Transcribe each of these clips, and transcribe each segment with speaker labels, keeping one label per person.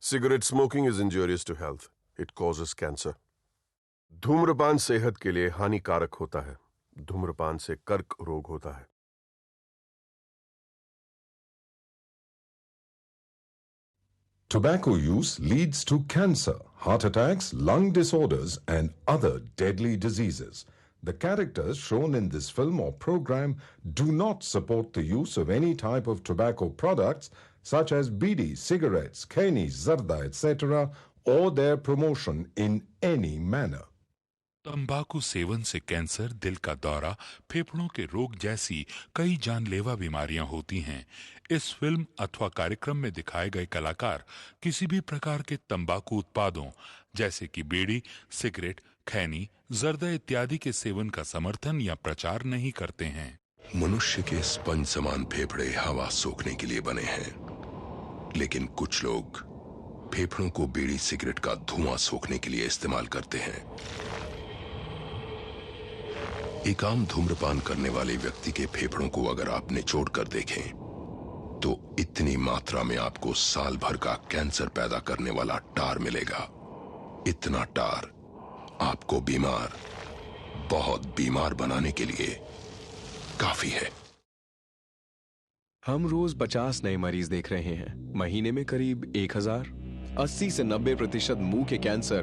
Speaker 1: Cigarette smoking is injurious to health. It causes cancer. धूम्रपान सेहत के लिए हानिकारक होता है. धूम्रपान से कर्क रोग होता है.
Speaker 2: Tobacco use leads to cancer, heart attacks, lung disorders, and other deadly diseases. The characters shown in this film or program do not support the use of any type of tobacco products such as bidi, cigarettes, kheni, zarda, etc., or their promotion in any manner.
Speaker 3: तंबाकू seven से cancer, दिल का दौरा, फेफड़ों के रोग जैसी कई जानलेवा बीमारियां होती हैं. इस फिल्म अथवा कार्यक्रम में दिखाए गए कलाकार किसी भी प्रकार के तंबाकू उत्पादों जैसे कि बीड़ी, सिगरेट, खैनी, जर्दा इत्यादि के सेवन का समर्थन या प्रचार नहीं करते हैं.
Speaker 4: मनुष्य के स्पंज समान फेफड़े हवा सोखने के लिए बने हैं, लेकिन कुछ लोग फेफड़ों को बीड़ी सिगरेट का धुआं सोखने के लिए इस्तेमाल करते हैं. एक आम धूम्रपान करने वाले व्यक्ति के फेफड़ों को अगर आप निचोड़ कर देखें तो इतनी मात्रा में आपको साल भर का कैंसर पैदा करने वाला टार मिलेगा. इतना टार आपको बीमार, बहुत बीमार बनाने के लिए काफी है.
Speaker 5: हम रोज 50 नए मरीज देख रहे हैं. महीने में करीब 1000. 80 से 90% मुंह के कैंसर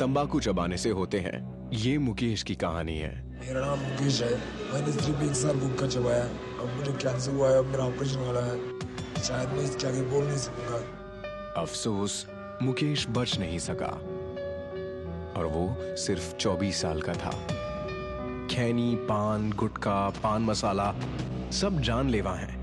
Speaker 5: तंबाकू चबाने से होते हैं. ये मुकेश की कहानी है.
Speaker 6: मेरा नाम मुकेश है. मैंने सिर्फ 1 साल गुटखा चबाया. अब मुझे कैंसर हुआ है. अब मेरा ऑपरेशन वाला है. शायद मैं इसके आगे बोल नहीं सकूंगा.
Speaker 5: अफसोस, मुकेश बच नहीं सका और वो सिर्फ 24 साल का था. खैनी, पान, गुटखा, पान मसाला सब जानलेवा हैं.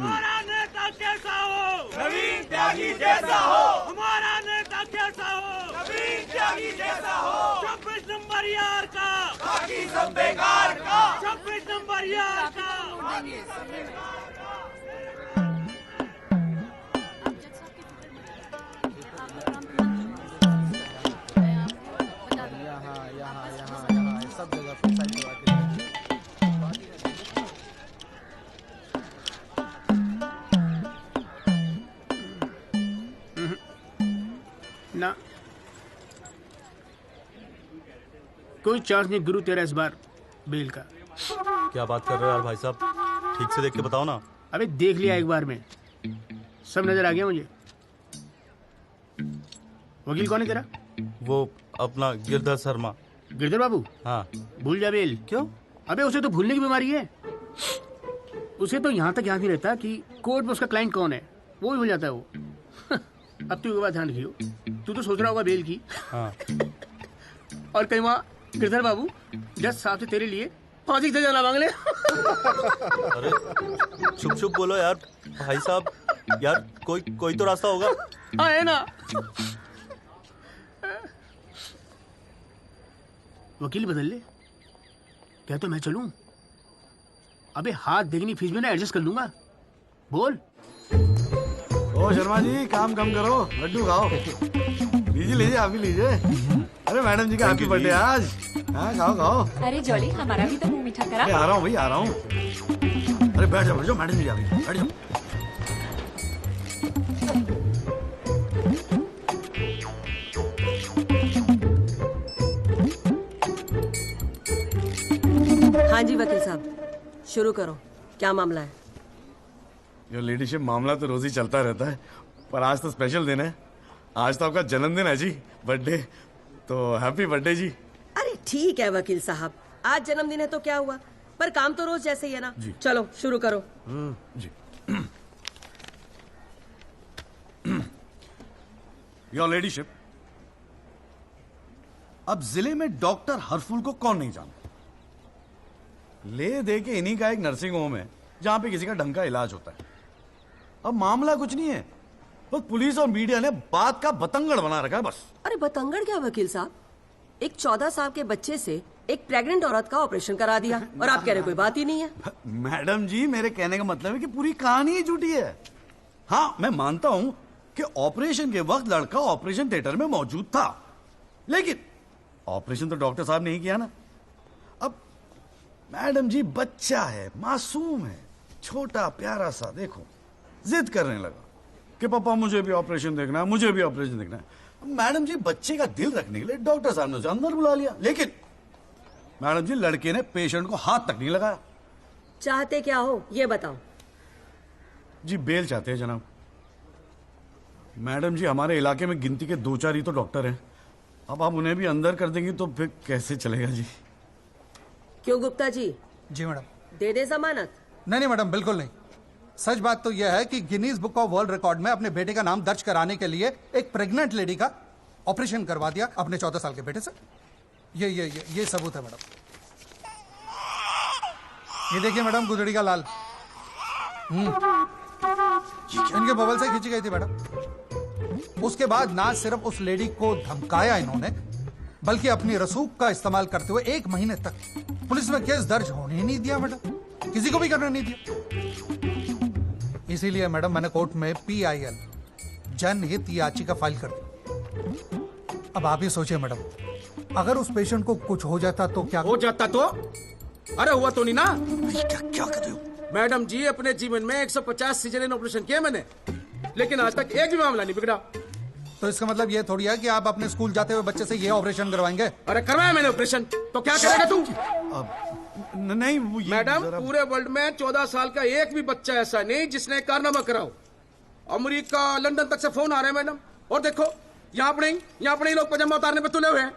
Speaker 7: हमारा नेता कैसा हो? नवीन त्यागी जैसा हो। हमारा नेता कैसा हो? नवीन त्यागी जैसा हो। 26 नंबर यार का बाकी सब बेकार का। 26 नंबर यार का।
Speaker 8: सब जगह पे साइड करवा
Speaker 9: ना कोई चांस नहीं गुरु तेरा इस बार बेल का।
Speaker 10: क्या बात कर रहे हो यार भाई साहब, ठीक से देख के बताओ ना।
Speaker 9: अबे देख लिया एक बार में, सब नजर आ गया मुझे। वकील कौन है तेरा?
Speaker 10: वो अपना गिरधर शर्मा।
Speaker 9: गिरधर बाबू?
Speaker 10: हाँ।
Speaker 9: भूल जा बेल।
Speaker 10: क्यों?
Speaker 9: अबे उसे तो भूलने की बीमारी है। उसे तो यहाँ तक याद नहीं रहता कि कोर्ट में उसका क्लाइंट कौन है, वो भी भूल जाता है वो। अब तू एक बात ध्यान रखियो, तू तो सोच रहा होगा बेल की।
Speaker 10: हाँ।
Speaker 9: और कहीं वहाँ गिरधर बाबू जज साहब से तेरे लिए फांसी से जाना मांग ले।
Speaker 10: अरे चुप चुप बोलो यार भाई साहब, यार कोई तो रास्ता होगा।
Speaker 9: हाँ है ना। वकील बदल ले, क्या तो मैं चलूं? अबे हाथ देखनी फीस में ना एडजस्ट कर लूंगा। बोल।
Speaker 8: ओ शर्मा जी, काम कम करो, लड्डू खाओ। लीजिए लीजिए, आप भी लीजिए। अरे मैडम जी का हैप्पी बर्थडे आज। हाँ खाओ खाओ।
Speaker 11: अरे जॉली, हमारा भी तो मुंह मीठा करा।
Speaker 8: आ रहा हूँ भाई, आ रहा हूँ। अरे बैठ जाओ मैडम जी, आ गई, बैठ जाओ।
Speaker 12: हाँ जी वकील साहब, शुरू करो, क्या मामला है?
Speaker 8: योर लेडीशिप, मामला तो रोज ही चलता रहता है, पर आज तो स्पेशल दिन है। आज तो आपका जन्मदिन है जी, बर्थडे। तो हैप्पी बर्थडे जी।
Speaker 12: अरे ठीक है वकील साहब, आज जन्मदिन है तो क्या हुआ, पर काम तो रोज जैसे ही है ना। चलो शुरू करो।
Speaker 8: जी। योर लेडीशिप, अब जिले में डॉक्टर हरफुल को कौन नहीं जानता? ले दे के इन्हीं का एक नर्सिंग होम है जहां पे किसी का ढंग का इलाज होता है। अब मामला कुछ नहीं है, बस पुलिस और मीडिया ने बात का बतंगड़ बना रखा है बस।
Speaker 12: अरे बतंगड़ क्या वकील साहब, एक 14 साल के बच्चे से एक प्रेग्नेंट औरत का ऑपरेशन करा दिया और आप कह रहे कोई बात ही नहीं है।
Speaker 8: मैडम जी, मेरे कहने का मतलब है कि पूरी कहानी ही झूठी है। हाँ, मैं मानता हूं कि ऑपरेशन के वक्त लड़का ऑपरेशन थिएटर में मौजूद था, लेकिन ऑपरेशन तो डॉक्टर साहब ने ही किया ना। अब मैडम जी, बच्चा है, मासूम है, छोटा प्यारा सा, देखो जिद करने लगा कि पापा मुझे भी ऑपरेशन देखना है, मुझे भी ऑपरेशन देखना है। मैडम जी, बच्चे का दिल रखने के लिए डॉक्टर साहब ने उसे अंदर बुला लिया, लेकिन मैडम जी लड़के ने पेशेंट को हाथ तक नहीं लगाया।
Speaker 12: चाहते क्या हो ये बताओ।
Speaker 8: जी बेल चाहते हैं जनाब। मैडम जी, हमारे इलाके में गिनती के 2-4 ही तो डॉक्टर हैं। अब आप उन्हें भी अंदर कर देंगी तो फिर कैसे चलेगा जी?
Speaker 12: क्यों गुप्ता जी?
Speaker 13: जी मैडम।
Speaker 12: दे दे जमानत?
Speaker 13: नहीं मैडम, बिल्कुल नहीं। सच बात तो यह है कि Guinness book of world record में अपने बेटे का नाम दर्ज कराने के लिए एक प्रेग्नेंट लेडी का ऑपरेशन करवा दिया अपने 14 साल के बेटे से। ये सबूत है मैडम। ये देखिए मैडम, गुदड़ी का लाल इनके बबल से खींची गई थी मैडम। उसके बाद ना सिर्फ उस लेडी को धमकाया इन्होंने, बल्कि अपनी रसूख का इस्तेमाल करते हुए 1 महीने तक पुलिस में केस दर्ज होने ही नहीं दिया मैडम, किसी को भी करने नहीं दिया। इसीलिए मैडम मैंने कोर्ट में PIL जनहित याचिका फाइल कर दी। अब आप ही सोचिए मैडम, अगर उस पेशेंट को कुछ हो जाता तो क्या
Speaker 9: हो जाता? तो अरे हुआ तो नहीं ना।
Speaker 8: क्या कर रहे हो
Speaker 9: मैडम जी? अपने जीवन में 150 सीजरियन ऑपरेशन किए मैंने, लेकिन आज तक एक भी मामला नहीं बिगड़ा।
Speaker 13: तो इसका मतलब ये थोड़ी है कि आप अपने स्कूल जाते हुए बच्चे से ये ऑपरेशन करवाएंगे?
Speaker 9: अरे करवाया मैंने ऑपरेशन, तो क्या करेगा तू?
Speaker 8: नहीं वो
Speaker 9: मैडम, पूरे वर्ल्ड में 14 साल का एक भी बच्चा ऐसा नहीं जिसने कारनामा कराओ। अमेरिका, लंदन तक से फोन आ रहे हैं मैडम, और देखो यहाँ पर ही लोग पजामा उतारने पर तुले हुए हैं।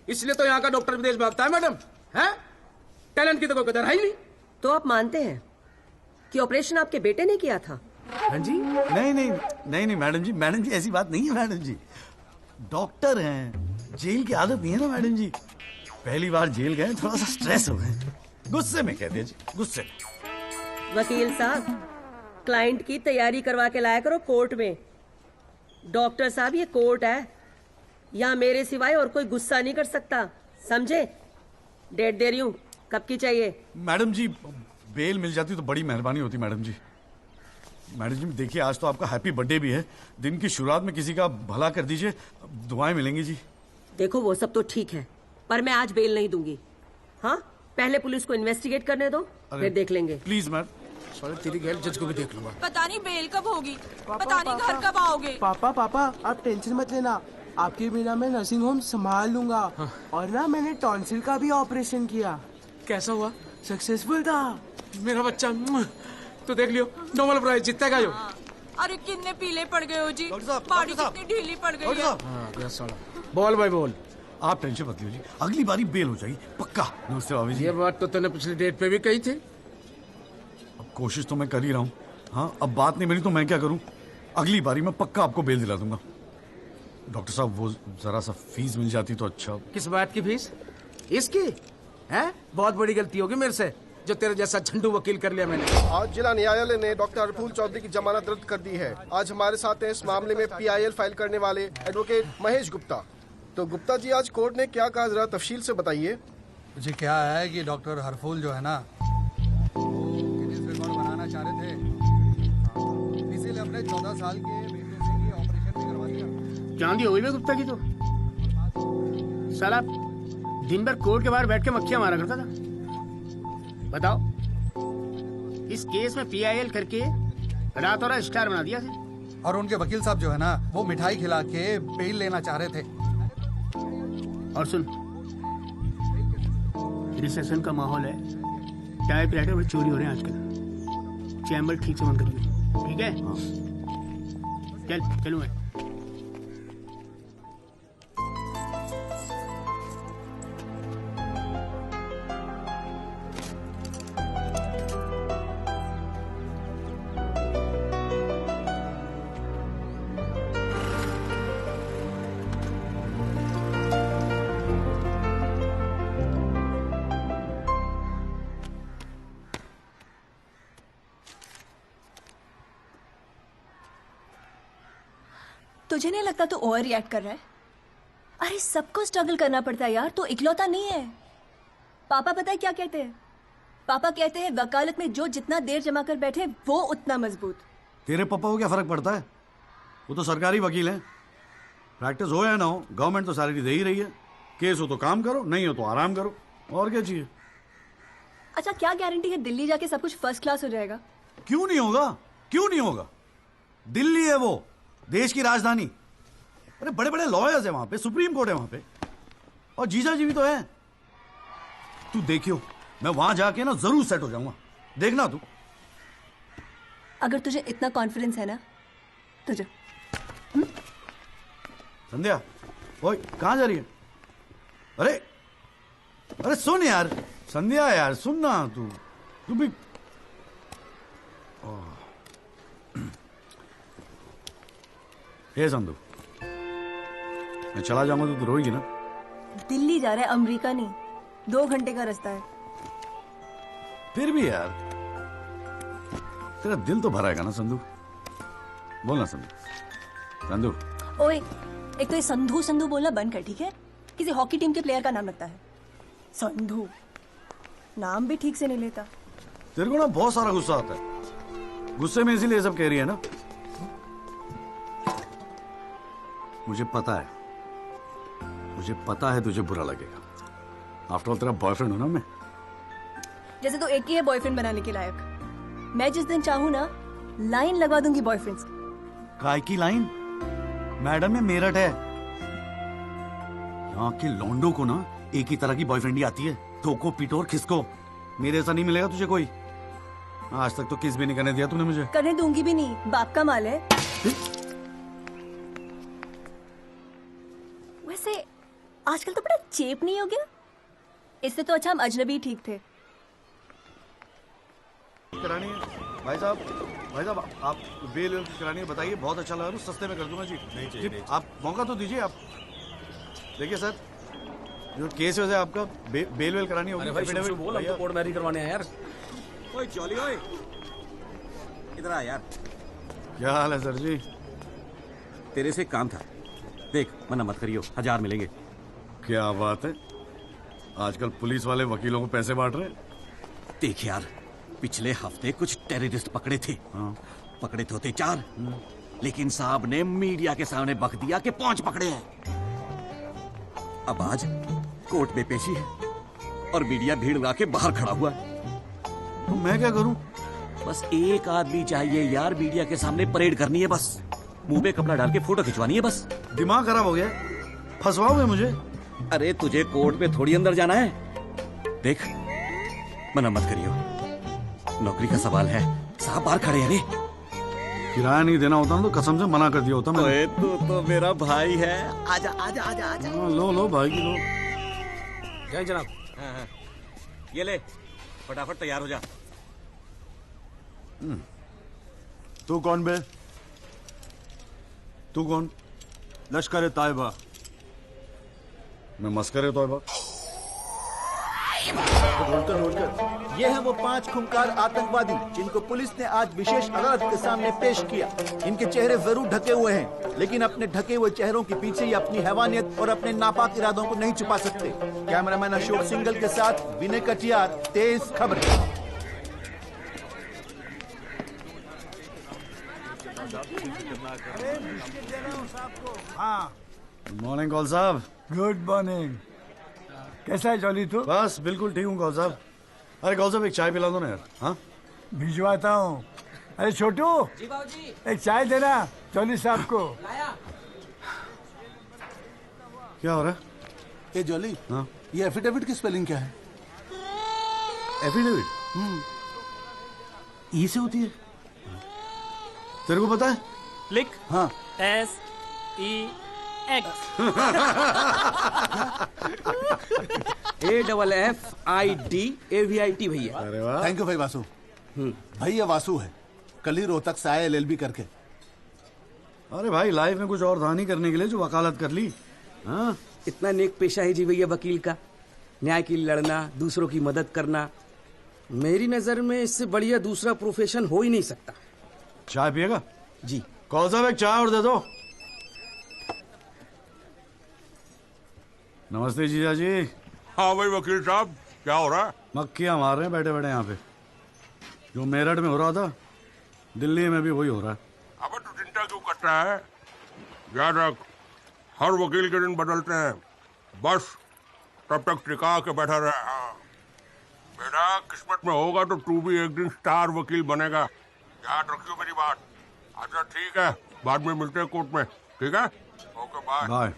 Speaker 9: इसलिए तो यहाँ का डॉक्टर विदेश भागता है मैडम। है टैलेंट की तो कोई कदर है ही नहीं।
Speaker 12: तो आप मानते हैं कि ऑपरेशन आपके बेटे ने किया था?
Speaker 8: हाँ जी। नहीं मैडम जी ऐसी बात नहीं है मैडम जी। डॉक्टर हैं, जेल की आदत नहीं है ना मैडम जी। पहली बार जेल गए, थोड़ा सा स्ट्रेस हो गए, गुस्से में कहते हैं जी, गुस्से में।
Speaker 12: वकील साहब, क्लाइंट की तैयारी करवा के लाया करो कोर्ट में। डॉक्टर साहब ये कोर्ट है, यहाँ मेरे सिवाय और कोई गुस्सा नहीं कर सकता, समझे? डेट दे रही हूँ, कब की चाहिए?
Speaker 8: मैडम जी बेल मिल जाती तो बड़ी मेहरबानी होती मैडम जी। मैडम जी देखिए आज तो आपका हैप्पी बर्थडे भी है, दिन की शुरुआत में किसी का भला कर दीजिए, दुआएं मिलेंगी जी।
Speaker 12: देखो वो सब तो ठीक है, पर मैं आज बेल नहीं दूंगी। हाँ, पहले पुलिस को इन्वेस्टिगेट करने दो, फिर देख लेंगे।
Speaker 8: Please ma'am.
Speaker 9: सॉरी तेरी गैर जज को भी देख लूंगा।
Speaker 14: पता नहीं बेल कब होगी, पता नहीं घर कब आओगे।
Speaker 15: पापा आप टेंशन मत लेना, आपके बिना मैं नर्सिंग होम संभाल लूंगा। और ना मैंने टॉन्सिल का भी ऑपरेशन किया।
Speaker 9: कैसा हुआ?
Speaker 15: सक्सेसफुल था।
Speaker 9: मेरा बच्चा तो देख लियो, नोबेल प्राइज जीतता गया।
Speaker 14: अरे कितने पीले पड़ गए हो जी, बॉडी कितनी ढीली पड़ गई है।
Speaker 9: बोल भाई बोल।
Speaker 8: आप टेंशन मत लीजिए, अगली बारी बेल हो जाएगी पक्का। नमस्ते भाभी जी।
Speaker 9: ये बात तो तूने पिछली डेट पे भी कही थी।
Speaker 8: अब कोशिश तो मैं कर ही रहा हूँ। हाँ अब बात नहीं बनी तो मैं क्या करूँ, अगली बारी मैं पक्का आपको बेल दिला दूंगा। डॉक्टर साहब वो जरा सा फीस मिल जाती तो अच्छा।
Speaker 9: किस बात की फीस? इसकी है? बहुत बड़ी गलती होगी मेरे से जो तेरे जैसा झंडू वकील कर लिया मैंने।
Speaker 16: आज जिला न्यायालय ने डॉक्टर हरफूल चौधरी की जमानत रद्द कर दी है। आज हमारे साथ हैं इस मामले में PIL फाइल करने वाले एडवोकेट महेश गुप्ता। तो गुप्ता जी आज कोर्ट ने क्या कहा, जरा तफसील से बताइए।
Speaker 13: जी क्या है कि डॉक्टर हरफूल जो है ना गिनीज रिकॉर्ड बनाना चाह रहे थे, इसीलिए अपने 14 साल के बेटे से ये ऑपरेशन भी करवा दिया।
Speaker 9: चांदी हो गई गुप्ता की तो साला दिन भर कोर्ट के बाहर बैठ के मक्खियां मारा करता था। बताओ, इस केस में PIL करके रातों रात स्टार बना दिया था।
Speaker 13: और उनके वकील साहब जो है ना वो मिठाई खिला के बेल लेना चाह रहे थे।
Speaker 9: और सुन, रिसेशन का माहौल है, टाइपराइटर और चोरी हो रहे हैं आजकल। चैम्बर ठीक से बंद करिए, ठीक है? चलूँ मैं।
Speaker 11: तुझे नहीं लगता तू ओवर रिएक्ट कर रहा है? अरे सबको स्ट्रगल करना पड़ता है यार, तू इकलौता नहीं है। पापा पता है क्या कहते हैं? पापा कहते हैं वकालत में जो जितना देर जमा कर बैठे वो उतना मजबूत।
Speaker 8: तेरे पापा को क्या फर्क पड़ता है, वो तो सरकारी वकील हैं। प्रैक्टिस हो या ना हो गवर्नमेंट तो सैलरी दे ही रही है। केस हो तो काम करो, नहीं हो तो आराम करो, और क्या चाहिए।
Speaker 11: अच्छा क्या गारंटी है दिल्ली जाके सब कुछ फर्स्ट क्लास हो जाएगा?
Speaker 8: क्यों नहीं होगा, क्यों नहीं होगा। दिल्ली है वो देश की राजधानी। अरे बड़े बड़े लॉयर्स है वहां पे, सुप्रीम कोर्ट है वहां पे, और जीजा जी भी तो है। तू देखियो मैं वहां जाके ना जरूर सेट हो जाऊंगा, देखना तू।
Speaker 11: अगर तुझे इतना कॉन्फिडेंस है ना तो जा।
Speaker 8: संध्या, ओए कहां जा रही है? अरे अरे सुन यार, संध्या यार सुन ना, तू भी। हे संधू, मैं चला जाऊंगा तो तू रोएगी ना?
Speaker 11: दिल्ली जा रहा है, अमेरिका नहीं। 2 घंटे का रास्ता है।
Speaker 8: फिर भी यार तेरा दिल तो भराएगा ना संधू, बोलना संधू। संधू
Speaker 11: ओए, एक तो ये संधू संधू बोलना बंद कर, ठीक है? किसी हॉकी टीम के प्लेयर का नाम लगता है संधू, नाम भी ठीक से नहीं लेता।
Speaker 8: तेरे को ना बहुत सारा गुस्सा आता है, गुस्से में इसीलिए सब कह रही है ना। मुझे पता है तुझे बुरा लगेगा। आफ्टर ऑल तेरा बॉयफ्रेंड हूं ना मैं।
Speaker 11: जैसे तो एक ही है बॉयफ्रेंड बनाने के लायक। मैं जिस दिन चाहूं ना लाइन लगवा दूंगी बॉयफ्रेंड्स की।
Speaker 8: काय की लाइन? मैडम में मेरठ है, यहाँ के लौंडों को ना एक ही तरह की बॉयफ्रेंड ही आती है, ठोको पीटो और खिसको। मेरे ऐसा नहीं मिलेगा तुझे कोई। आज तक तो किस भी नहीं करने दिया तूने मुझे।
Speaker 11: करने दूंगी भी नहीं, बाप का माल है। वैसे आजकल तो बड़ा चेप नहीं हो गया? इससे तो अच्छा हम अजनबी ठीक थे।
Speaker 8: करानी है भाई साहब आप बेल करानी है, बताइए। बहुत अच्छा लगा, सस्ते में कर दूंगा जी। नहीं चाहिए, आप मौका तो दीजिए। आप देखिए सर, जो केस है आपका बेल वेल करानी होगी।
Speaker 9: अरे भाई बोल, हम तो कोर्ट मैरिज करवाने हैं यार।
Speaker 17: ओए जॉली, ओए इधर आ यार।
Speaker 8: क्या हाल है सर जी?
Speaker 17: तेरे से काम था, देख मना मत करियो, 1000 मिलेंगे।
Speaker 8: क्या बात है, आजकल पुलिस वाले वकीलों को पैसे बांट रहे हैं।
Speaker 17: देख यार, पिछले हफ्ते कुछ टेररिस्ट पकड़े थे। पकड़े तो थे 4, लेकिन साहब ने मीडिया के सामने बक दिया कि 5 पकड़े हैं। अब आज कोर्ट में पेशी है और मीडिया भीड़ लगा के बाहर खड़ा हुआ है।
Speaker 8: तो मैं क्या करूं?
Speaker 17: बस एक आदमी चाहिए यार, मीडिया के सामने परेड करनी है, बस मुंह पे कपड़ा डाल के फोटो खिंचवानी है बस।
Speaker 8: दिमाग खराब हो गया, फंसवाओगे मुझे?
Speaker 17: अरे तुझे कोर्ट में थोड़ी अंदर जाना है। देख मना मत करियो, नौकरी का सवाल है, साहब बाहर खड़े हैं। अरे
Speaker 8: किराया नहीं देना होता ना तो कसम से मना कर दिया होता मैंने।
Speaker 17: तो मेरा भाई है, आजा आजा आजा आजा।
Speaker 8: लो भाई की लो।
Speaker 17: जय जनाब। हाँ। ये ले, फटाफट तैयार हो जा।
Speaker 18: तू कौन बे?
Speaker 8: तू कौन?
Speaker 18: लश्कर तायबा।
Speaker 8: मैं मस्कर तौबा।
Speaker 18: ये है वो 5 खूंखार आतंकवादी जिनको पुलिस ने आज विशेष अदालत के सामने पेश किया। इनके चेहरे जरूर ढके हुए हैं, लेकिन अपने ढके हुए चेहरों के पीछे ये अपनी हैवानियत और अपने नापाक इरादों को नहीं छुपा सकते। कैमरामैन अशोक सिंगल के साथ विनय कटियार, तेज खबर।
Speaker 8: हाँ, गुड मॉर्निंग कौल साहब।
Speaker 19: Good morning. कैसा है जॉली तू?
Speaker 8: बस बिल्कुल ठीक हूँ कौल साहब। अरे कौल साहब एक चाय पिला दो ना यार। हाँ
Speaker 19: भिजवाता हूँ। अरे छोटू
Speaker 12: जी बाबूजी,
Speaker 19: एक चाय देना जॉली साहब को।
Speaker 12: लाया।
Speaker 8: क्या हो रहा है?
Speaker 18: ए जॉली,
Speaker 8: हाँ
Speaker 18: ये एफिडेविट की स्पेलिंग क्या है?
Speaker 8: एफिडेविट ई से होती है, तेरे को पता है?
Speaker 12: लिख।
Speaker 18: हाँ
Speaker 12: SEX AFFIDAVIT भैया।
Speaker 8: अरे वाह,
Speaker 18: थैंक यू भाई वासु। भाई ये वासु है, कल ही रोहतक से आया LLB करके।
Speaker 8: अरे भाई लाइफ में कुछ और था नहीं करने के लिए जो वकालत कर ली।
Speaker 12: हाँ, इतना नेक पेशा है जी भैया वकील का, न्याय के लिए लड़ना, दूसरों की मदद करना। मेरी नजर में इससे बढ़िया दूसरा प्रोफेशन हो ही नहीं सकता।
Speaker 8: चाय पिएगा?
Speaker 12: जी।
Speaker 8: कौन साहब एक चाय और दे दो। नमस्ते जीजा जी।
Speaker 20: हाँ भाई वकील साहब, क्या हो रहा है?
Speaker 8: मक्खियां मार रहे हैं बैठे बैठे यहाँ पे। जो मेरठ में हो रहा था दिल्ली में भी वही हो रहा है।
Speaker 20: अब तू चिंता क्यों करता है? याद रख, हर वकील के दिन बदलते हैं, बस तब तक टिका के बैठा रहे। हाँ बेटा, किस्मत में होगा तो तू भी एक दिन स्टार वकील बनेगा, याद रखियो मेरी बात। अच्छा ठीक है, बाद में मिलते हैं कोर्ट में, ठीक है? Okay bye.
Speaker 8: बाय।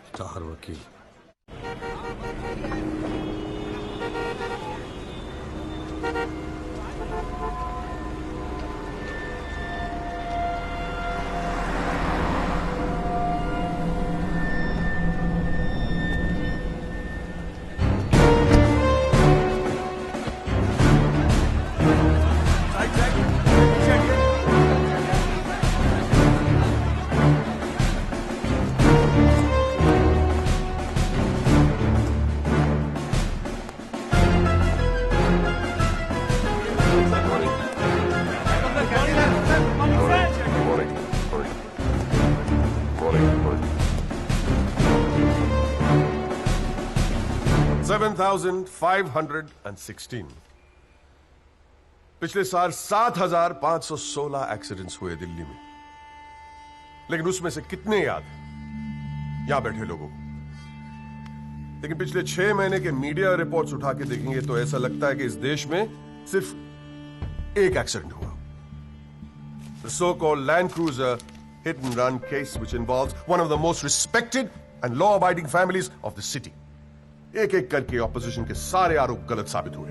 Speaker 8: स्टार वकील।
Speaker 1: $7,516। पिछले साल 7,516 एक्सीडेंट्स हुए दिल्ली में, लेकिन उसमें से कितने याद हैं यहां बैठे लोगों को? लेकिन पिछले 6 महीने के मीडिया रिपोर्ट्स उठा के देखेंगे तो ऐसा लगता है कि इस देश में सिर्फ एक एक्सीडेंट हुआ। The so-called Land Cruiser hit and run case, which involves one of the most respected and law-abiding families of the city. एक एक करके ऑपोजिशन के सारे आरोप गलत साबित हुए।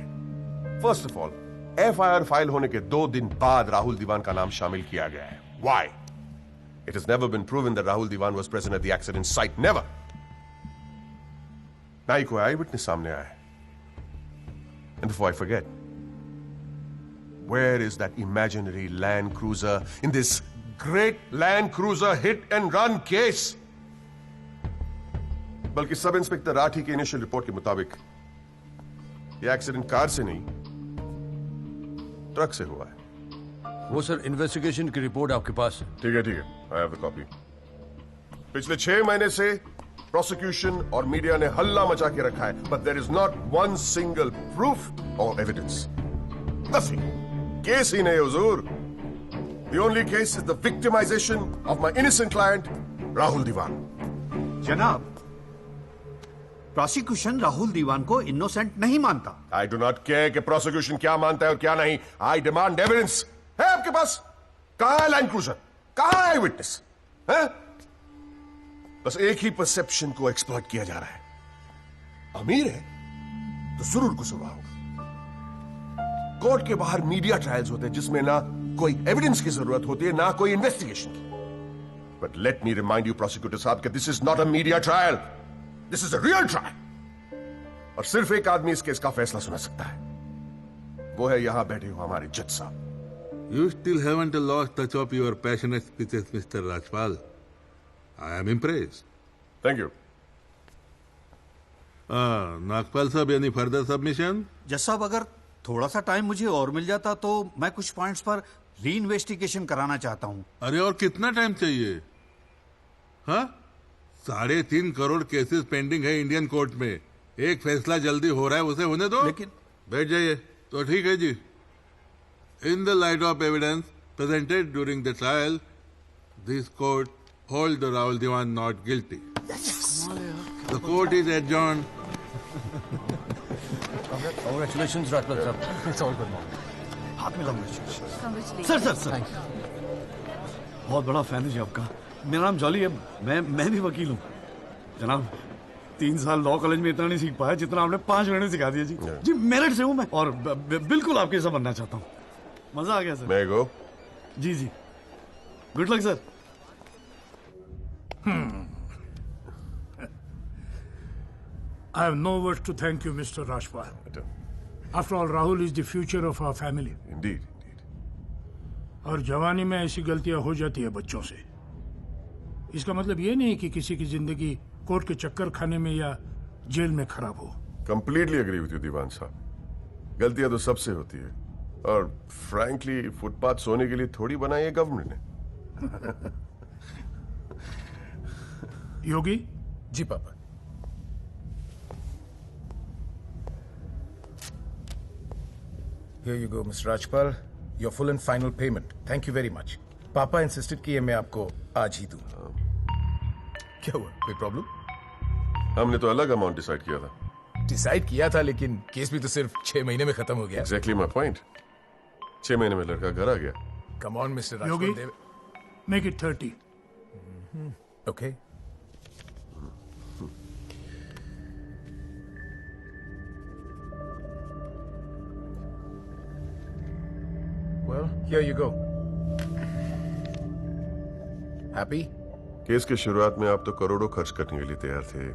Speaker 1: First of all, FIR file होने के 2 दिन बाद राहुल दीवान का नाम शामिल किया गया है। Why? It has never been proven that Rahul Diwan was present at the accident site. Never. ना ही कोई आई विटनेस सामने आया है। And before I forget, where is that imaginary Land Cruiser in this great Land Cruiser hit and run case? बल्कि sub inspector Rathi की initial report के मुताबिक ये एक्सीडेंट कार से नहीं, ट्रक से हुआ है।
Speaker 21: वो सर इन्वेस्टिगेशन की रिपोर्ट आपके पास है।
Speaker 1: ठीक है, ठीक है, आई हैव द कॉपी। पिछले 6 महीने से प्रोसिक्यूशन और मीडिया ने हल्ला मचा के रखा है, but there is not one single proof और एविडेंस। नथिंग। केस ही नहीं हुजूर। The only case is the victimisation of my innocent client Rahul Diwan.
Speaker 17: जनाब, प्रोसिक्यूशन राहुल दीवान को इनोसेंट नहीं मानता।
Speaker 1: आई डू नॉट केयर कि प्रोसिक्यूशन क्या मानता है और क्या नहीं। I demand evidence. है आपके पास? कहां है लाइन क्रूजर? कहां है विटनेस? है? बस एक ही परसेप्शन को एक्सप्लॉइट किया जा रहा है। अमीर है तो जरूर कुछ हुआ होगा। कोर्ट के बाहर मीडिया ट्रायल्स होते हैं जिसमें ना कोई एविडेंस की जरूरत होती है, ना कोई इन्वेस्टिगेशन की। But let me remind you prosecutor साहब कि this is not a media trial, this is a real trial. और सिर्फ एक आदमी इस केस का फैसला सुना सकता है, वो है यहां बैठे हुए हमारे जज साहब।
Speaker 22: You still haven't lost touch of your passionate speeches, Mr. Rajpal. I am impressed.
Speaker 1: Thank you.
Speaker 22: Nagpal साहब, यानी फर्दर सबमिशन?
Speaker 17: जज साहब, अगर थोड़ा सा टाइम मुझे और मिल जाता तो मैं कुछ पॉइंट्स पर री इन्वेस्टिगेशन कराना चाहता हूं।
Speaker 22: अरे और कितना टाइम चाहिए? हाँ, 3.5 करोड़ केसेस पेंडिंग है इंडियन कोर्ट में। एक फैसला जल्दी हो रहा है, उसे होने दो।
Speaker 17: लेकिन
Speaker 22: बैठ जाइए। तो ठीक है जी। In the light of evidence presented during the trial, this court holds the Rahul Diwan not guilty. The court is adjourned.
Speaker 21: Congratulations, Rajpal sir. It's all good.
Speaker 17: हाथ मिला सर। सर सर बहुत बड़ा फैन है जी आपका। मेरा नाम jolly है, मैं भी वकील हूँ। जनाब, 3 साल लॉ कॉलेज में इतना नहीं सीख पाया जितना आपने 5 महीने सिखा दिया जी। जी मेरठ से हूँ मैं, और बिल्कुल आपके जैसा बनना चाहता हूँ। मजा आ गया सर।
Speaker 1: मैं गो।
Speaker 17: जी जी, good luck sir.
Speaker 23: I have no words to thank you, Mr. Rajpal. After all, Rahul is the future of our family.
Speaker 1: Indeed.
Speaker 23: और जवानी में ऐसी गलतियां हो जाती है बच्चों से। इसका मतलब ये नहीं कि किसी की जिंदगी कोर्ट के चक्कर खाने में या जेल में खराब हो।
Speaker 1: कंप्लीटली एग्री विद यू दीवान साहब। गलतियां तो सबसे होती है, और फ्रैंकली फुटपाथ सोने के लिए थोड़ी बनाई है गवर्नमेंट ने।
Speaker 23: योगी
Speaker 24: जी पापा। Here you go, Mr. Rajpal. Your full and final payment. Thank you very much. पापा इंसिस्टेड कि ये मैं आपको आज ही दूं। क्या हुआ, कोई प्रॉब्लम?
Speaker 1: हमने तो अलग अमाउंट डिसाइड किया था।
Speaker 24: डिसाइड किया था, लेकिन केस भी तो सिर्फ 6 महीने में खत्म हो गया।
Speaker 1: Exactly my point. 6 महीने में लड़का घर आ गया।
Speaker 24: Come on, Mr. Rajpal.
Speaker 23: Yogi, make it 30.
Speaker 24: Okay. Well, here you go. Happy?
Speaker 1: Case की शुरुआत में आप तो करोड़ों खर्च करने के लिए तैयार थे,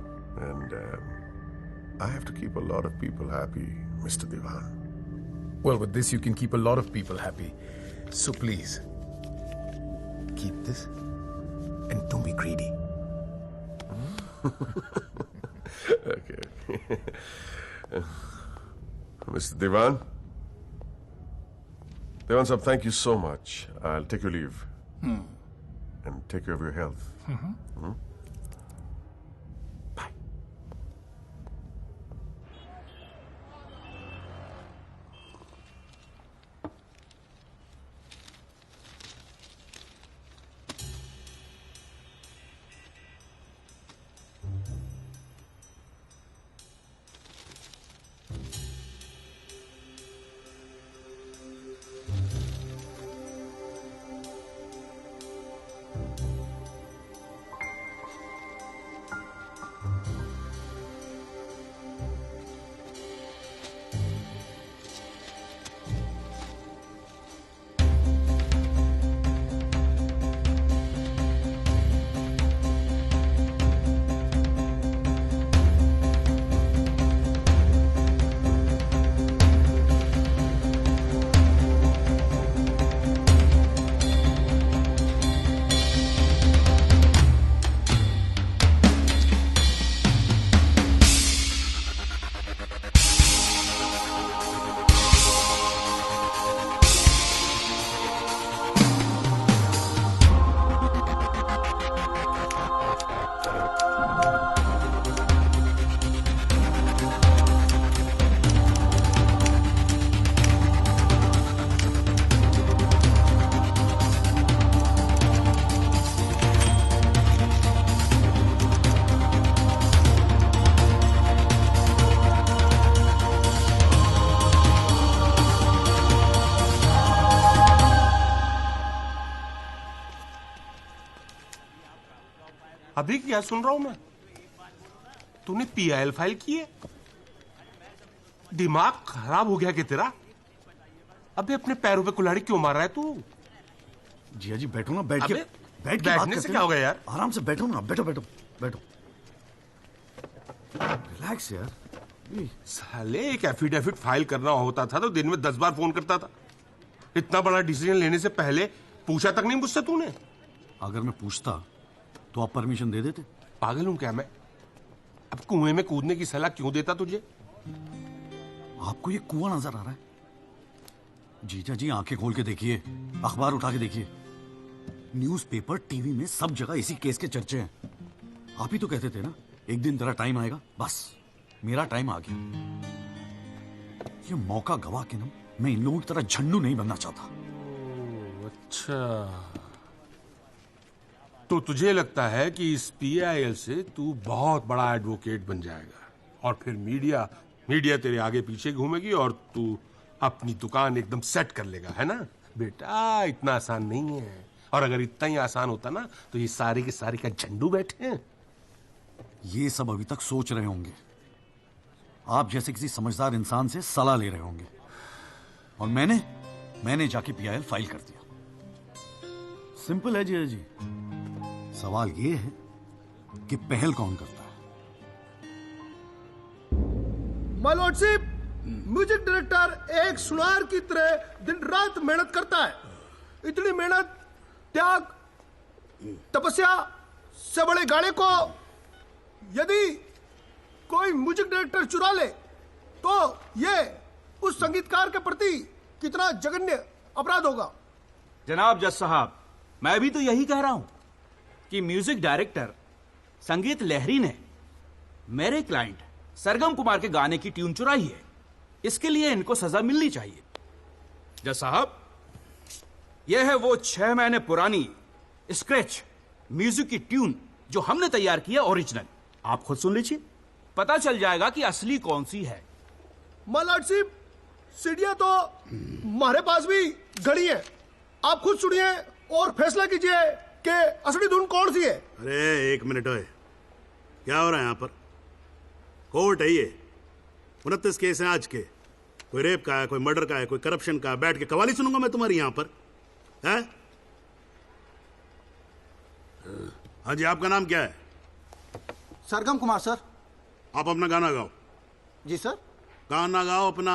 Speaker 1: and I have to keep a lot of people happy, Mr. Diwan.
Speaker 24: Well, with this you can keep a lot of people happy. So please, keep this and don't be greedy.
Speaker 1: Okay. Mr. Diwan? Diwan sahab, thank you so much. I'll take your leave. And take care of your health. Bye.
Speaker 20: अभी क्या सुन रहा हूं मैं? तूने PIL file की है? दिमाग खराब हो गया कि तेरा? अबे अपने पैरों पे कुल्हाड़ी क्यों मार रहा है तू?
Speaker 8: जिया जी बैठो ना, बैठ के
Speaker 20: अबे,
Speaker 8: बैठ के बात
Speaker 20: बैठने से
Speaker 8: करते
Speaker 20: क्या
Speaker 8: हैं।
Speaker 20: होगा यार?
Speaker 8: आराम से बैठो ना, बैठो बैठो बैठो, रिलैक्स यार।
Speaker 20: साले एक एफिडेविट फाइल करना होता था तो दिन में 10 बार फोन करता था। इतना बड़ा डिसीजन लेने से पहले पूछा तक नहीं मुझसे तूने?
Speaker 8: अगर मैं पूछता तो आप परमिशन दे देते?
Speaker 20: पागल हूं क्या मैं? अब कुएं में कूदने की सलाह क्यों देता तुझे?
Speaker 8: आपको ये कुआं नजर आ रहा है? जीजा जी आंखें खोल के देखिए, अखबार उठा के देखिए, न्यूज़पेपर, टीवी में सब जगह इसी केस के चर्चे हैं। आप ही तो कहते थे ना एक दिन तेरा टाइम आएगा। बस मेरा टाइम आ गया। ये मौका गवा के ना मैं इन लोगों की तरह झंडू नहीं बनना चाहता।
Speaker 20: अच्छा, तो तुझे लगता है कि इस पीआईएल से तू बहुत बड़ा एडवोकेट बन जाएगा और फिर मीडिया तेरे आगे पीछे घूमेगी और तू अपनी दुकान एकदम सेट कर लेगा, है ना? बेटा इतना आसान नहीं है, और अगर इतना ही आसान होता ना तो ये सारे के सारे का झंडू बैठे हैं।
Speaker 8: ये सब अभी तक सोच रहे होंगे, आप जैसे किसी समझदार इंसान से सलाह ले रहे होंगे, और मैंने जाके पीआईएल फाइल कर दिया। सिंपल है जी। सवाल ये है कि पहल कौन करता है?
Speaker 16: माय लॉर्डशिप, म्यूजिक डायरेक्टर एक सुनार की तरह दिन रात मेहनत करता है। इतनी मेहनत, त्याग, तपस्या से बड़े गाने को यदि कोई म्यूजिक डायरेक्टर चुरा ले तो ये उस संगीतकार के प्रति कितना जघन्य अपराध होगा।
Speaker 2: जनाब जज साहब, मैं भी तो यही कह रहा हूं कि म्यूजिक डायरेक्टर संगीत लहरी ने मेरे क्लाइंट सरगम कुमार के गाने की ट्यून चुराई है। इसके लिए इनको सजा मिलनी चाहिए। जज साहब, यह है वो 6 महीने पुरानी स्क्रैच म्यूजिक की ट्यून जो हमने तैयार की है ओरिजिनल। आप खुद सुन लीजिए, पता चल जाएगा कि असली कौन सी है।
Speaker 16: माय लॉर्डशिप, सीढ़ियां तो हमारे पास भी घड़ी है। आप खुद सुनिए और फैसला कीजिए कि असली धुन कौन सी है।
Speaker 3: अरे एक मिनट ओए, क्या हो रहा है यहाँ पर? कोर्ट है ये, 29 केस हैं आज के। कोई रेप का है, कोई मर्डर का है, कोई करप्शन का। बैठ के कवाली सुनूंगा मैं तुम्हारी यहाँ पर, है? हाँ जी, आपका नाम क्या है?
Speaker 16: सरगम कुमार सर।
Speaker 3: आप अपना गाना गाओ।
Speaker 16: जी सर।
Speaker 3: गाना गाओ अपना।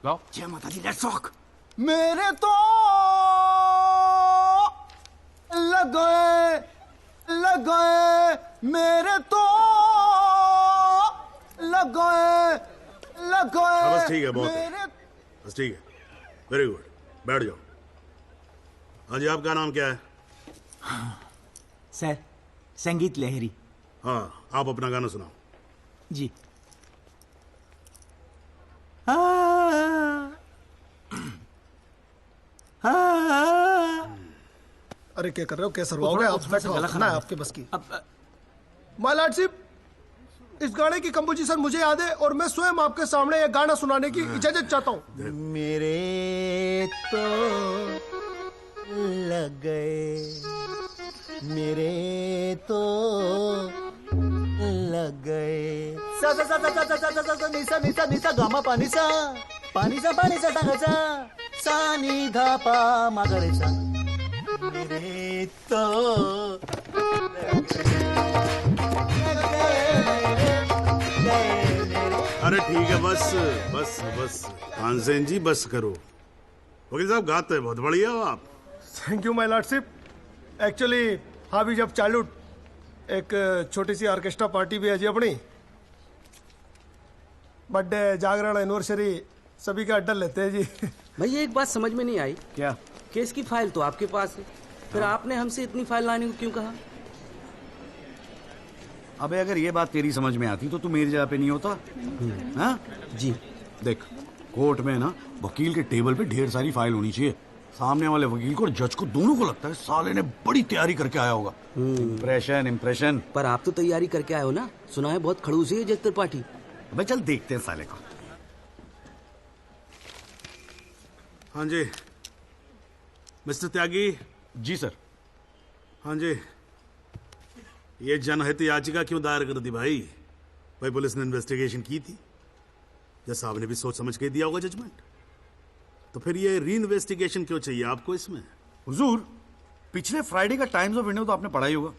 Speaker 2: गाओ।
Speaker 8: जय माता दी, लेट्स रॉक।
Speaker 16: मेरे तो लग गए मेरे तो लग गए।
Speaker 3: बस ठीक है, बहुत है। बस ठीक है, वेरी गुड, बैठ जाओ। हाँ जी, आपका नाम क्या है?
Speaker 4: सर, संगीत लहरी।
Speaker 3: हाँ, आप अपना गाना सुनाओ।
Speaker 4: जी।
Speaker 16: अरे क्या कर रहे हो, कैसे रहोगे आप? बैठो, आपके बस की। माय लॉर्डशिप, इस गाने की कंपोजिशन मुझे याद है और मैं स्वयं आपके सामने यह गाना सुनाने की इजाजत चाहता हूँ।
Speaker 18: मेरे तो लग गए, मेरे तो लग गए। सा सा सा सा सा सा सा सा निसा निसा निसा गामा पानी सा टाकाचा सा नि धा पा मागरेचा। मेरे तो
Speaker 3: अरे ठीक है, बस बस बस तानसेन जी, बस करो। वकील साहब, गाते बहुत बढ़िया हो आप।
Speaker 16: Thank you my lordship. Actually हाँ भी जब चाइल्डहुड एक छोटी सी ऑर्केस्ट्रा पार्टी भी है जी अपनी। बर्थडे, जागरण, एनिवर्सरी सभी का अड्डा लेते हैं जी।
Speaker 9: भैया एक बात समझ में नहीं आई।
Speaker 8: क्या?
Speaker 9: केस की फाइल तो आपके पास है, फिर आपने हमसे इतनी फाइल लाने को क्यों कहा?
Speaker 8: अबे अगर ये बात तेरी समझ में आती तो तू मेरी जगह पे नहीं होता। हाँ
Speaker 9: जी।
Speaker 8: देख, कोर्ट में ना वकील के टेबल पे ढेर सारी फाइल होनी चाहिए। सामने वाले वकील को और जज को दोनों को लगता है साले ने बड़ी तैयारी करके आया होगा। इम्प्रेशन।
Speaker 9: पर आप तो तैयारी करके आए हो ना, सुना है बहुत खड़ूस है जज त्रिपाठी।
Speaker 8: अबे चल देखते हैं साले को।
Speaker 3: हाँ जी मिस्टर त्यागी।
Speaker 8: जी सर।
Speaker 3: हाँ जी, ये जनहित याचिका क्यों दायर कर दी भाई? भाई पुलिस ने इन्वेस्टिगेशन की थी, जज साहब ने भी सोच समझ के दिया होगा जजमेंट, तो फिर ये री इन्वेस्टिगेशन क्यों चाहिए आपको इसमें?
Speaker 8: हुजूर, पिछले फ्राइडे का टाइम्स ऑफ इंडिया तो आपने पढ़ा ही होगा।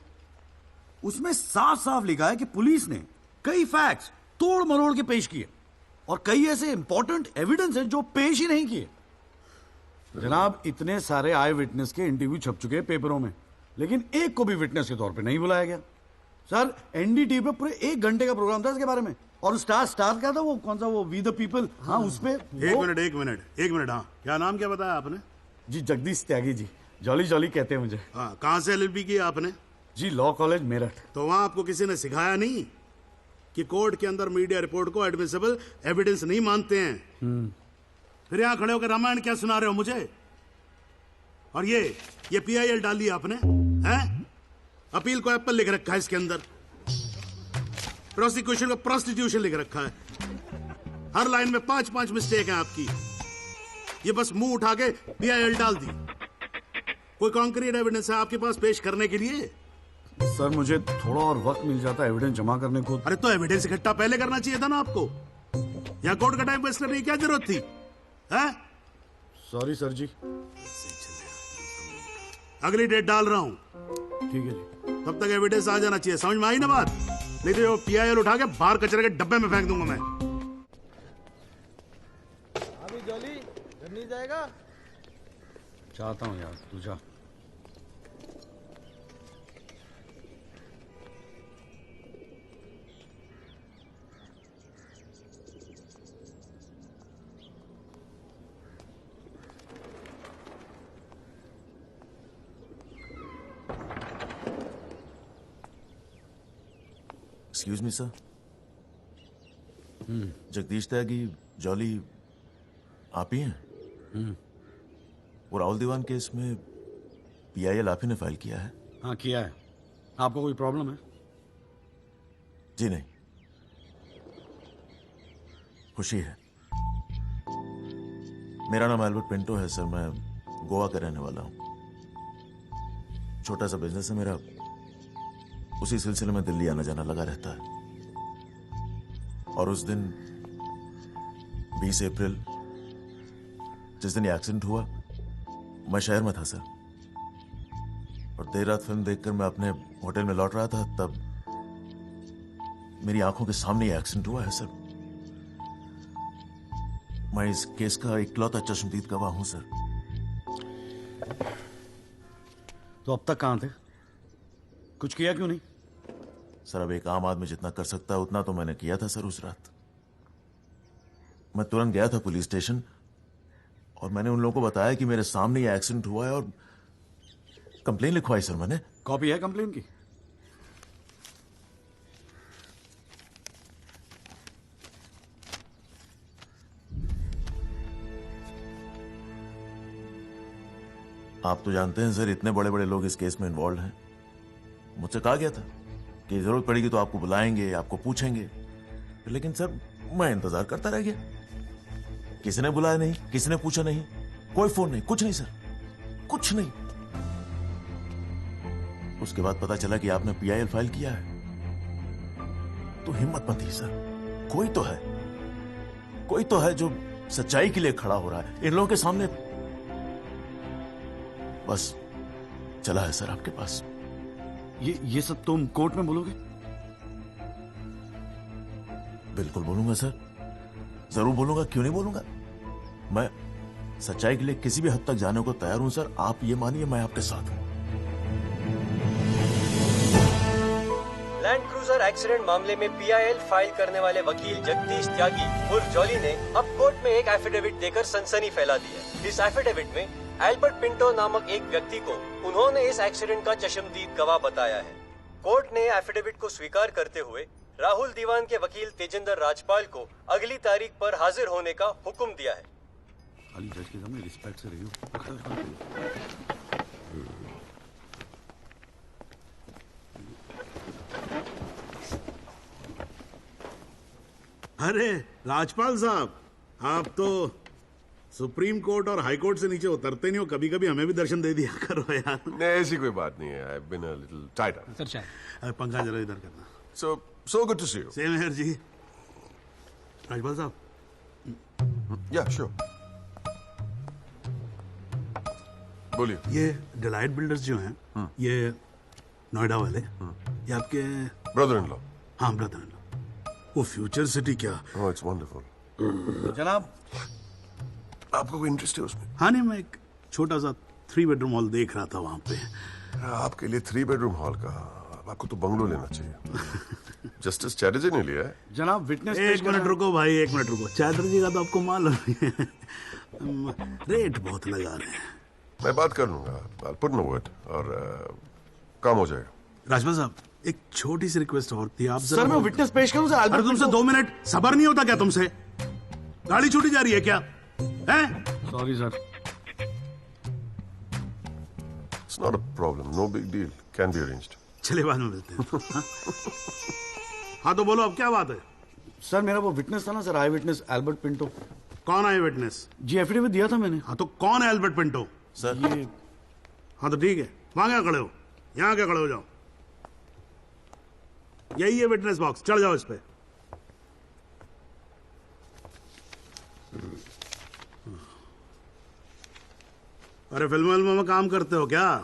Speaker 8: उसमें साफ साफ लिखा है कि पुलिस ने कई फैक्ट्स तोड़ मरोड़ के पेश किए और कई ऐसे इंपॉर्टेंट एविडेंस हैं जो पेश ही नहीं किए। जनाब, इतने सारे आई विटनेस के इंटरव्यू छप चुके हैं पेपरों में, लेकिन एक को भी विटनेस के तौर पे नहीं बुलाया गया। सर, एनडीटीवी पे पूरे 1 घंटे का प्रोग्राम था इसके बारे में, और स्टार क्या था वो, कौन सा वो, वी द पीपल, हाँ उस पे
Speaker 3: एक मिनट, हाँ क्या नाम क्या बताया आपने?
Speaker 8: जी जगदीश त्यागी जी, जॉली जॉली कहते हैं मुझे।
Speaker 3: हाँ, कहाँ से एलएलबी की आपने?
Speaker 8: जी लॉ कॉलेज मेरठ।
Speaker 3: तो वहां आपको किसी ने सिखाया नहीं कि कोर्ट के अंदर मीडिया रिपोर्ट को एडमिसिबल एविडेंस नहीं मानते हैं? फिर यहां खड़े होकर रामायण क्या सुना रहे हो मुझे? और ये पीआईएल डाल दिया आपने, हैं? अपील को एप्पल लिख रखा है इसके अंदर, प्रोसिक्यूशन को प्रोस्टिट्यूशन लिख रखा है। हर लाइन में 5-5 मिस्टेक है आपकी। ये बस मुंह उठा के पीआईएल डाल दी। कोई कॉन्क्रीट एविडेंस है आपके पास पेश करने के लिए?
Speaker 8: सर, मुझे थोड़ा और वक्त मिल जाता एविडेंस जमा करने को।
Speaker 3: अरे तो एविडेंस इकट्ठा पहले करना चाहिए था ना आपको। यहाँ कोर्ट का टाइम वेस्ट करने की क्या जरूरत थी? हैं?
Speaker 8: सॉरी सर जी।
Speaker 3: अगली डेट डाल रहा हूं।
Speaker 8: ठीक है जी।
Speaker 3: तब तक एविडेंस आ जाना चाहिए, समझ में आई ना बात? नहीं तो पीआईएल उठा के बाहर कचरे के डब्बे में फेंक दूंगा मैं।
Speaker 16: अभी जॉली घर नहीं जाएगा?
Speaker 8: चाहता हूँ यार, तू जा।
Speaker 5: एक्सक्यूज मी सर, जगदीश त्यागी जॉली आप ही हैं? वो राहुल दीवान केस में पीआईएल आप ही ने फाइल किया है?
Speaker 8: हाँ किया है। आपको कोई प्रॉब्लम है?
Speaker 5: जी नहीं, खुशी है। मेरा नाम एल्बर्ट पिंटो है सर, मैं गोवा का रहने वाला हूं। छोटा सा बिजनेस है मेरा, उसी सिलसिले में दिल्ली आना जाना लगा रहता है। और उस दिन 20 अप्रैल जिस दिन ये एक्सीडेंट हुआ, मैं शहर में था सर, और देर रात फिल्म देखकर मैं अपने होटल में लौट रहा था, तब मेरी आंखों के सामने ये एक्सीडेंट हुआ है सर। मैं इस केस का इकलौता चश्मदीद गवाह हूं सर।
Speaker 8: तो अब तक कहां थे? कुछ किया क्यों नहीं?
Speaker 5: सर, अब एक आम आदमी जितना कर सकता है उतना तो मैंने किया था सर। उस रात मैं तुरंत गया था पुलिस स्टेशन और मैंने उन लोगों को बताया कि मेरे सामने ये एक्सीडेंट हुआ है और कंप्लेन लिखवाई सर मैंने।
Speaker 8: कॉपी है कंप्लेन की?
Speaker 5: आप तो जानते हैं सर, इतने बड़े बड़े लोग इस केस में इन्वॉल्व हैं। मुझसे कहा गया था कि जरूरत पड़ेगी तो आपको बुलाएंगे, आपको पूछेंगे, लेकिन सर मैं इंतजार करता रह गया। किसी ने बुलाया नहीं, किसी ने पूछा नहीं, कोई फोन नहीं, कुछ नहीं सर, कुछ नहीं। उसके बाद पता चला कि आपने पीआईएल फाइल किया है, तो हिम्मत मत थी सर। कोई तो है जो सच्चाई के लिए खड़ा हो रहा है इन लोगों के सामने। बस चला है सर आपके पास।
Speaker 8: ये सब तुम कोर्ट में बोलोगे?
Speaker 5: बिल्कुल बोलूंगा सर, जरूर बोलूंगा, क्यों नहीं बोलूंगा। मैं सच्चाई के लिए किसी भी हद तक जाने को तैयार हूं सर। आप ये मानिए मैं आपके साथ हूं।
Speaker 6: लैंड क्रूजर एक्सीडेंट मामले में पीआईएल फाइल करने वाले वकील जगदीश त्यागी उर्फ जॉली ने अब कोर्ट में एक एफिडेविट देकर सनसनी फैला दी है। इस एफिडेविट में एल्बर्ट पिंटो नामक एक व्यक्ति को उन्होंने इस एक्सीडेंट का चश्मदीद गवाह बताया है। कोर्ट ने एफिडेविट को स्वीकार करते हुए राहुल दीवान के वकील तेजेंद्र राजपाल को अगली तारीख पर हाजिर होने का हुक्म दिया है।
Speaker 8: खाली जज के सामने रिस्पेक्ट से रहियो।
Speaker 3: अरे राजपाल साहब, आप तो सुप्रीम कोर्ट और हाई कोर्ट से नीचे उतरते नहीं हो, कभी कभी हमें भी दर्शन दे दिया करो यार।
Speaker 1: नहीं, ऐसी कोई बात नहीं है। I've been a little tied up.
Speaker 8: Sir चाय।
Speaker 3: पंखा जरा इधर करना।
Speaker 1: So good to see you.
Speaker 3: Same here जी। राजपाल साहब।
Speaker 1: Yeah, sure. बोलिए।
Speaker 3: ये डिलाइट बिल्डर्स जो हैं, ये नोएडा वाले, ये आपके
Speaker 1: ब्रदर इन लॉ।
Speaker 3: हाँ, ब्रदर इन लॉ। वो फ्यूचर सिटी क्या?
Speaker 1: Oh, it's wonderful.
Speaker 3: जनाब,
Speaker 1: आपको कोई इंटरेस्ट है उसमें?
Speaker 3: हाँ, नहीं, मैं एक छोटा सा 3 बेडरूम हॉल देख रहा था वहां पे।
Speaker 1: आपके लिए 3 बेडरूम हॉल का, आपको तो बंगलो लेना चाहिए। जस्टिस चैटर्जी ने लिया है।
Speaker 8: जनाब विटनेस।
Speaker 3: एक मिनट रुको भाई, एक मिनट रुको। चैटर्जी का तो आपको मालूम है, रेट बहुत लगा रहे हैं।
Speaker 1: मैं बात कर लूंगा, I'll put in a word और काम हो जाएगा।
Speaker 3: राजपाल साहब, एक छोटी सी रिक्वेस्ट और थी। आप
Speaker 8: सर मैं विटनेस पेश करूं सर?
Speaker 3: अरे तुमसे 2 मिनट सबर नहीं होता क्या तुमसे? गाड़ी छूटी जा रही है क्या? हैं?
Speaker 8: Sorry sir.
Speaker 1: It's not a problem, no big deal, can be arranged.
Speaker 3: चलिए बाद में मिलते हैं। हाँ तो बोलो अब क्या बात है?
Speaker 8: सर मेरा वो विटनेस था ना सर, आई विटनेस एल्बर्ट पिंटो।
Speaker 3: कौन आई विटनेस?
Speaker 8: जी एफिडेविट दिया था मैंने।
Speaker 3: हाँ तो कौन है एल्बर्ट पिंटो?
Speaker 5: सर
Speaker 8: ये।
Speaker 3: हाँ तो ठीक है, वहां क्या खड़े हो? यहाँ क्या खड़े हो जाओ। यही है विटनेस बॉक्स, चढ़ जाओ इस पे। अरे फिल्म में काम करते हो क्या?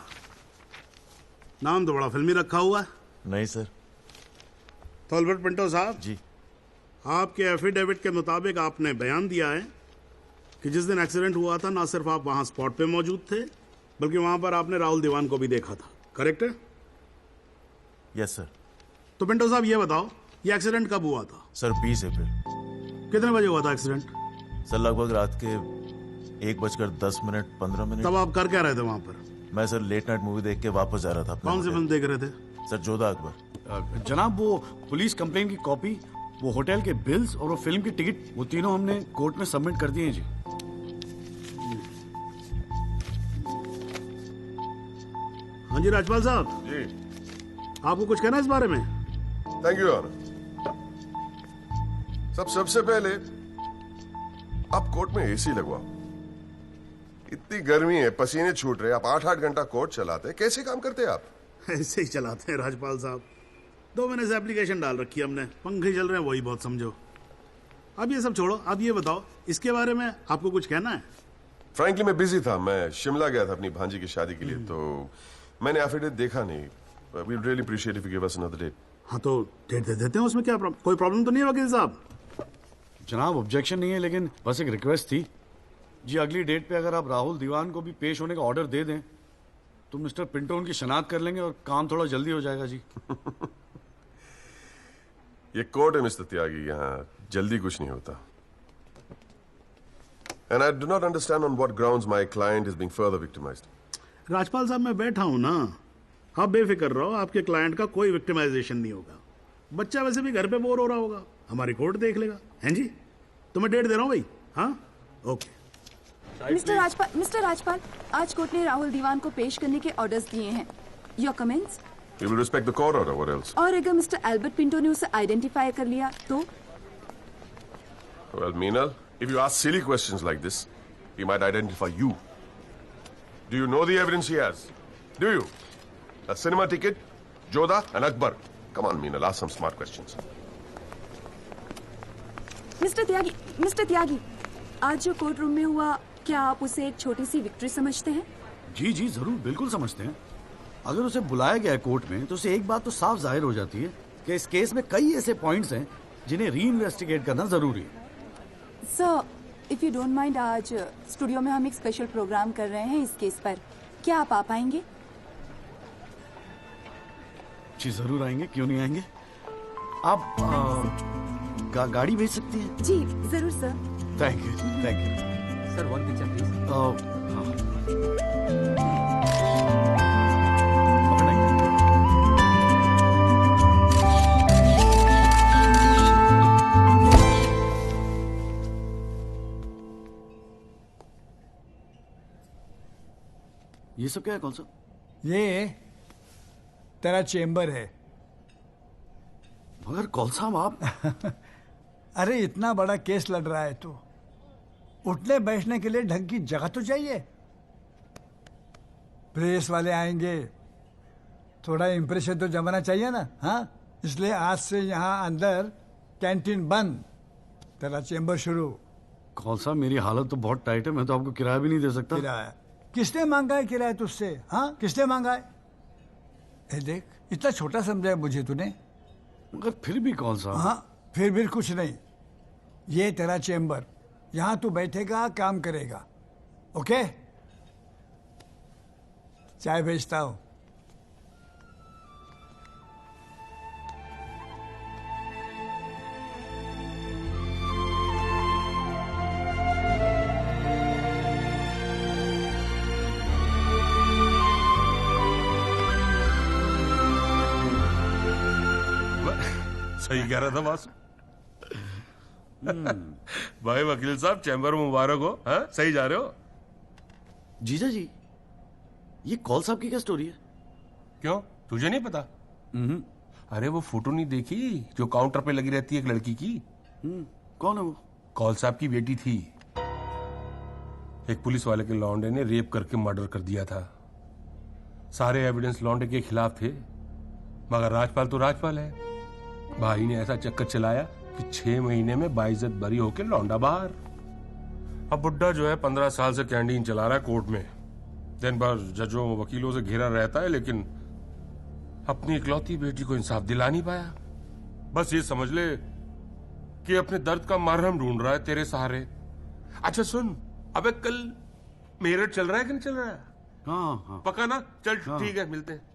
Speaker 3: नाम तो बड़ा फिल्मी रखा हुआ है।
Speaker 5: नहीं सर।
Speaker 3: तो एल्बर्ट पिंटो साहब
Speaker 5: जी,
Speaker 3: आपके एफिडेविट के मुताबिक आपने बयान दिया है कि जिस दिन एक्सीडेंट हुआ था ना सिर्फ आप वहां स्पॉट पे मौजूद थे, बल्कि वहां पर आपने राहुल दीवान को भी देखा था, करेक्ट है?
Speaker 5: Yes sir.
Speaker 3: तो पिंटो साहब ये बताओ, ये एक्सीडेंट कब हुआ था?
Speaker 5: सर 20 अप्रैल।
Speaker 3: कितने बजे हुआ था एक्सीडेंट?
Speaker 5: सर लगभग रात के 1:10
Speaker 3: तब आप कर क्या रहे थे वहां पर?
Speaker 5: मैं सर लेट नाइट मूवी देख के वापस जा रहा था।
Speaker 3: कौन सी फिल्म देख रहे थे?
Speaker 5: सर जोधा अकबर।
Speaker 8: जनाब वो पुलिस कंप्लेन की कॉपी, वो होटल के बिल्स और वो फिल्म की टिकट, वो तीनों हमने कोर्ट में सबमिट कर दिए हैं जी।
Speaker 3: हाँ जी राजपाल साहब
Speaker 1: जी,
Speaker 3: आपको कुछ कहना है इस बारे में?
Speaker 1: Thank you honour. सबसे पहले आप कोर्ट में एसी लगवाओ। इतनी गर्मी है, पसीने छूट रहे, आप 8-8 घंटा कोर्ट चलाते हैं, कैसे काम करते हैं आप?
Speaker 3: ऐसे ही चलाते हैं राजपाल साहब। 2 महीने से एप्लीकेशन डाल रखी है हमने, पंखे चल रहे हैं, वही बहुत समझो। अब ये सब छोड़ो, अब ये बताओ इसके बारे में आपको कुछ कहना है?
Speaker 1: फ्रैंकली मैं बिजी था, मैं शिमला गया था अपनी भांजी की शादी के लिए, तो मैंने एफिडेविट देखा नहीं। We really appreciate if you give us another date.
Speaker 3: हाँ तो डेट दे देते हैं, उसमें क्या कोई प्रॉब्लम तो नहीं है वकील साहब?
Speaker 8: जनाब ऑब्जेक्शन नहीं है, लेकिन बस एक रिक्वेस्ट थी जी, अगली डेट पे अगर आप राहुल दीवान को भी पेश होने का ऑर्डर दे दें तो मिस्टर पिंटो उनकी शनाख्त कर लेंगे और काम थोड़ा जल्दी हो जाएगा जी।
Speaker 1: ये कोर्ट है मिस्टर त्यागी, यहाँ जल्दी कुछ नहीं होता। And I do not understand on what grounds my client is being further victimized.
Speaker 3: Rajpal साहब मैं बैठा हूं ना, आप बेफिक्र रहो, आपके क्लाइंट का कोई विक्टिमाइजेशन नहीं होगा। बच्चा वैसे भी घर पे बोर हो रहा होगा, हमारी कोर्ट देख लेगा। हैं जी? तो मैं डेट दे रहा हूं भाई। हाँ ओके।
Speaker 7: मिस्टर राजपाल, आज कोर्ट ने राहुल दीवान को पेश करने के ऑर्डर्स दिए हैं। Your comments?
Speaker 1: You will respect the court order, what else?
Speaker 7: और अगर मिस्टर एल्बर्ट पिंटो ने उसे आइडेंटिफाई कर लिया तो?
Speaker 1: Well, Meenal, if you ask silly questions like this, he might identify you. Do you know the evidence he has? Do you? A cinema ticket, Jodha and Akbar. Come on, Meenal, ask some smart questions.
Speaker 7: Mister Tyagi, आज जो court room में हुआ, क्या आप उसे एक छोटी सी victory समझते हैं?
Speaker 8: जी जी जरूर, बिल्कुल समझते हैं। अगर उसे बुलाया गया है कोर्ट में तो उसे एक बात तो साफ जाहिर हो जाती है कि इस केस में कई ऐसे पॉइंट्स हैं जिन्हें री इन्वेस्टिगेट करना जरूरी है।
Speaker 7: Sir, if you don't mind, आज स्टूडियो में हम एक स्पेशल प्रोग्राम कर रहे हैं इस केस पर, क्या आप आ पाएंगे?
Speaker 8: जी जरूर आएंगे, क्यों नहीं आएंगे। आप गाड़ी भेज सकती हैं?
Speaker 7: जी जरूर sir.
Speaker 8: Thank you
Speaker 6: sir, one picture please.
Speaker 8: ये सब क्या है? कौन सा?
Speaker 19: ये तेरा चेम्बर है।
Speaker 8: मगर कौन सा आप?
Speaker 19: अरे इतना बड़ा केस लड़ रहा है तू, उठने बैठने के लिए ढंग की जगह तो चाहिए। प्रेस वाले आएंगे, थोड़ा इंप्रेशन तो जमाना चाहिए ना। हाँ, इसलिए आज से यहाँ अंदर कैंटीन बंद, तेरा चेंबर शुरू।
Speaker 8: कौन सा, मेरी हालत तो बहुत टाइट है, मैं तो आपको किराया भी नहीं दे सकता।
Speaker 19: किराया किसने मांगा है? किराया तुझसे? हाँ, किसने मांगा है? ए देख, इतना छोटा समझा है मुझे तूने।
Speaker 8: मगर फिर भी कौन सा?
Speaker 19: हाँ, फिर भी कुछ नहीं। ये तेरा चेंबर, यहाँ तू बैठेगा, काम करेगा। ओके, चाय भेजता हूँ।
Speaker 20: सही कह रहा था बॉस। भाई वकील साहब, चैम्बर मुबारक हो। हाँ, सही जा रहे हो।
Speaker 8: जीजा जी, ये कॉल साहब की क्या स्टोरी है?
Speaker 20: क्यों, तुझे नहीं पता? अरे वो फोटो नहीं देखी जो काउंटर पे लगी रहती है एक लड़की की?
Speaker 8: कौन है वो?
Speaker 20: कॉल साहब की बेटी थी। एक पुलिस वाले के लौंडे ने रेप करके मर्डर कर दिया था। सारे एविडेंस लौंडे के खिलाफ थे, मगर राजपाल तो राजपाल है। भाई ने ऐसा चक्कर चलाया कि 6 महीने में बाइज्जत बरी होके लौंडा बाहर। अब बुड्ढा जो है 15 साल से कैंटीन चला रहा है कोर्ट में। दिन भर जजों वकीलों से घिरा रहता है, लेकिन अपनी इकलौती बेटी को इंसाफ दिला नहीं पाया। बस ये समझ ले कि अपने दर्द का मरहम ढूंढ रहा है तेरे सहारे। अच्छा सुन, अबे कल मेरठ चल रहा है कि नहीं चल रहा है?
Speaker 8: हाँ।
Speaker 20: पक्का ना? चल ठीक है, मिलते हैं।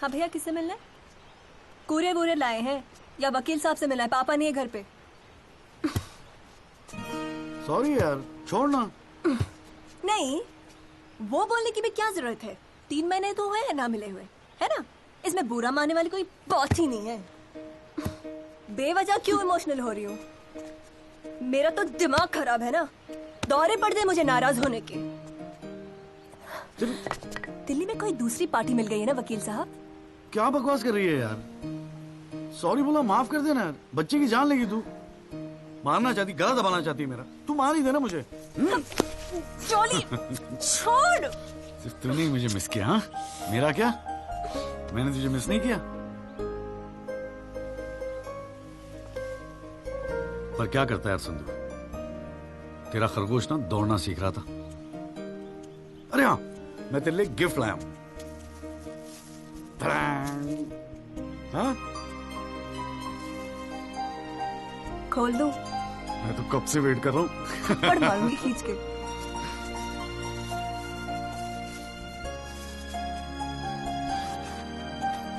Speaker 11: हाँ भैया, किससे मिलना है? कूरियर वूरियर लाए हैं या वकील साहब से मिलना है? पापा नहीं है घर पे।
Speaker 8: सॉरी यार, छोड़ ना।
Speaker 11: नहीं, वो बोलने की भी क्या जरूरत है? 3 महीने तो हुए हैं ना मिले हुए, है ना? इसमें बुरा मानने वाली कोई बात ही नहीं है। बेवजह क्यों इमोशनल हो रही हूँ? मेरा तो दिमाग खराब है ना, दौरे पड़ गए मुझे नाराज होने के। दिल्ली में कोई दूसरी पार्टी मिल गई है ना वकील साहब?
Speaker 8: क्या बकवास कर रही है यार? सॉरी बोला, माफ कर देना यार। बच्चे की जान लेगी तू। मारना चाहती, गला दबाना चाहती है मेरा। तू मार ही देना मुझे।
Speaker 11: जॉली, छोड़।
Speaker 8: सिर्फ तूने ही मुझे मिस किया। हाँ, मेरा क्या? मैंने तुझे मिस नहीं किया। पर क्या करता है यार संधू, तेरा खरगोश ना दौड़ना सीख रहा था। अरे हाँ, मैं तेरे लिए गिफ्ट लाया हूं। हाँ?
Speaker 11: खोल दो।
Speaker 8: मैं तो कब से वेट कर रहा हूँ।
Speaker 11: थप्पड़ मारूंगी खींच के।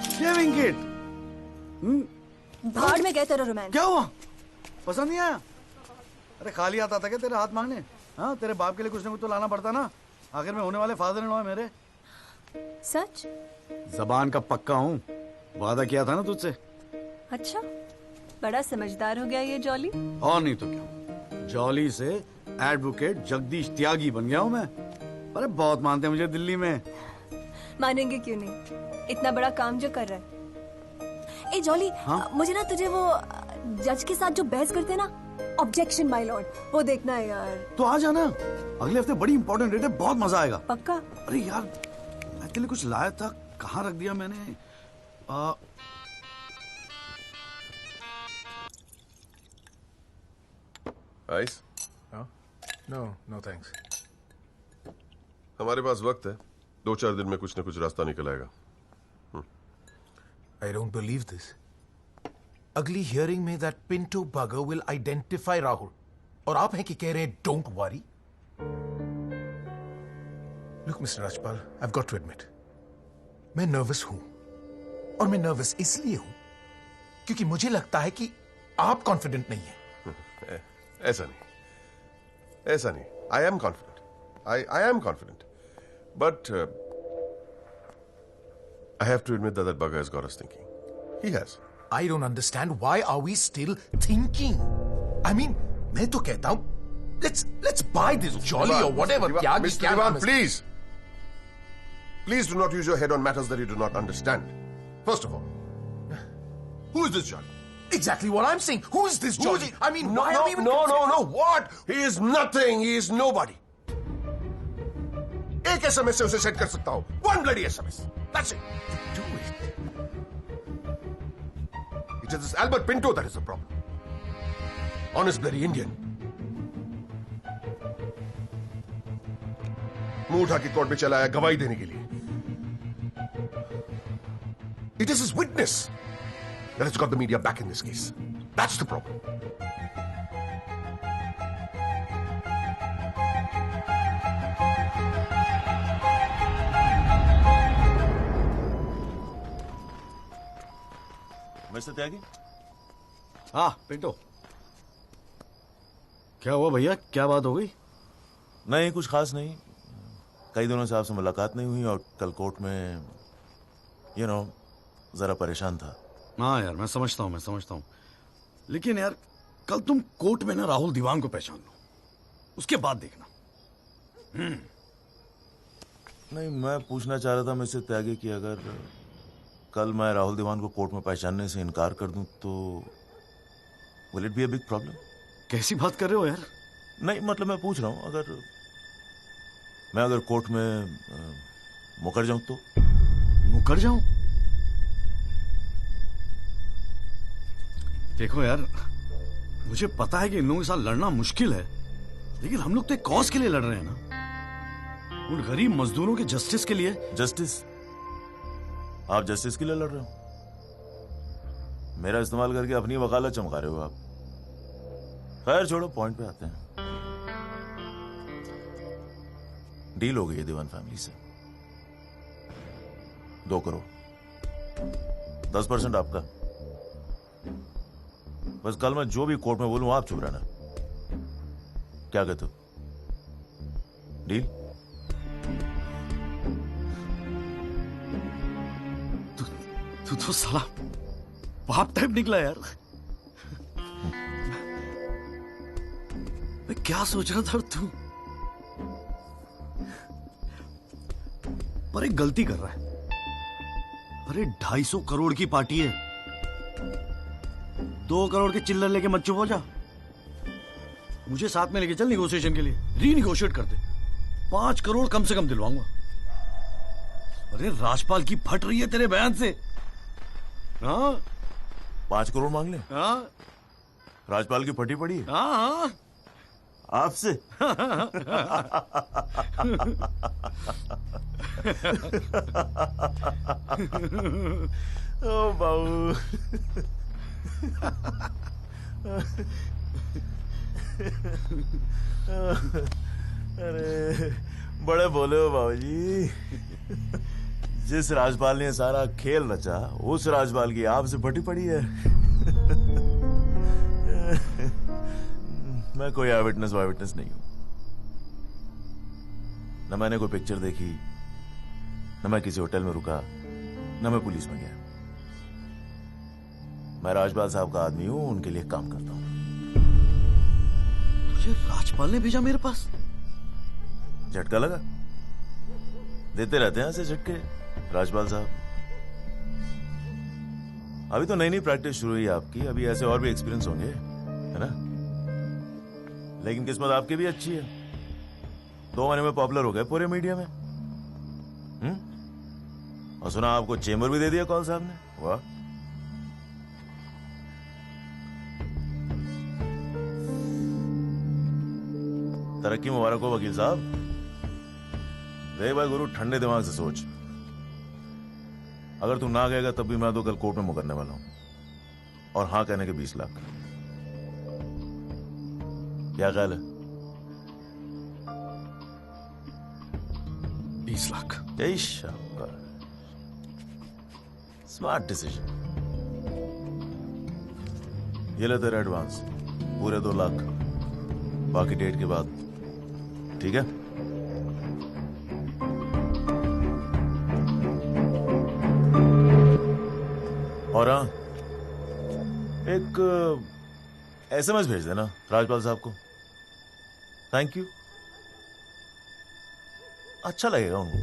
Speaker 8: Shaving kit.
Speaker 11: भाड़ में गए तेरा रोमांस।
Speaker 8: क्या हुआ? पसंद नहीं आया? अरे खाली आता था क्या तेरे हाथ मांगने? हाँ, तेरे बाप के लिए कुछ ना कुछ तो लाना पड़ता ना। आखिर में होने वाले फादर इन लॉ है मेरे।
Speaker 11: सच?
Speaker 8: जबान का पक्का हूँ, वादा किया था ना तुझसे।
Speaker 11: अच्छा, बड़ा समझदार हो गया ये जॉली।
Speaker 8: और नहीं तो क्या, जॉली से एडवोकेट जगदीश त्यागी बन गया हूँ मैं। अरे बहुत मानते हैं मुझे दिल्ली में।
Speaker 11: मानेंगे क्यों नहीं, इतना बड़ा काम जो कर रहा है। ए जॉली,
Speaker 8: हाँ?
Speaker 11: मुझे ना तुझे वो जज के साथ जो बहस करते हैं ना, ऑब्जेक्शन माय लॉर्ड, वो देखना है यार।
Speaker 8: तो आ जाना, अगले हफ्ते बड़ी इंपॉर्टेंट डेट है, बहुत मजा आएगा।
Speaker 11: पक्का?
Speaker 8: अरे यार, मैं तेरे लिए कुछ लाया था, कहाँ रख दिया मैंने?
Speaker 1: आइस?
Speaker 24: No thanks.
Speaker 1: हमारे पास वक्त है, 2-4 दिन में कुछ न कुछ रास्ता निकल आएगा।
Speaker 24: I don't believe this. अगली हियरिंग में that Pinto bugger will identify Rahul. और आप हैं कि कह रहे हैं don't worry? Look, Mr. Rajpal, I've got to admit, मैं नर्वस हूं। और मैं नर्वस इसलिए हूं क्योंकि मुझे लगता है कि आप कॉन्फिडेंट नहीं हैं।
Speaker 1: ऐसा नहीं। I am confident. I am confident. But I have to admit that bugger has got us thinking. He has.
Speaker 24: I don't understand. Why are we still thinking? I mean, मैं तो कहता हूं, let's buy this jolly or whatever.
Speaker 1: Mr. Diwan, please. Please do not use your head on matters that you do not understand. First of all, who is this Jolly?
Speaker 24: Exactly what I'm saying. Who is this Jolly? I mean, why are we even...
Speaker 1: No. What? He is nothing. He is nobody. एक SMS से उसे set कर सकता हूं. One bloody SMS. That's it. You do it. It is this Albert Pinto that is the problem. Honest bloody Indian. मुंह उठा के court में चला आया गवाही देने के लिए. It is his witness that has got the media back in this case. That's the problem.
Speaker 5: Mister Tyagi?
Speaker 8: हाँ पिंटो, क्या हुआ भैया? क्या बात हो गई?
Speaker 5: नहीं, कुछ खास नहीं. कई दिनों से आपसे मुलाकात नहीं हुई और कल कोर्ट में जरा परेशान था.
Speaker 8: हाँ यार, मैं समझता हूँ. लेकिन यार, कल तुम कोर्ट में ना राहुल दीवान को पहचान लो, उसके बाद देखना.
Speaker 5: नहीं, मैं पूछना चाह रहा था मिस्टर त्यागी कि अगर कल मैं राहुल दीवान को कोर्ट में पहचानने से इनकार कर दूं तो will it be a big problem?
Speaker 8: कैसी बात कर रहे हो यार?
Speaker 5: नहीं, मतलब मैं पूछ रहा हूं, अगर कोर्ट में मुकर जाऊं तो?
Speaker 8: मुकर जाऊं? देखो यार, मुझे पता है कि इन लोगों के साथ लड़ना मुश्किल है, लेकिन हम लोग तो एक कॉज के लिए लड़ रहे हैं ना, उन गरीब मजदूरों के जस्टिस के लिए.
Speaker 5: जस्टिस? आप जस्टिस के लिए लड़ रहे हो? मेरा इस्तेमाल करके अपनी वकालत चमका रहे हो आप. खैर छोड़ो, पॉइंट पे आते हैं. डील हो गई है दीवान फैमिली से. 2 करोड़, 10% आपका. बस कल मैं जो भी कोर्ट में बोलूं आप चुप रहना. क्या कहते हो? डील?
Speaker 8: तू तो साला बाप टाइप निकला यार. मैं क्या सोच रहा था तू? पर एक गलती कर रहा है. अरे 250 करोड़ की पार्टी है. 2 करोड़ के चिल्लर लेके मत चुप हो जा. मुझे साथ में लेके चल निगोशिएशन के लिए. रीनिगोशिएट करते. 5 करोड़ कम से कम दिलवाऊंगा. अरे राजपाल की फट रही है तेरे बयान से. हाँ,
Speaker 5: 5 करोड़ मांग ले?
Speaker 8: हाँ,
Speaker 5: राजपाल की फटी पड़ी है?
Speaker 8: हाँ,
Speaker 5: आपसे? ओ बाबू. अरे बड़े बोले हो बाबूजी. जिस राजपाल ने सारा खेल रचा, उस राजपाल की आपसे फटी पड़ी है. मैं कोई आई विटनेस नहीं हूं. न मैंने कोई पिक्चर देखी, न मैं किसी होटल में रुका, न मैं पुलिस में गया. मैं राजपाल साहब का आदमी हूं, उनके लिए काम करता हूं.
Speaker 8: तुझे राजपाल ने भेजा मेरे पास?
Speaker 5: झटका लगा? देते रहते हैं ऐसे झटके राजपाल साहब. अभी तो नई प्रैक्टिस शुरू हुई आपकी. अभी ऐसे और भी एक्सपीरियंस होंगे, है ना? लेकिन किस्मत आपकी भी अच्छी है. 2 महीने में पॉपुलर हो गए पूरे मीडिया में. और सुना आपको चेंबर भी दे दिया कौल साहब ने. वाह. तरक्की मुबारक हो वकील साहब. देख भाई गुरु, ठंडे दिमाग से सोच. अगर तू ना गएगा तब भी मैं तो कल कोर्ट में मुकरने वाला हूं. और हां कहने के 20 लाख. क्या ख्याल है?
Speaker 8: 20 लाख.
Speaker 5: जय शाबाश. Smart decision. ये ले तेरा एडवांस, पूरे 2 लाख. बाकी डेट के बाद. ठीक है? और हाँ, एक एसएमएस भेज देना राजपाल साहब को। थैंक यू, अच्छा लगेगा उनको।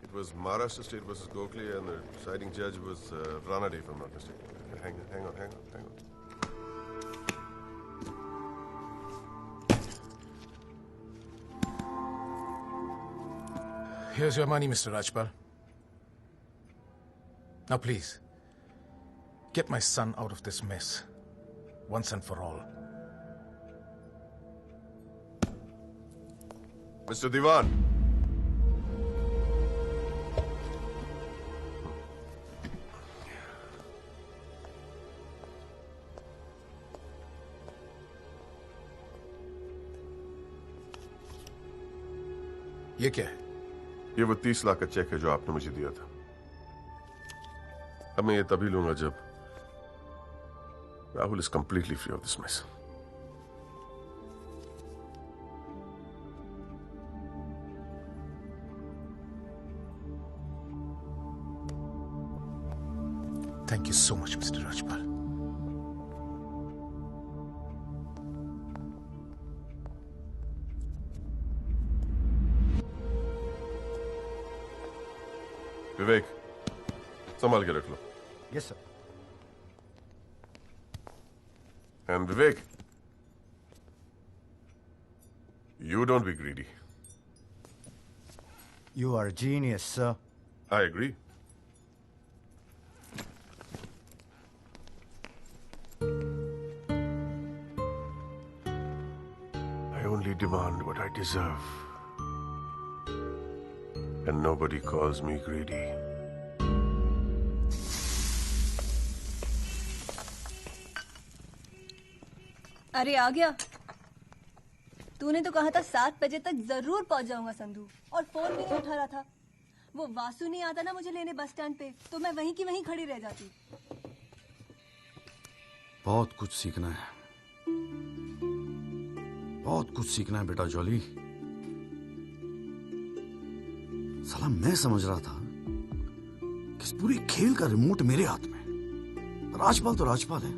Speaker 1: It was Maharashtra State versus Gokhale, and the deciding judge was Ranade, if I'm not mistaken. Hang on.
Speaker 24: Here's your money, Mr. Rajpal. Now, please, get my son out of this mess, once and for all.
Speaker 1: Mr. Diwan.
Speaker 24: ये क्या है?
Speaker 1: ये वो 30 लाख का check है जो आपने मुझे दिया था। अब मैं ये तभी लूंगा जब Rahul is completely free of this mess.
Speaker 24: Thank you so much, Mr. Rajpal.
Speaker 1: Vivek, संभाल के रख लो।
Speaker 16: Yes sir.
Speaker 1: And Vivek, you don't be greedy.
Speaker 16: You are a genius, sir.
Speaker 1: I agree. I only demand what I deserve. And nobody calls me greedy.
Speaker 11: अरे आ गया। तूने तो कहा था 7 बजे तक जरूर पहुंच जाऊंगा संधू, और फोन भी नहीं उठा रहा था। वो वासु नहीं आता ना मुझे लेने बस स्टैंड पे, तो मैं वहीं की वहीं खड़ी रह जाती।
Speaker 8: बहुत कुछ सीखना है, बहुत कुछ सीखना है बेटा जॉली। साला मैं समझ रहा था कि इस पूरे खेल का रिमोट मेरे हाथ में। राजपाल तो राजपाल है,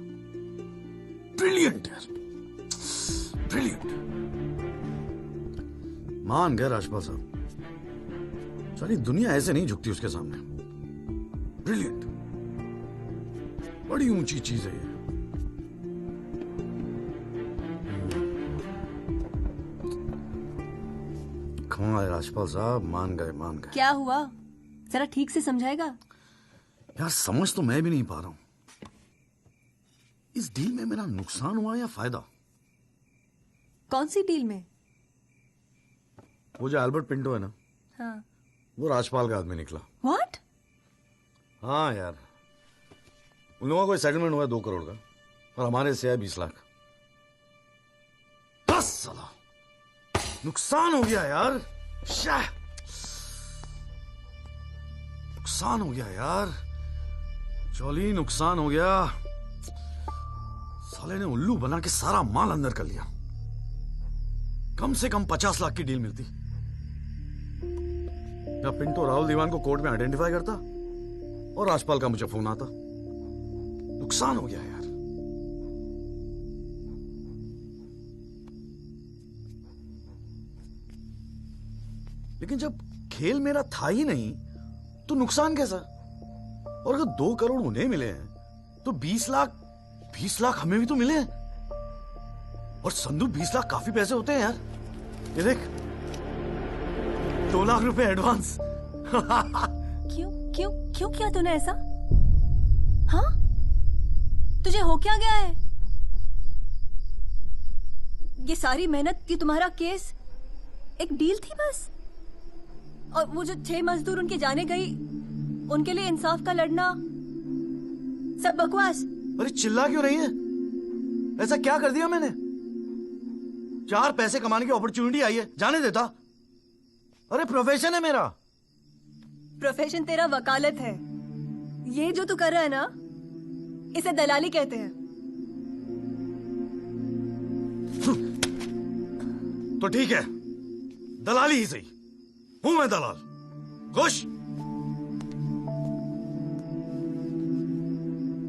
Speaker 8: ब्रिलियंट है, ब्रिलियंट। मान गए राजपाल साहब, सारी दुनिया ऐसे नहीं झुकती उसके सामने। ब्रिलियंट, बड़ी ऊंची चीज है ये। कमाल है राजपाल साहब, मान गए मान गए।
Speaker 11: क्या हुआ, जरा ठीक से समझाएगा?
Speaker 8: यार समझ तो मैं भी नहीं पा रहा हूं, इस डील में मेरा नुकसान हुआ या फायदा?
Speaker 11: कौन सी डील में?
Speaker 8: वो जो एल्बर्ट पिंटो है ना,
Speaker 11: हाँ।
Speaker 8: वो राजपाल का आदमी निकला।
Speaker 11: व्हाट?
Speaker 8: हाँ यार, उन लोगों को सेटलमेंट हुआ 2 करोड़ का, और हमारे से है 20 लाख। बस साला नुकसान हो गया यार, नुकसान हो गया यार, जॉली नुकसान हो गया। साले ने उल्लू बना के सारा माल अंदर कर लिया। कम से कम 50 लाख की डील मिलती। जब पिंटो राहुल दीवान को कोर्ट में आइडेंटिफाई करता और राजपाल का मुझे फोन आता। नुकसान हो गया यार। लेकिन जब खेल मेरा था ही नहीं तो नुकसान कैसा? और अगर 2 करोड़ उन्हें मिले हैं तो 20 लाख हमें भी तो मिले हैं। और संधू 20 लाख काफी पैसे होते हैं यार। ये देख, 2 लाख रुपए एडवांस।
Speaker 11: क्यों किया तूने ऐसा? हाँ, तुझे हो क्या गया है? ये सारी मेहनत की, तुम्हारा केस एक डील थी बस? और वो जो 6 मजदूर उनके जाने गई, उनके लिए इंसाफ का लड़ना सब बकवास।
Speaker 8: अरे चिल्ला क्यों रही है? ऐसा क्या कर दिया मैंने? 4 पैसे कमाने की अपॉर्चुनिटी आई है, जाने देता? अरे प्रोफेशन है मेरा।
Speaker 11: प्रोफेशन तेरा वकालत है। ये जो तू कर रहा है ना, इसे दलाली कहते हैं।
Speaker 8: तो ठीक है, दलाली ही सही, हूं मैं दलाल। खुश?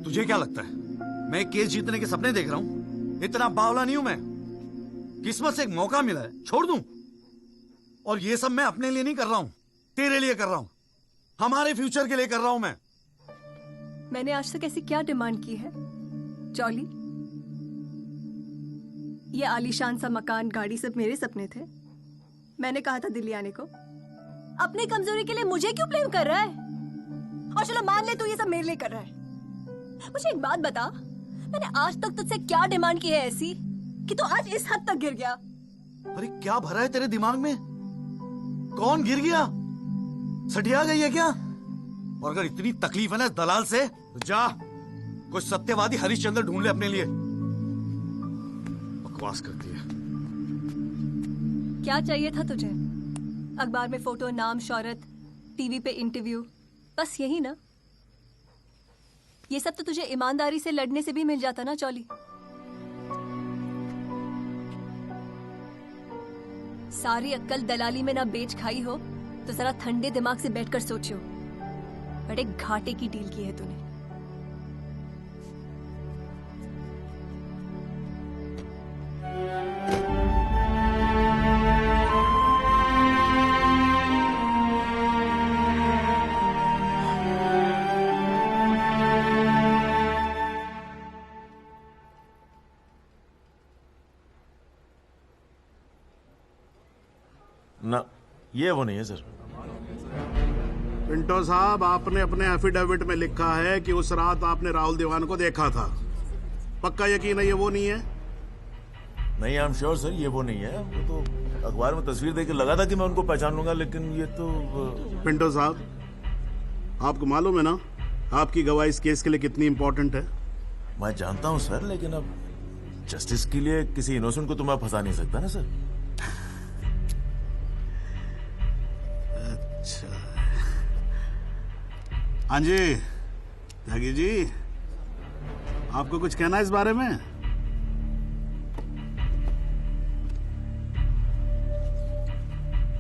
Speaker 8: तुझे क्या लगता है मैं केस जीतने के सपने देख रहा हूं? इतना बावला नहीं हूं मैं। किस्मत से एक मौका मिला है, छोड़ दूं? और ये सब मैं अपने लिए नहीं कर रहा हूं, तेरे लिए कर रहा हूं, हमारे फ्यूचर के लिए कर रहा हूं मैं।
Speaker 11: मैंने आज तक ऐसी क्या डिमांड की है जॉली? ये आलीशान सा मकान, गाड़ी सब मेरे सपने थे। मैंने कहा था दिल्ली आने को। अपनी कमजोरी के लिए मुझे क्यों ब्लेम कर रहा है? और चलो मान ले तू ये सब मेरे लिए कर रहा है। मुझे एक बात बता, मैंने आज तक तुझसे क्या डिमांड की है ऐसी कि तू आज इस हद तक गिर गया?
Speaker 8: अरे क्या भरा है तेरे दिमाग में? कौन गिर गया? सटिया गई है क्या? और अगर इतनी तकलीफ है ना दलाल से, तो जा कोई सत्यवादी हरिश्चंद्र ढूंढ ले अपने लिए। बकवास करती है।
Speaker 11: क्या चाहिए था तुझे? अखबार में फोटो, नाम, शोहरत, टीवी पे इंटरव्यू, बस यही ना? ये सब तो तुझे ईमानदारी से लड़ने से भी मिल जाता ना चौली। सारी अक्कल दलाली में ना बेच खाई हो तो जरा ठंडे दिमाग से बैठकर सोचो, बड़े घाटे की डील की है तूने।
Speaker 5: ना, ये वो नहीं है सर।
Speaker 3: पिंटो साहब, आपने अपने एफिडेविट में लिखा है कि उस रात आपने राहुल दीवान को देखा था। पक्का यकीन है ये वो नहीं है?
Speaker 5: नहीं, आई एम श्योर सर, ये वो नहीं है। वो तो अखबार में तस्वीर देख के लगा था कि मैं उनको पहचान लूंगा, लेकिन ये तो
Speaker 3: पिंटो साहब, आपको मालूम है ना आपकी गवाही इस केस के लिए कितनी इंपॉर्टेंट है?
Speaker 5: मैं जानता हूं सर, लेकिन अब जस्टिस के लिए किसी इनोसेंट को तो मैं फंसा नहीं सकता ना सर।
Speaker 3: अच्छा, हाँ जी त्यागी जी, आपको कुछ कहना है इस बारे में?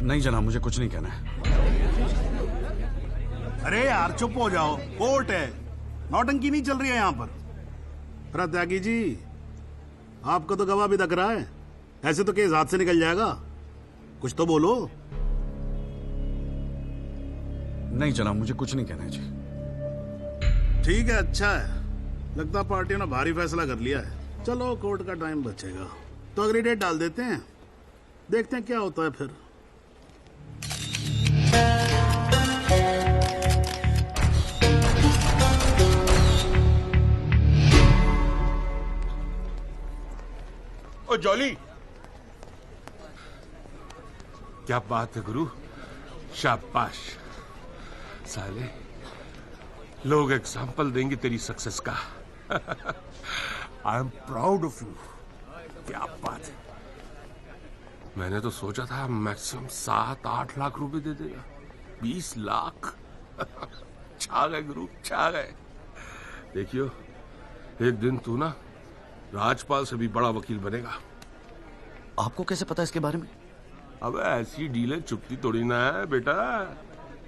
Speaker 8: नहीं जनाब, मुझे कुछ नहीं कहना है।
Speaker 3: अरे यार चुप हो जाओ, कोर्ट है, नौटंकी नहीं चल रही है यहाँ पर। अरे त्यागी जी, आपको तो गवाह भी दिख रहा है, ऐसे तो केस हाथ से निकल जाएगा, कुछ तो बोलो।
Speaker 8: नहीं जनाब, मुझे कुछ नहीं कहना है जी।
Speaker 3: ठीक है, अच्छा है, लगता पार्टी ने भारी फैसला कर लिया है। चलो कोर्ट का टाइम बचेगा तो अगली डेट डाल देते हैं, देखते हैं क्या होता है फिर।
Speaker 20: ओ जॉली, क्या बात है गुरु, शाबाश। साले लोग एग्जाम्पल देंगे तेरी सक्सेस का। I am proud of you. क्या बात है, मैंने तो सोचा था मैक्सिमम 7-8 लाख रुपए दे देगा। 20 लाख। छा गए गुरु, छा गए। देखियो, एक दिन तू ना राजपाल से भी बड़ा वकील बनेगा।
Speaker 17: आपको कैसे पता इसके बारे में?
Speaker 20: अब ऐसी डीलें चुपती थोड़ी ना है बेटा,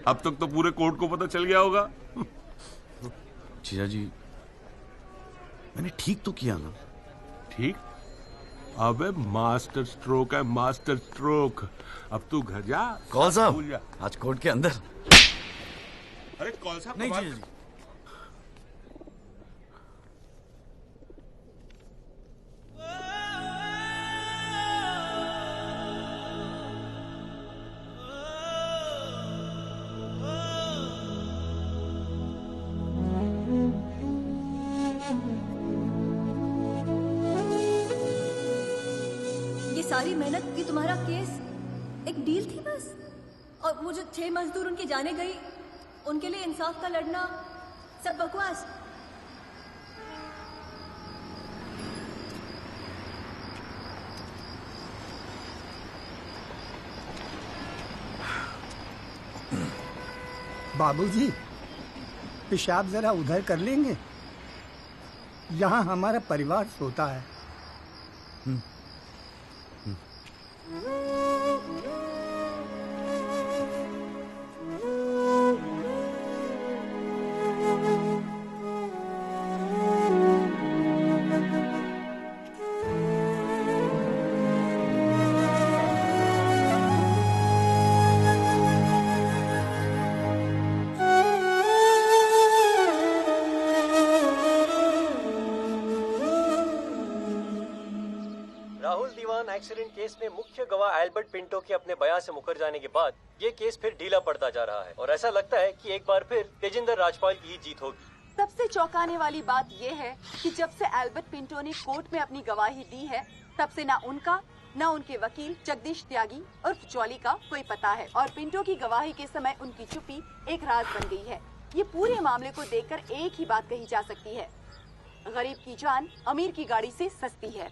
Speaker 20: अब तक तो पूरे कोर्ट को पता चल गया होगा।
Speaker 17: जीजा जी, मैंने ठीक तो किया ना?
Speaker 20: ठीक? अबे मास्टर स्ट्रोक है, मास्टर स्ट्रोक। अब तू घर जा।
Speaker 8: कौल साहब, आज कोर्ट के अंदर।
Speaker 20: अरे कौल साहब
Speaker 8: नहीं जीजा जी।
Speaker 11: सारी मेहनत की तुम्हारा केस एक डील थी बस? और वो जो 6 मजदूर उनके जाने गई, उनके लिए इंसाफ का लड़ना सब बकवास?
Speaker 19: बाबूजी, पेशाब जरा उधर कर लेंगे, यहाँ हमारा परिवार सोता है।
Speaker 6: एक्सीडेंट केस में मुख्य गवाह एल्बर्ट पिंटो के अपने बयान से मुकर जाने के बाद ये केस फिर ढीला पड़ता जा रहा है और ऐसा लगता है कि एक बार फिर तेजिंदर राजपाल की ही जीत होगी।
Speaker 7: सबसे चौंकाने वाली बात यह है कि जब से एल्बर्ट पिंटो ने कोर्ट में अपनी गवाही दी है तब से ना उनका न उनके वकील जगदीश त्यागी उर्फ जॉली का कोई पता है और पिंटो की गवाही के समय उनकी चुप्पी एक राज बन गई है। ये पूरे मामले को देखकर एक ही बात कही जा सकती है, गरीब की जान अमीर की गाड़ी से सस्ती है।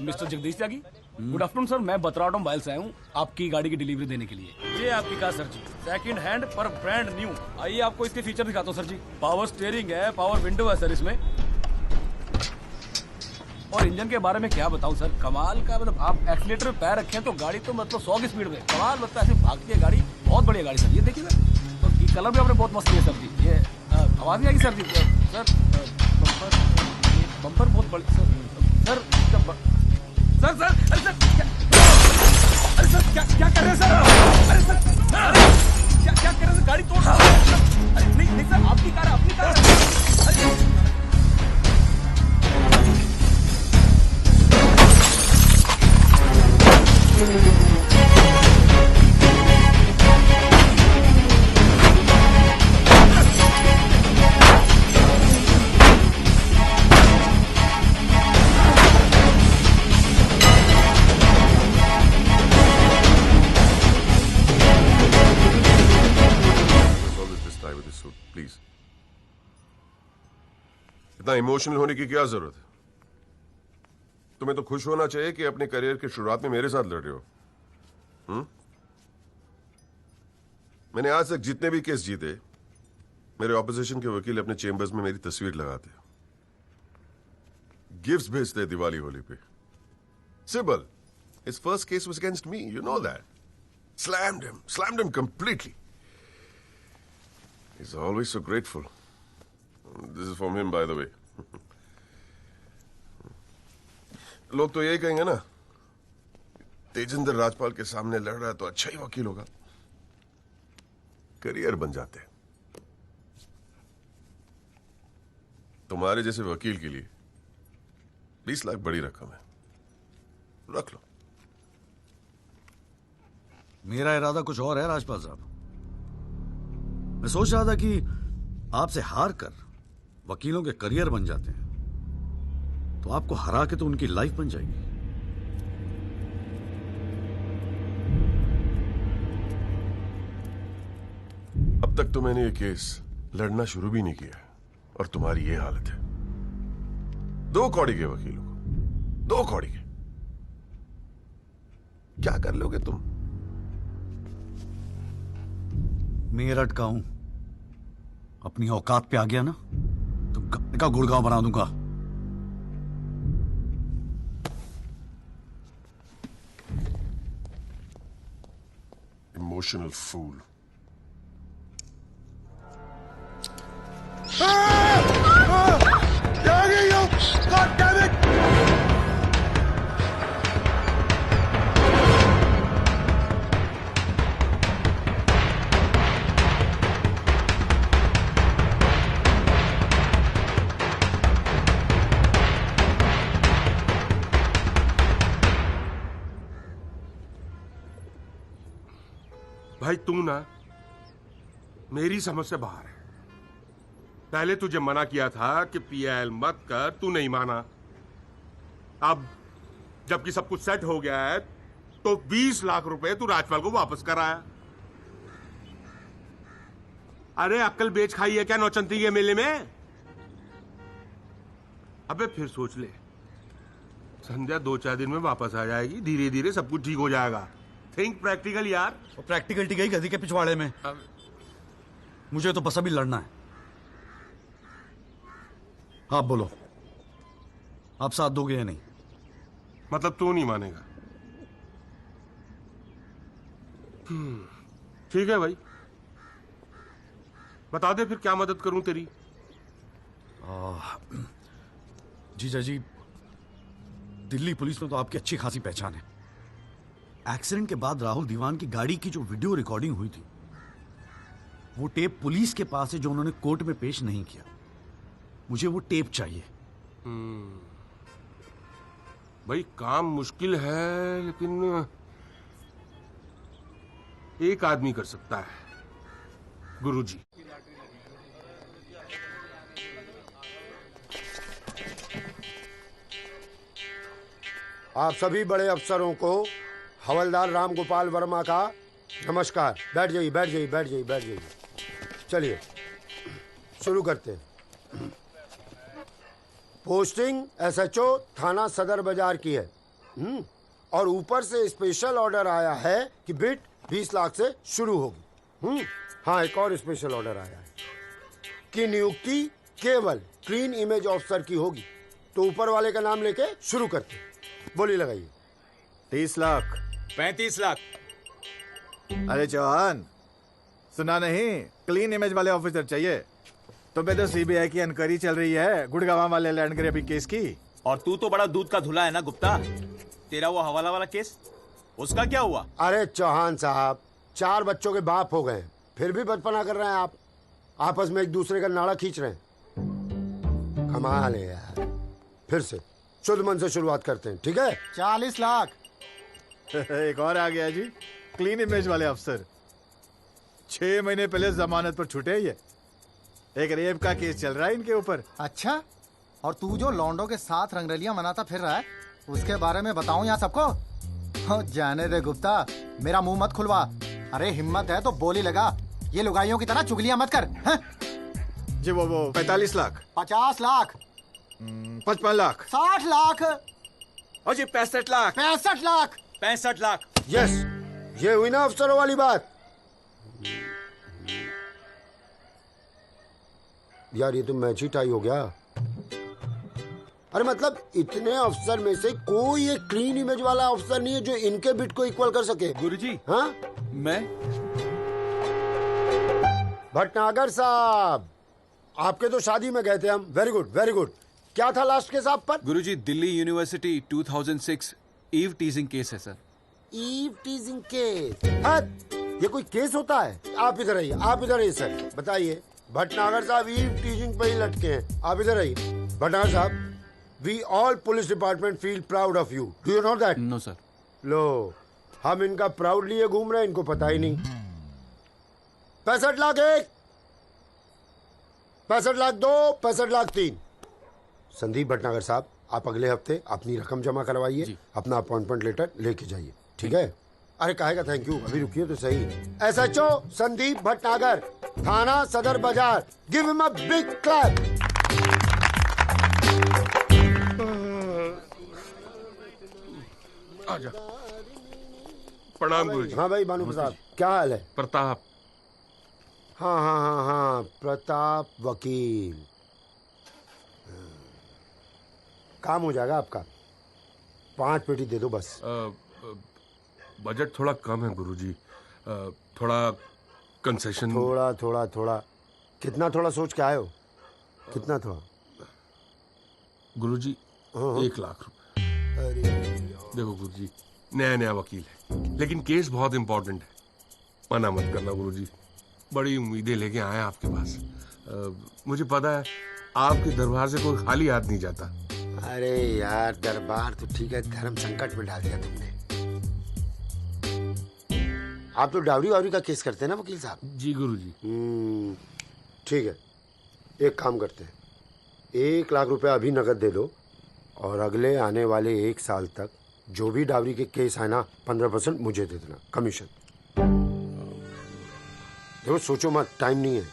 Speaker 10: मिस्टर जगदीश त्यागी, गुड आफ्टरनून सर। मैं बतराट मोबाइल से आया हूँ आपकी गाड़ी की डिलीवरी देने के लिए। ये आपकी कार सर जी, सेकंड हैंड पर ब्रांड न्यू। आइए आपको इसके फीचर दिखाता हूँ सर जी। पावर स्टीयरिंग है, पावर विंडो है सर इसमें, और इंजन के बारे में क्या बताऊं सर, कमाल का। मतलब आप एक्सीलेटर पे पैर रखें तो गाड़ी तो मतलब 100 की स्पीड में कमाल लगता है, ऐसे भागती है गाड़ी। बहुत बढ़िया गाड़ी सर, ये देखिए सर। तो ये कलर भी आपने बहुत मस्त लिया सर जी। ये आवाज नहीं आएगी सर जी। सर बम्पर बहुत बड़ी सर। सर सर सर अरे सर अरे सर क्या कर रहे हैं सर? अरे सर क्या कर रहे हैं सर? गाड़ी तोड़ रहा है। अरे नहीं सर, आपकी कार है, अपनी कार है।
Speaker 1: प्लीज, इतना इमोशनल होने की क्या जरूरत है? तुम्हें तो खुश होना चाहिए कि अपने करियर की शुरुआत में मेरे साथ लड़ रहे हो। मैंने आज तक जितने भी केस जीते, मेरे ऑपोजिशन के वकील अपने चेंबर्स में मेरी तस्वीर लगाते, गिफ्ट्स भेजते दिवाली होली पे। Sibal, his first case was against me, you know that. Slammed him completely. He's always so grateful. This is from him, by the way. लोग तो यही कहेंगे ना, तेजिंदर राजपाल के सामने लड़ रहा है तो अच्छा ही वकील होगा, करियर बन जाते हैं। तुम्हारे जैसे वकील के लिए 20 लाख बड़ी रकम है, रख लो।
Speaker 8: मेरा इरादा कुछ और है राजपाल साहब। मैं सोच रहा था कि आपसे हार कर वकीलों के करियर बन जाते हैं तो आपको हरा के तो उनकी लाइफ बन जाएगी।
Speaker 1: अब तक तो मैंने ये केस लड़ना शुरू भी नहीं किया और तुम्हारी ये हालत है। 2 कौड़ी के वकीलों को, 2 कौड़ी के, क्या कर लोगे तुम?
Speaker 8: मेरठ का हूं, अपनी औकात पे आ गया ना तो गाने का गुड़गांव बना दूंगा।
Speaker 1: Emotional fool. God damn it!
Speaker 20: भाई तू ना मेरी समझ से बाहर है। पहले तुझे मना किया था कि पीएल मत कर, तू नहीं माना। अब जबकि सब कुछ सेट हो गया है तो 20 लाख रुपए तू राजपाल को वापस कराया। अरे अक्ल बेच खाई है क्या नौचंती के मेले में? अबे फिर सोच ले, संध्या 2-4 दिन में वापस आ जाएगी, धीरे धीरे सब कुछ ठीक हो जाएगा। थिंक प्रैक्टिकल यार।
Speaker 8: और प्रैक्टिकलिटी गई गधी के पिछवाड़े में। मुझे तो बस अभी लड़ना है। आप बोलो, आप साथ दोगे या नहीं?
Speaker 20: मतलब तू नहीं मानेगा? ठीक है भाई, बता दे फिर क्या मदद करूं तेरी।
Speaker 8: जीजा जी, दिल्ली पुलिस में तो आपकी अच्छी खासी पहचान है। एक्सीडेंट के बाद राहुल दीवान की गाड़ी की जो वीडियो रिकॉर्डिंग हुई थी, वो टेप पुलिस के पास है जो उन्होंने कोर्ट में पेश नहीं किया। मुझे वो टेप चाहिए।
Speaker 20: भाई काम मुश्किल है, लेकिन एक आदमी कर सकता है, गुरुजी।
Speaker 12: आप सभी बड़े अफसरों को हवलदार राम गोपाल वर्मा का नमस्कार। बैठ जाइए, बैठ जाइए, बैठ जाइए, बैठ जाइए। चलिए शुरू करते हैं। पोस्टिंग एसएचओ थाना सदर बाजार की है। और ऊपर से स्पेशल ऑर्डर आया है कि बिट 20 लाख से शुरू होगी। हाँ, एक और स्पेशल ऑर्डर आया है कि नियुक्ति केवल क्लीन इमेज ऑफिसर की होगी। तो ऊपर वाले का नाम लेके शुरू करते हैं। बोली लगाइए।
Speaker 18: 30 लाख।
Speaker 13: 35 लाख।
Speaker 18: अरे चौहान, सुना नहीं? क्लीन इमेज वाले ऑफिसर चाहिए। तुम्हें तो सीबीआई की इंक्वायरी चल रही है गुड़गांव वाले लैंड ग्रैबिंग केस की।
Speaker 13: और तू तो बड़ा दूध का धुला है ना गुप्ता। तेरा वो हवाला वाला केस, उसका क्या हुआ?
Speaker 12: अरे चौहान साहब, 4 बच्चों के बाप हो गए, फिर भी बचपना कर रहे हैं आप। आपस में एक दूसरे का नाड़ा खींच रहे हैं। कमाल है यार। फिर से शुद्ध मन से शुरुआत करते हैं, ठीक है?
Speaker 18: 40 लाख। एक और आ गया जी, क्लीन इमेज वाले अफसर। 6 महीने पहले जमानत पर छूटे। ये एक रेप का केस चल रहा है इनके ऊपर।
Speaker 14: अच्छा, और तू जो लौंडों के साथ रंगरलियां मनाता फिर रहा है, उसके बारे में बताऊं यहाँ सबको? जाने दे गुप्ता, मेरा मुंह मत खुलवा। अरे हिम्मत है तो बोली लगा, ये लुगाइयों की तरह चुगलियां मत कर।
Speaker 18: जी वो 45 लाख।
Speaker 14: 50 लाख।
Speaker 18: 55 लाख।
Speaker 14: 60 लाख।
Speaker 13: और जी 65 लाख।
Speaker 14: 65 लाख।
Speaker 13: 65 लाख।
Speaker 12: यस, ये हुई ना अफसरों वाली बात। यार ये तो मैच ही टाई हो गया। अरे मतलब इतने अफसर में से कोई एक क्लीन इमेज वाला अफसर नहीं है जो इनके बिट को इक्वल कर सके।
Speaker 13: गुरुजी।
Speaker 12: हाँ,
Speaker 13: मैं
Speaker 12: भटनागर साहब, आपके तो शादी में गए थे हम। Very good, very good. क्या था लास्ट केस आप पर?
Speaker 13: Guruji, Delhi university 2006 eve teasing case है सर।
Speaker 12: Eve teasing case? हाँ, ये कोई केस होता है? आप इधर आइए, आप इधर आइए सर। बताइए। भटनागर साहब ईव टीजिंग पे ही लटके हैं। आप इधर आइए। भटनागर साहब, we all police department feel proud of you. Do you know that?
Speaker 13: No sir.
Speaker 12: लो, हम इनका प्राउड लिए घूम रहे हैं, इनको पता ही नहीं। 65 लाख 1, 65 लाख 2, 65 लाख 3। संदीप भटनागर साहब, आप अगले हफ्ते अपनी रकम जमा करवाइए, अपना अपॉइंटमेंट लेटर लेके जाइए, ठीक है? अरे काहे का थैंक यू, अभी रुकिए तो सही। एसएचओ संदीप भटनागर, थाना सदर बाजार। Give him a big clap.
Speaker 20: आजा। प्रणाम गुरुजी।
Speaker 12: हाँ भाई भानु प्रताप, क्या हाल है?
Speaker 20: प्रताप।
Speaker 12: हाँ हाँ हाँ हाँ, प्रताप वकील। काम हो जाएगा आपका। 5 पेटी दे दो बस।
Speaker 20: बजट थोड़ा कम है गुरुजी, थोड़ा कंसेशन।
Speaker 12: थोड़ा थोड़ा थोड़ा कितना थोड़ा सोच के आए हो? कितना थोड़ा?
Speaker 20: गुरुजी 1 लाख रुपए।
Speaker 12: अरे
Speaker 20: देखो गुरुजी, नया नया वकील है, लेकिन केस बहुत इंपॉर्टेंट है। मना मत करना गुरुजी, बड़ी उम्मीदें लेके आए आपके पास। मुझे पता है आपके दरबार से कोई खाली हाथ नहीं जाता।
Speaker 12: अरे यार, दरबार तो ठीक है, धर्म संकट में डाल दिया तुमने। आप तो डावरी वावरी का केस करते हैं ना वकील साहब?
Speaker 20: जी गुरुजी।
Speaker 12: ठीक है, एक काम करते हैं, 1 लाख रुपया अभी नकद दे दो, और अगले आने वाले 1 साल तक जो भी डावरी के केस आए ना, 15% मुझे दे देना कमीशन। देखो सोचो मत, टाइम नहीं है।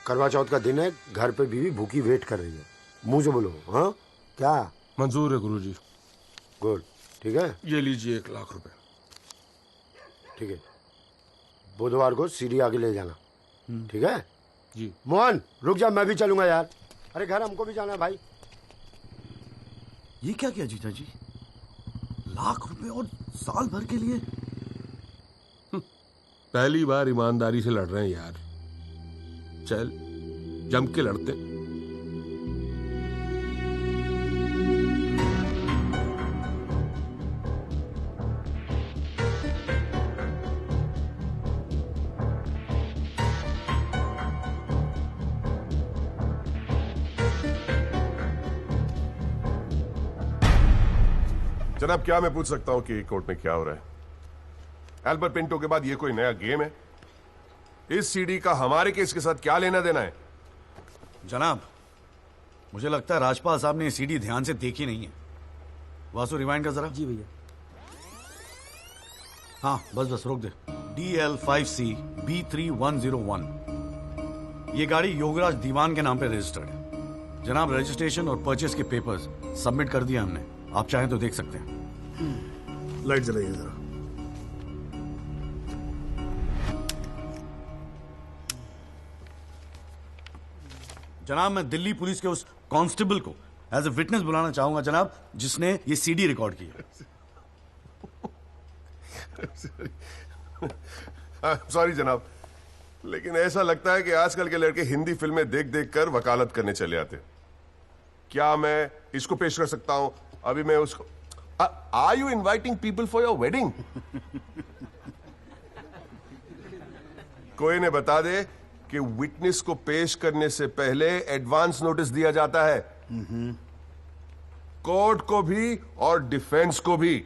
Speaker 12: करवा चौथ का दिन है, घर पे बीवी भूखी वेट कर रही है। मुंह से बोलो। हाँ, क्या
Speaker 20: मंजूर है गुरुजी।
Speaker 12: गुड, ठीक है।
Speaker 20: ये लीजिए 1 लाख रुपए।
Speaker 12: ठीक है, बुधवार को सीढ़ी आगे ले जाना, ठीक है?
Speaker 20: जी।
Speaker 12: मोहन रुक जा, मैं भी चलूंगा यार। अरे घर हमको भी जाना है भाई।
Speaker 8: ये क्या किया जीजा जी? 1 लाख रुपए और साल भर के लिए?
Speaker 20: पहली बार ईमानदारी से लड़ रहे हैं यार। चल जम के लड़ते।
Speaker 1: जनाब, क्या मैं पूछ सकता हूं कि कोर्ट में क्या हो रहा है? एल्बर्ट पिंटो के बाद ये कोई नया गेम है? इस सीडी का हमारे केस के साथ क्या लेना देना है?
Speaker 8: जनाब, मुझे लगता है राजपाल साहब ने ये सीडी ध्यान से देखी नहीं है। वासु रिवाइंड कर जरा।
Speaker 4: जी भैया।
Speaker 8: हाँ बस रोक दे। DL5C B3101, ये गाड़ी योगराज दीवान के नाम पे रजिस्टर्ड है। जनाब, रजिस्ट्रेशन और परचेस के पेपर्स सबमिट कर दिया हमने, आप चाहें तो देख सकते हैं।
Speaker 3: लाइट जलाइए जरा।
Speaker 8: जनाब, मैं दिल्ली पुलिस के उस कांस्टेबल को एज ए विटनेस बुलाना चाहूंगा जनाब, जिसने ये सीडी रिकॉर्ड की है।
Speaker 1: सॉरी जनाब, लेकिन ऐसा लगता है कि आजकल के लड़के हिंदी फिल्में देख देख कर वकालत करने चले आते। क्या मैं इसको पेश कर सकता हूं? अभी मैं उसको are you inviting people for your wedding? कोई ने बता दे कि विटनेस को पेश करने से पहले एडवांस नोटिस दिया जाता है, कोर्ट को भी और डिफेंस को भी,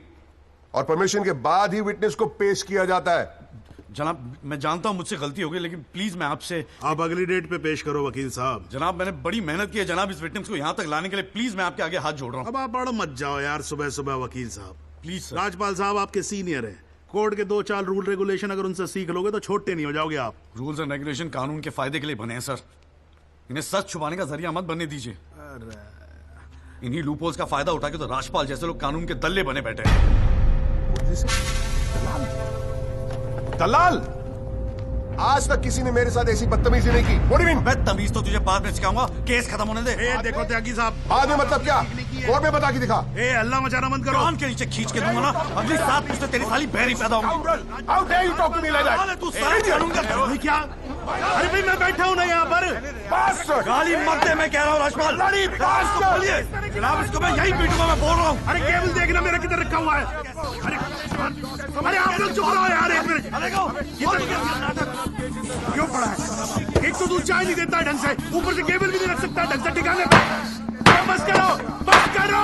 Speaker 1: और परमिशन के बाद ही विटनेस को पेश किया जाता है।
Speaker 8: जनाब, मैं जानता हूं मुझसे गलती हो गई, लेकिन प्लीज मैं आपसे।
Speaker 3: आप अगली डेट पे पेश करो वकील साहब।
Speaker 8: जनाब, मैंने बड़ी मेहनत की है जनाब इस विटनेस को यहां तक लाने के लिए, प्लीज मैं आपके आगे हाथ जोड़ रहा हूं।
Speaker 3: अब आप बड़ा मत जाओ यार सुबह सुबह वकील साहब।
Speaker 8: Please sir.
Speaker 3: राजपाल साहब आपके सीनियर हैं, कोर्ट के 2-4 रूल रेगुलेशन अगर उनसे सीख लोगे तो छोटे नहीं हो जाओगे आप।
Speaker 8: रूल्स एंड रेगुलेशन कानून के फायदे के लिए बने हैं सर, इन्हें सच छुपाने का जरिया मत बनने दीजिए। इन्हीं लूपहोल्स का फायदा उठा के तो राजपाल जैसे लोग कानून के दल्ले बने बैठे हैं।
Speaker 1: दलाल? आज तक किसी ने मेरे साथ ऐसी बदतमीजी नहीं की। What do you mean?
Speaker 8: मैं तमीज तो तुझे बाद में सिखाऊंगा, केस खत्म होने दे।
Speaker 3: देखो त्यागी साहब,
Speaker 1: बाद में मतलब क्या? कोर्ट में बता के दिखा।
Speaker 3: अल्लाह मचाना बंद करो।
Speaker 8: कान के नीचे खींच के दूंगा ना, अगली 7 पुश्तें तेरी साली बहरी पैदा होंगी।
Speaker 1: How dare you talk to me like that?
Speaker 8: तू सारे कानून का
Speaker 3: क्या? अरे भाई मैं बैठा हूँ ना यहाँ पर।
Speaker 8: गाली मत दे, मैं कह रहा हूँ राजपाल। जनाब, इसको मैं यही पीटूंगा, मैं बोल रहा हूँ।
Speaker 3: अरे केबल देखना मेरा किधर रखा हुआ है। अरे आप लोग चुप रहो यार, एक मिनट। क्यों पड़ा है? एक तो दूध चाय नहीं देता ढंग से, ऊपर से केबल भी नहीं रख सकता ढंग से ठिकाने पे। बस करो, बस करो।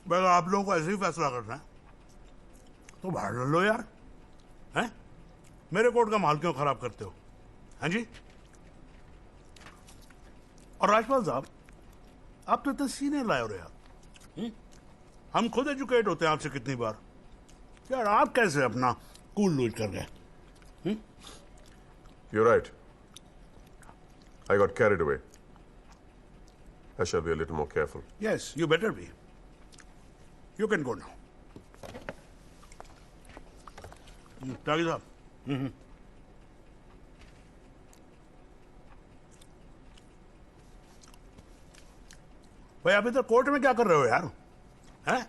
Speaker 3: अगर आप लोगों को ऐसे ही फैसला करना है तो बाहर लड़ लो यार, हैं? मेरे कोर्ट का माहौल क्यों खराब करते हो? हाँ जी। और राजपाल साहब, आप तो इतने सीनियर लाए हो रहे यार। हम खुद एजुकेट होते हैं आपसे कितनी बार यार, आप कैसे अपना कूल लूज कर गए?
Speaker 1: You're right. I got carried away. I shall be a little more careful.
Speaker 3: Yes, you better be. You can go now. त्यागी साहब। भाई आप इधर कोर्ट में क्या कर रहे हो यार? हैं?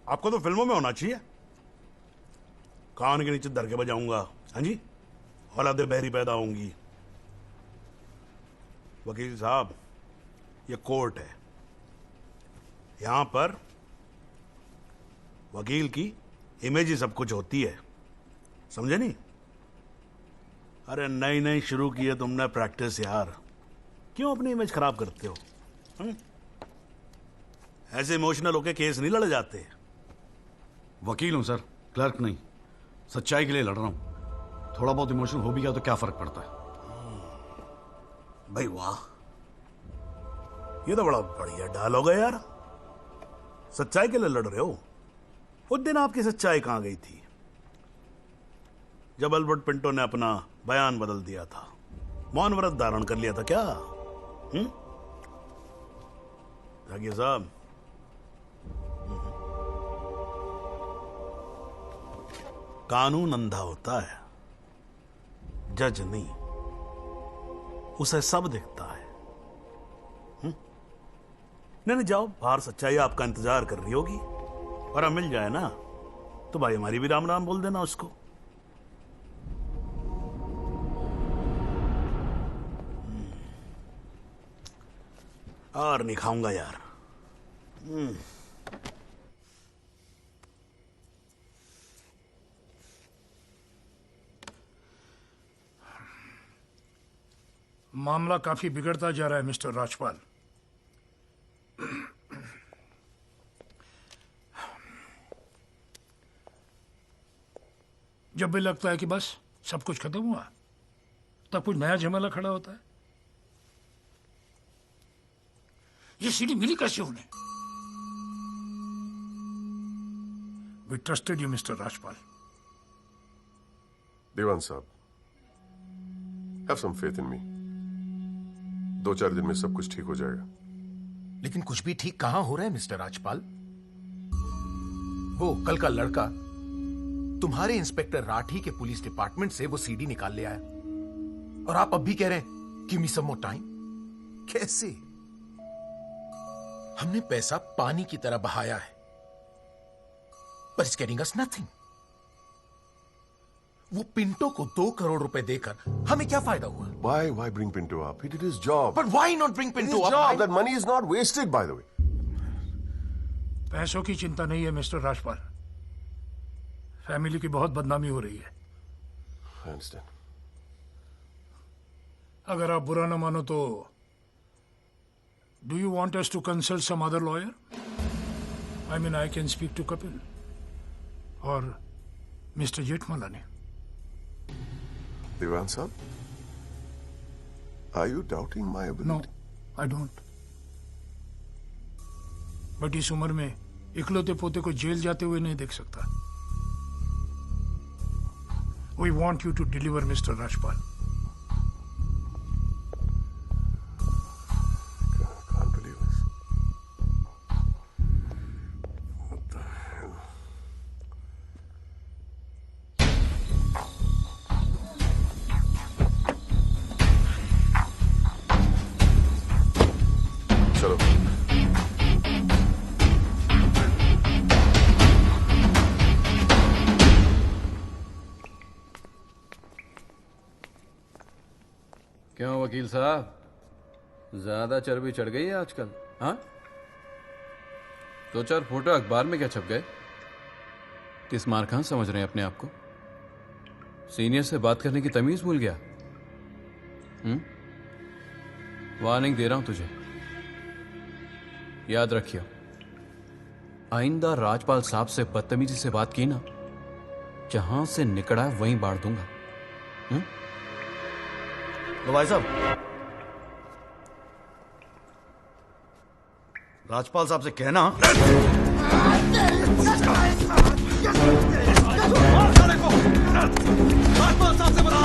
Speaker 3: आपको तो फिल्मों में होना चाहिए। कान के नीचे धर के बजाऊंगा, हाँ जी, औलादे बहरी पैदा होंगी। वकील साहब, ये कोर्ट है, यहां पर वकील की इमेज ही सब कुछ होती है, समझे नहीं? अरे नई नई शुरू की है तुमने प्रैक्टिस यार, क्यों अपनी इमेज खराब करते हो? ऐसे इमोशनल होके केस नहीं लड़े जाते।
Speaker 8: वकील हूं सर, क्लर्क नहीं। सच्चाई के लिए लड़ रहा हूं, थोड़ा बहुत इमोशनल हो भी गया तो क्या फर्क पड़ता है?
Speaker 3: भाई वाह, ये तो बड़ा बढ़िया डायलॉग है यार। सच्चाई के लिए लड़ रहे हो? उस दिन आपकी सच्चाई कहां गई थी जब एल्बर्ट पिंटो ने अपना बयान बदल दिया था, मौन व्रत धारण कर लिया था क्या? जागिर साहब, कानून अंधा होता है, जज नहीं, उसे सब दिखता है। नहीं जाओ बाहर, सच्चाई आपका इंतजार कर रही होगी, और अब मिल जाए ना तो भाई हमारी भी राम राम बोल देना उसको। और नहीं खाऊंगा यार।
Speaker 15: मामला काफी बिगड़ता जा रहा है मिस्टर राजपाल। जब भी लगता है कि बस सब कुछ खत्म हुआ, तब कुछ नया झमेला खड़ा होता है। ये सीढ़ी मिली कैसे उन्हें? We trusted you mister Rajpal.
Speaker 1: Dewan साहब, हैव सम फेथ इन मी। 2-4 दिन में सब कुछ ठीक हो जाएगा।
Speaker 24: लेकिन कुछ भी ठीक कहां हो रहा है मिस्टर राजपाल? वो कल का लड़का तुम्हारे इंस्पेक्टर राठी के पुलिस डिपार्टमेंट से वो सीडी निकाल ले आया, और आप अब भी कह रहे हैं गिव मी सम मोर टाइम। कैसे? हमने पैसा पानी की तरह बहाया है, पर इट्स गेटिंग अस नथिंग। वो पिंटो को 2 करोड़ रुपए देकर हमें क्या फायदा हुआ?
Speaker 1: Why bring Pinto up? He did his job.
Speaker 24: But why not bring Pinto up?
Speaker 1: Job. That money is not wasted, by the way.
Speaker 15: पैसों की चिंता नहीं है मिस्टर राजपाल। फैमिली की बहुत बदनामी हो रही है।
Speaker 1: I understand.
Speaker 15: अगर आप बुरा न मानो तो do you want us to consult some other lawyer? I mean I can speak to Kapil और mister Jethmalani.
Speaker 1: Devan sahab, are you doubting my ability?
Speaker 15: No, I don't. But इस उम्र में इकलौते पोते को जेल जाते हुए नहीं देख सकता। We want you to deliver, Mr. Rajpal.
Speaker 1: Can't believe this. What the hell? चलो।
Speaker 21: क्यों वकील साहब, ज्यादा चर्बी चढ़ गई है आजकल? हाँ, 2-4 फोटो अखबार में क्या छप गए? किस मार खान समझ रहे हैं अपने आप को? सीनियर से बात करने की तमीज भूल गया? वार्निंग दे रहा हूं तुझे, याद रखियो, आइंदा राजपाल साहब से बदतमीजी से बात की ना, जहां से निकला वहीं बांट दूंगा।
Speaker 8: तो भाई साहब, राजपाल साहब से कहना राजपाल साहब से बता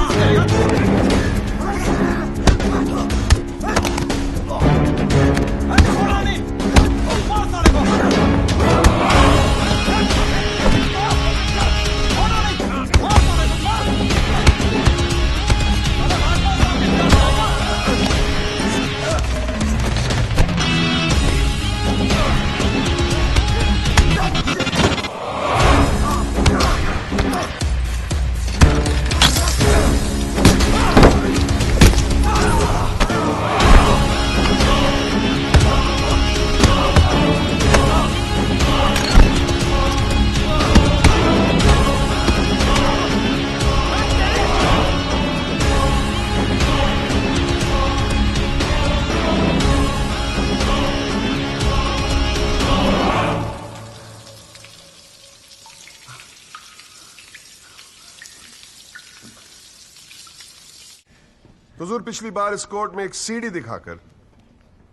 Speaker 1: हुजूर, पिछली बार इस कोर्ट में एक सीडी दिखाकर,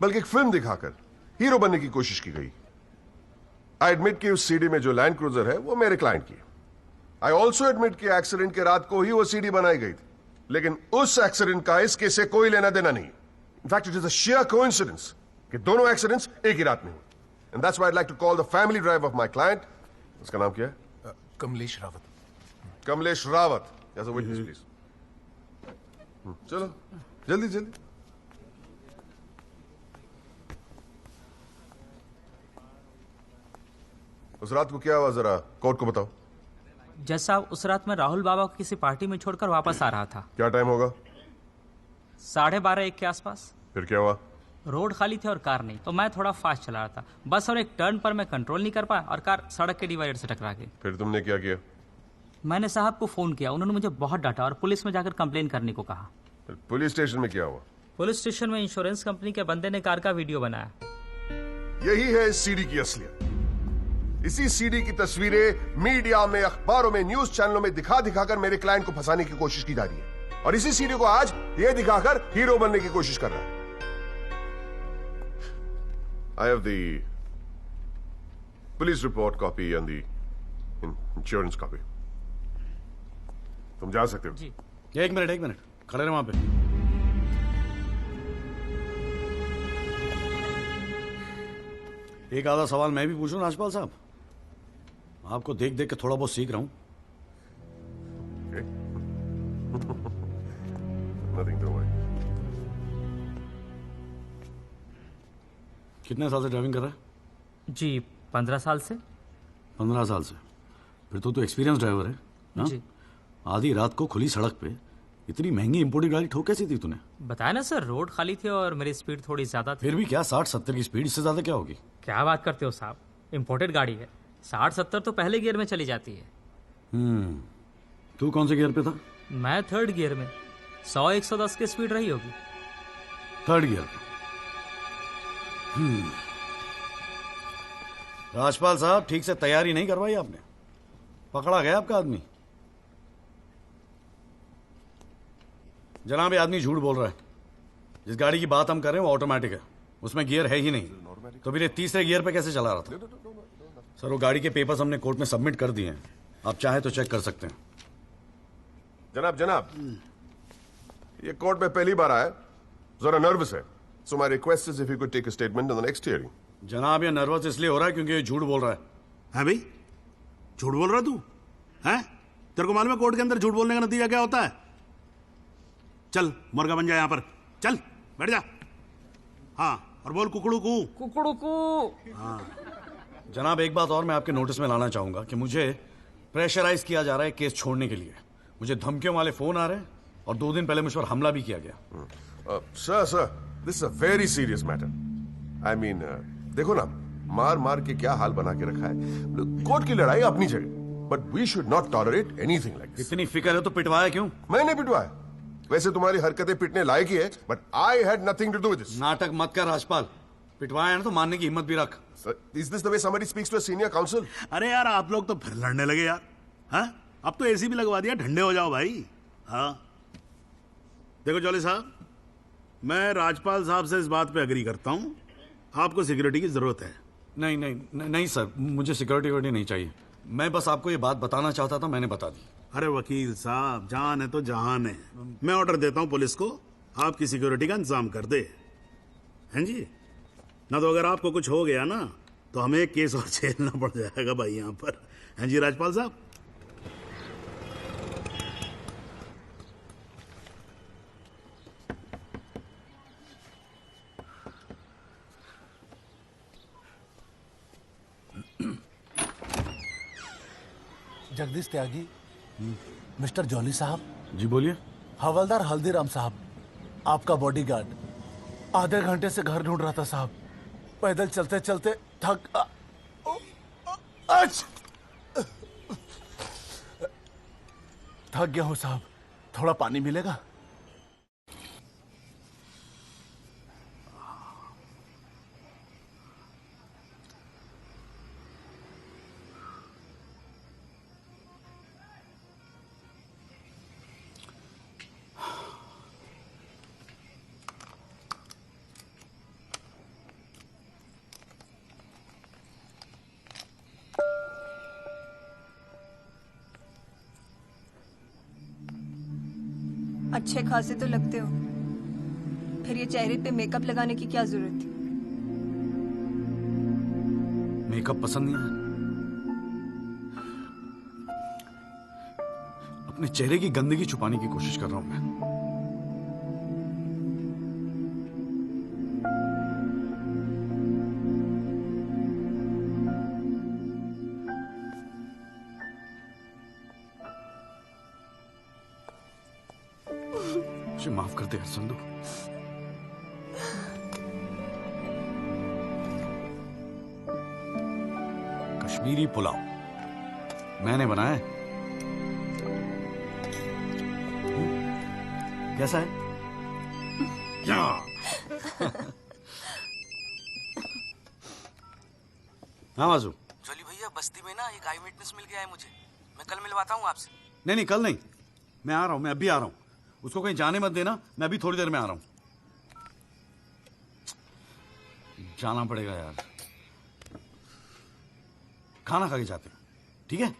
Speaker 1: बल्कि एक फिल्म दिखाकर हीरो बनने की कोशिश की गई। आई एडमिट कि उस सीडी में जो लैंड क्रूजर है वो मेरे क्लाइंट की। आई ऑल्सो एडमिट कि एक्सीडेंट के रात को ही वो सीडी बनाई गई थी, लेकिन उस एक्सीडेंट का इस केस से कोई लेना देना नहीं। In fact it is a sheer coincidence कि दोनों एक्सीडेंट्स एक ही रात में हुए। And that's why I like to call the family drive of my client. उसका नाम क्या है?
Speaker 24: Kamlesh Rawat.
Speaker 1: Kamlesh Rawat, as a witness please. चलो जल्दी जल्दी। उस रात को क्या हुआ, जरा कोर्ट को बताओ।
Speaker 22: जज साहब, उस रात मैं राहुल बाबा को किसी पार्टी में छोड़कर वापस आ रहा था।
Speaker 1: क्या टाइम होगा?
Speaker 22: 12:30-1 के आसपास।
Speaker 1: फिर क्या हुआ?
Speaker 22: रोड खाली थी और कार नहीं, तो मैं थोड़ा फास्ट चला रहा था बस, और एक टर्न पर मैं कंट्रोल नहीं कर पाया और कार सड़क के डिवाइडर से टकरा गई।
Speaker 1: फिर तुमने क्या किया?
Speaker 22: मैंने साहब को फोन किया, उन्होंने मुझे बहुत डांटा और पुलिस में जाकर कंप्लेन करने को कहा।
Speaker 1: फिर पुलिस स्टेशन में क्या हुआ?
Speaker 22: पुलिस स्टेशन में इंश्योरेंस कंपनी के बंदे ने कार का वीडियो बनाया।
Speaker 1: यही है इस सीडी की असलियत। इसी सीडी की तस्वीरें मीडिया में, अखबारों में, न्यूज चैनलों में दिखा दिखाकर मेरे क्लाइंट को फंसाने की कोशिश की जा रही है, और इसी सीडी को आज ये दिखाकर हीरो बनने की कोशिश कर रहा है। I have the police report copy and the insurance copy. तुम जा सकते हो।
Speaker 22: जी।
Speaker 8: एक मिनट खड़े रहे वहां पे। एक आधा सवाल मैं भी पूछूं राजपाल साहब? आपको देख देख के थोड़ा बहुत सीख रहा हूं।
Speaker 1: Nothing to worry.
Speaker 8: कितने साल से ड्राइविंग कर रहा है?
Speaker 22: जी 15 साल से।
Speaker 8: 15 साल से? फिर तो एक्सपीरियंस ड्राइवर है ना?
Speaker 22: जी।
Speaker 8: आधी रात को खुली सड़क पे इतनी महंगी इंपोर्टेड गाड़ी ठोक कैसी थी तूने?
Speaker 22: बताया ना सर, रोड खाली थी और मेरी स्पीड थोड़ी ज्यादा थी।
Speaker 8: फिर भी क्या 60-70 की स्पीड, इससे ज्यादा क्या होगी?
Speaker 22: क्या बात करते हो साहब, इंपोर्टेड गाड़ी है, 60-70 तो पहले गियर में चली जाती है।
Speaker 8: तू कौन से गियर पे था?
Speaker 22: मैं थर्ड गियर में, 100-110 की स्पीड रही होगी।
Speaker 8: थर्ड गियर पे? राजपाल साहब, ठीक से तैयारी नहीं करवाई आपने, पकड़ा गया आपका आदमी। जनाब, ये आदमी झूठ बोल रहा है। जिस गाड़ी की बात हम कर रहे हैं वो ऑटोमेटिक है, उसमें गियर है ही नहीं, तो फिर ये तीसरे गियर पे कैसे चला रहा था? सर, वो गाड़ी के पेपर्स हमने कोर्ट में सबमिट कर दिए हैं, आप चाहे तो चेक कर सकते हैं।
Speaker 1: जनाब, ये कोर्ट में पहली बार आया, जरा नर्वस है, so my request is if you could take a statement in the next hearing.
Speaker 8: जनाब, ये नर्वस इसलिए हो रहा है क्योंकि ये झूठ बोल रहा है।
Speaker 3: है भाई, झूठ बोल रहा तू? हैं? तेरे को मालूम है कोर्ट के अंदर झूठ बोलने का नतीजा क्या होता है? चल मुर्गा बन जा यहां पर, चल बैठ जा। हाँ, और बोल कुकड़ू कू।
Speaker 22: कुकड़ू कू।
Speaker 3: हाँ।
Speaker 8: जनाब, एक बात और मैं आपके नोटिस में लाना चाहूंगा कि मुझे प्रेशराइज किया जा रहा है केस छोड़ने के लिए। मुझे धमकियों वाले फोन आ रहे हैं और 2 दिन पहले मुझ पर हमला भी किया गया।
Speaker 1: Sir, this is a very serious matter. I mean, देखो ना, मार मार के क्या हाल बना के रखा है। कोर्ट की लड़ाई अपनी जगह, but we should not tolerate anything like this.
Speaker 8: इतनी फिक्र है तो पिटवाया क्यों?
Speaker 1: मैंने पिटवाया? वैसे तुम्हारी हरकतें पिटने लायक ही है, but I had nothing to do with this.
Speaker 8: नाटक मत कर राजपाल, पिटवाया है ना तो मानने की हिम्मत भी रख।
Speaker 1: Is this the way somebody speaks to a senior counsel?
Speaker 3: अरे यार, आप लोग तो फिर लड़ने लगे यार। हाँ, अब तो एसी भी लगवा दिया, ठंडे हो जाओ भाई। हाँ, देखो जॉली साहब, मैं राजपाल साहब से इस बात पे अग्री करता हूं, आपको सिक्योरिटी की जरूरत है।
Speaker 8: नहीं सर, मुझे सिक्योरिटी नहीं चाहिए। मैं बस आपको ये बात बताना चाहता था, मैंने बता दी।
Speaker 3: अरे वकील साहब, जान है तो जहान है। मैं ऑर्डर देता हूं पुलिस को, आपकी सिक्योरिटी का इंतजाम कर दे। हैं जी? ना तो अगर आपको कुछ हो गया ना तो हमें एक केस और झेलना पड़ जाएगा भाई यहां पर। हैं जी राजपाल साहब?
Speaker 2: जगदीश त्यागी, मिस्टर जॉली साहब।
Speaker 8: जी बोलिए।
Speaker 2: हवलदार हल्दीराम साहब, आपका बॉडीगार्ड। आधे घंटे से घर ढूंढ रहा था साहब, पैदल चलते चलते थक गया हूं साहब, थोड़ा पानी मिलेगा?
Speaker 11: अच्छे खासे तो लगते हो, फिर ये चेहरे पे मेकअप लगाने की क्या जरूरत थी?
Speaker 8: मेकअप पसंद नहीं है? अपने चेहरे की गंदगी छुपाने की कोशिश कर रहा हूं मैं। मुझे माफ कर दे संधू। कश्मीरी पुलाव मैंने बनाया है। कैसा है? हाँ वाजू।
Speaker 5: जोली भैया बस्ती में ना एक आई विटनेस मिल गया है मुझे, मैं कल मिलवाता हूँ आपसे।
Speaker 8: नहीं कल नहीं, मैं आ रहा हूं, मैं अभी आ रहा हूं। उसको कहीं जाने मत देना, मैं अभी थोड़ी देर में आ रहा हूं। जाना पड़ेगा यार, खाना खा के जाते हैं, ठीक है?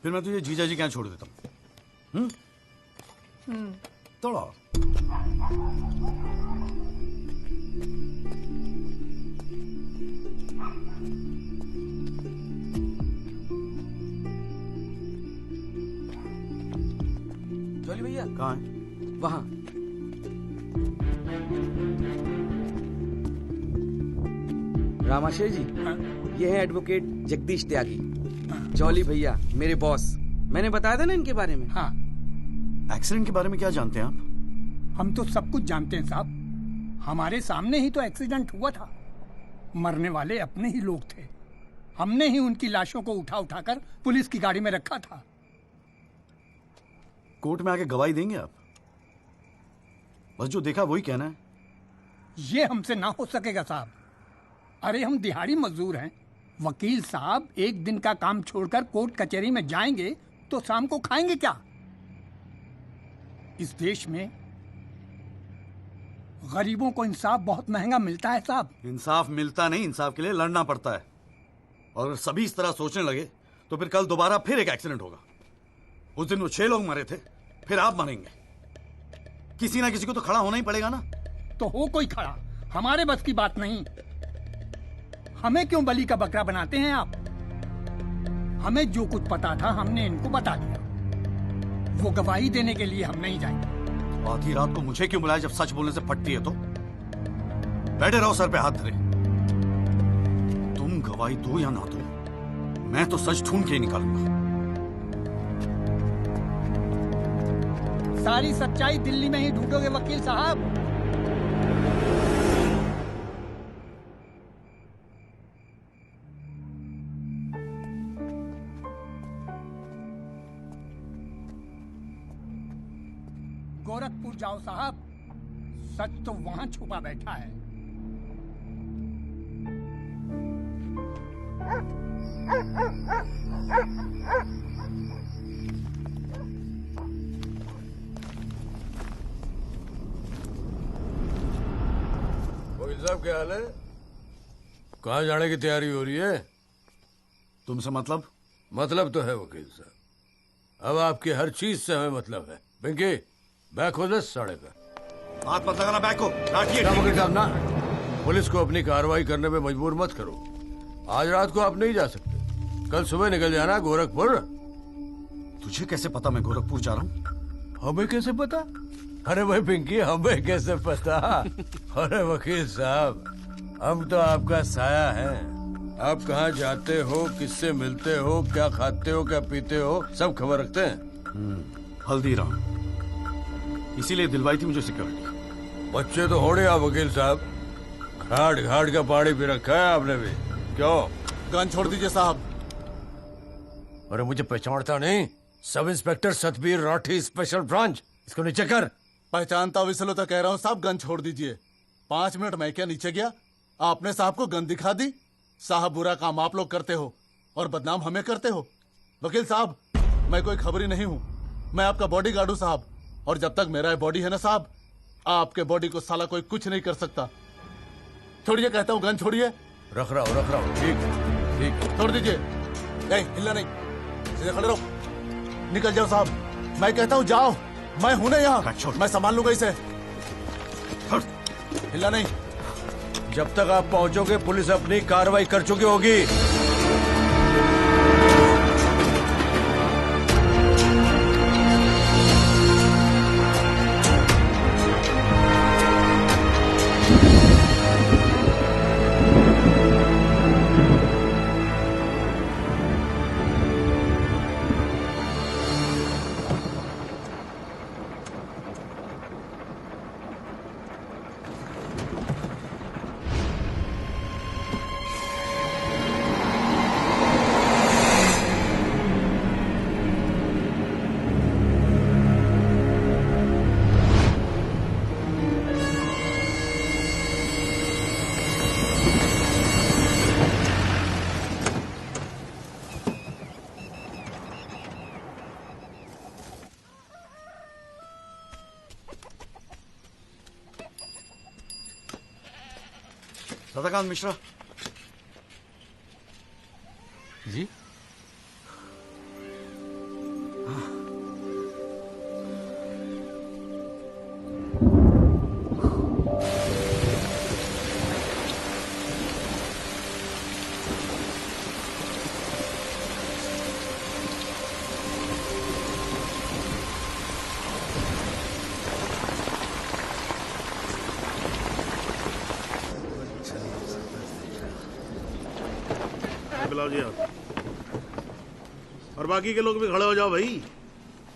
Speaker 8: फिर मैं तुझे जीजा जी के यहाँ छोड़ देता हूँ। थोड़ा और।
Speaker 5: जोली भैया
Speaker 8: कहाँ है?
Speaker 5: वहां। रामाशय जी, ये है एडवोकेट जगदीश त्यागी। जॉली भैया मेरे बॉस, मैंने बताया था ना इनके बारे में।
Speaker 19: हाँ।
Speaker 8: एक्सीडेंट के बारे में क्या जानते हैं आप?
Speaker 19: हम तो सब कुछ जानते हैं साहब, हमारे सामने ही तो एक्सीडेंट हुआ था। मरने वाले अपने ही लोग थे, हमने ही उनकी लाशों को उठा उठाकर पुलिस की गाड़ी में रखा था।
Speaker 8: कोर्ट में आके गवाही देंगे आप? बस जो देखा वही कहना है।
Speaker 19: ये हमसे ना हो सकेगा साहब। अरे हम दिहाड़ी मजदूर हैं, वकील साहब एक दिन का काम छोड़कर कोर्ट कचहरी में जाएंगे तो शाम को खाएंगे क्या? इस देश में गरीबों को इंसाफ बहुत महंगा मिलता है साहब।
Speaker 8: इंसाफ मिलता नहीं, इंसाफ के लिए लड़ना पड़ता है। और अगर सभी इस तरह सोचने लगे तो फिर कल दोबारा फिर एक एक्सीडेंट होगा। उस दिन वो 6 लोग मरे थे, फिर आप मरेंगे। किसी ना किसी को तो खड़ा होना ही पड़ेगा ना।
Speaker 19: तो हो कोई खड़ा, हमारे बस की बात नहीं। हमें क्यों बलि का बकरा बनाते हैं आप? हमें जो कुछ पता था हमने इनको बता दिया। वो गवाही देने के लिए हम नहीं जाएंगे।
Speaker 8: आधी रात को मुझे क्यों बुलाया जब सच बोलने से फटती है तो? बैठे रहो सर पे हाथ धरे। तुम गवाही दो या ना दो, मैं तो सच ढूंढ के ही निकालूंगा।
Speaker 19: सारी सच्चाई दिल्ली में ही ढूंढोगे वकील साहब। गोरखपुर जाओ साहब, सच तो वहां छुपा बैठा है।
Speaker 20: वकील साहब क्या हाल है? कहाँ जाने की तैयारी हो रही है?
Speaker 8: तुमसे मतलब?
Speaker 20: मतलब तो है वकील साहब, अब आपकी हर चीज से हमें मतलब है। पिंकी बैग हो 10 साढ़े का।
Speaker 8: हाथ मत लगाना बैग को।
Speaker 20: वकील साहब ना, पुलिस को अपनी कार्रवाई करने में मजबूर मत करो। आज रात को आप नहीं जा सकते, कल सुबह निकल जाना गोरखपुर।
Speaker 8: तुझे कैसे पता मैं गोरखपुर जा रहा हूँ?
Speaker 20: हमें कैसे पता? अरे भाई पिंकी, हमें कैसे पता? अरे वकील साहब, हम तो आपका साया है। आप कहाँ जाते हो, किससे मिलते हो, क्या खाते हो, क्या पीते हो, सब खबर रखते हैं।
Speaker 8: हल्दीराम, इसीलिए दिलवाई थी मुझे सिक्योरिटी।
Speaker 20: बच्चे तो होड़े आप वकील साहब, घाट घाट का पानी पी रखा है आपने भी। क्यों?
Speaker 2: गन छोड़ दीजिए साहब।
Speaker 20: अरे मुझे पहचानता नहीं? Sub inspector Satbir Rathi, special branch. इसको नीचे कर।
Speaker 2: पहचानता हुआ इसलिए तो कह रहा हूँ साहब, गन छोड़ दीजिए। 5 मिनट मैं क्या नीचे गया, आपने साहब को गन दिखा दी। साहब बुरा काम आप लोग करते हो और बदनाम हमें करते हो। वकील साहब, मैं कोई खबरी नहीं हूँ, मैं आपका बॉडीगार्ड हूँ साहब। और जब तक मेरा बॉडी है ना साहब, आपके बॉडी को साला कोई कुछ नहीं कर सकता। छोड़िए कहता हूँ, गन छोड़िए।
Speaker 20: रख रहा हूँ। ठीक ठीक,
Speaker 2: छोड़ दीजिए। नहीं हिलना नहीं, सीधे खड़े रहो। निकल जाओ साहब, मैं कहता हूँ जाओ। मैं हूं ना यहाँ, मैं संभाल लूंगा इसे। हिलना नहीं।
Speaker 20: जब तक आप पहुंचोगे पुलिस अपनी कार्रवाई कर चुकी होगी।
Speaker 8: सदाकांत मिश्रा
Speaker 21: जी।
Speaker 3: बुलाओ जी आप। और बाकी के लोग भी खड़े हो जाओ भाई।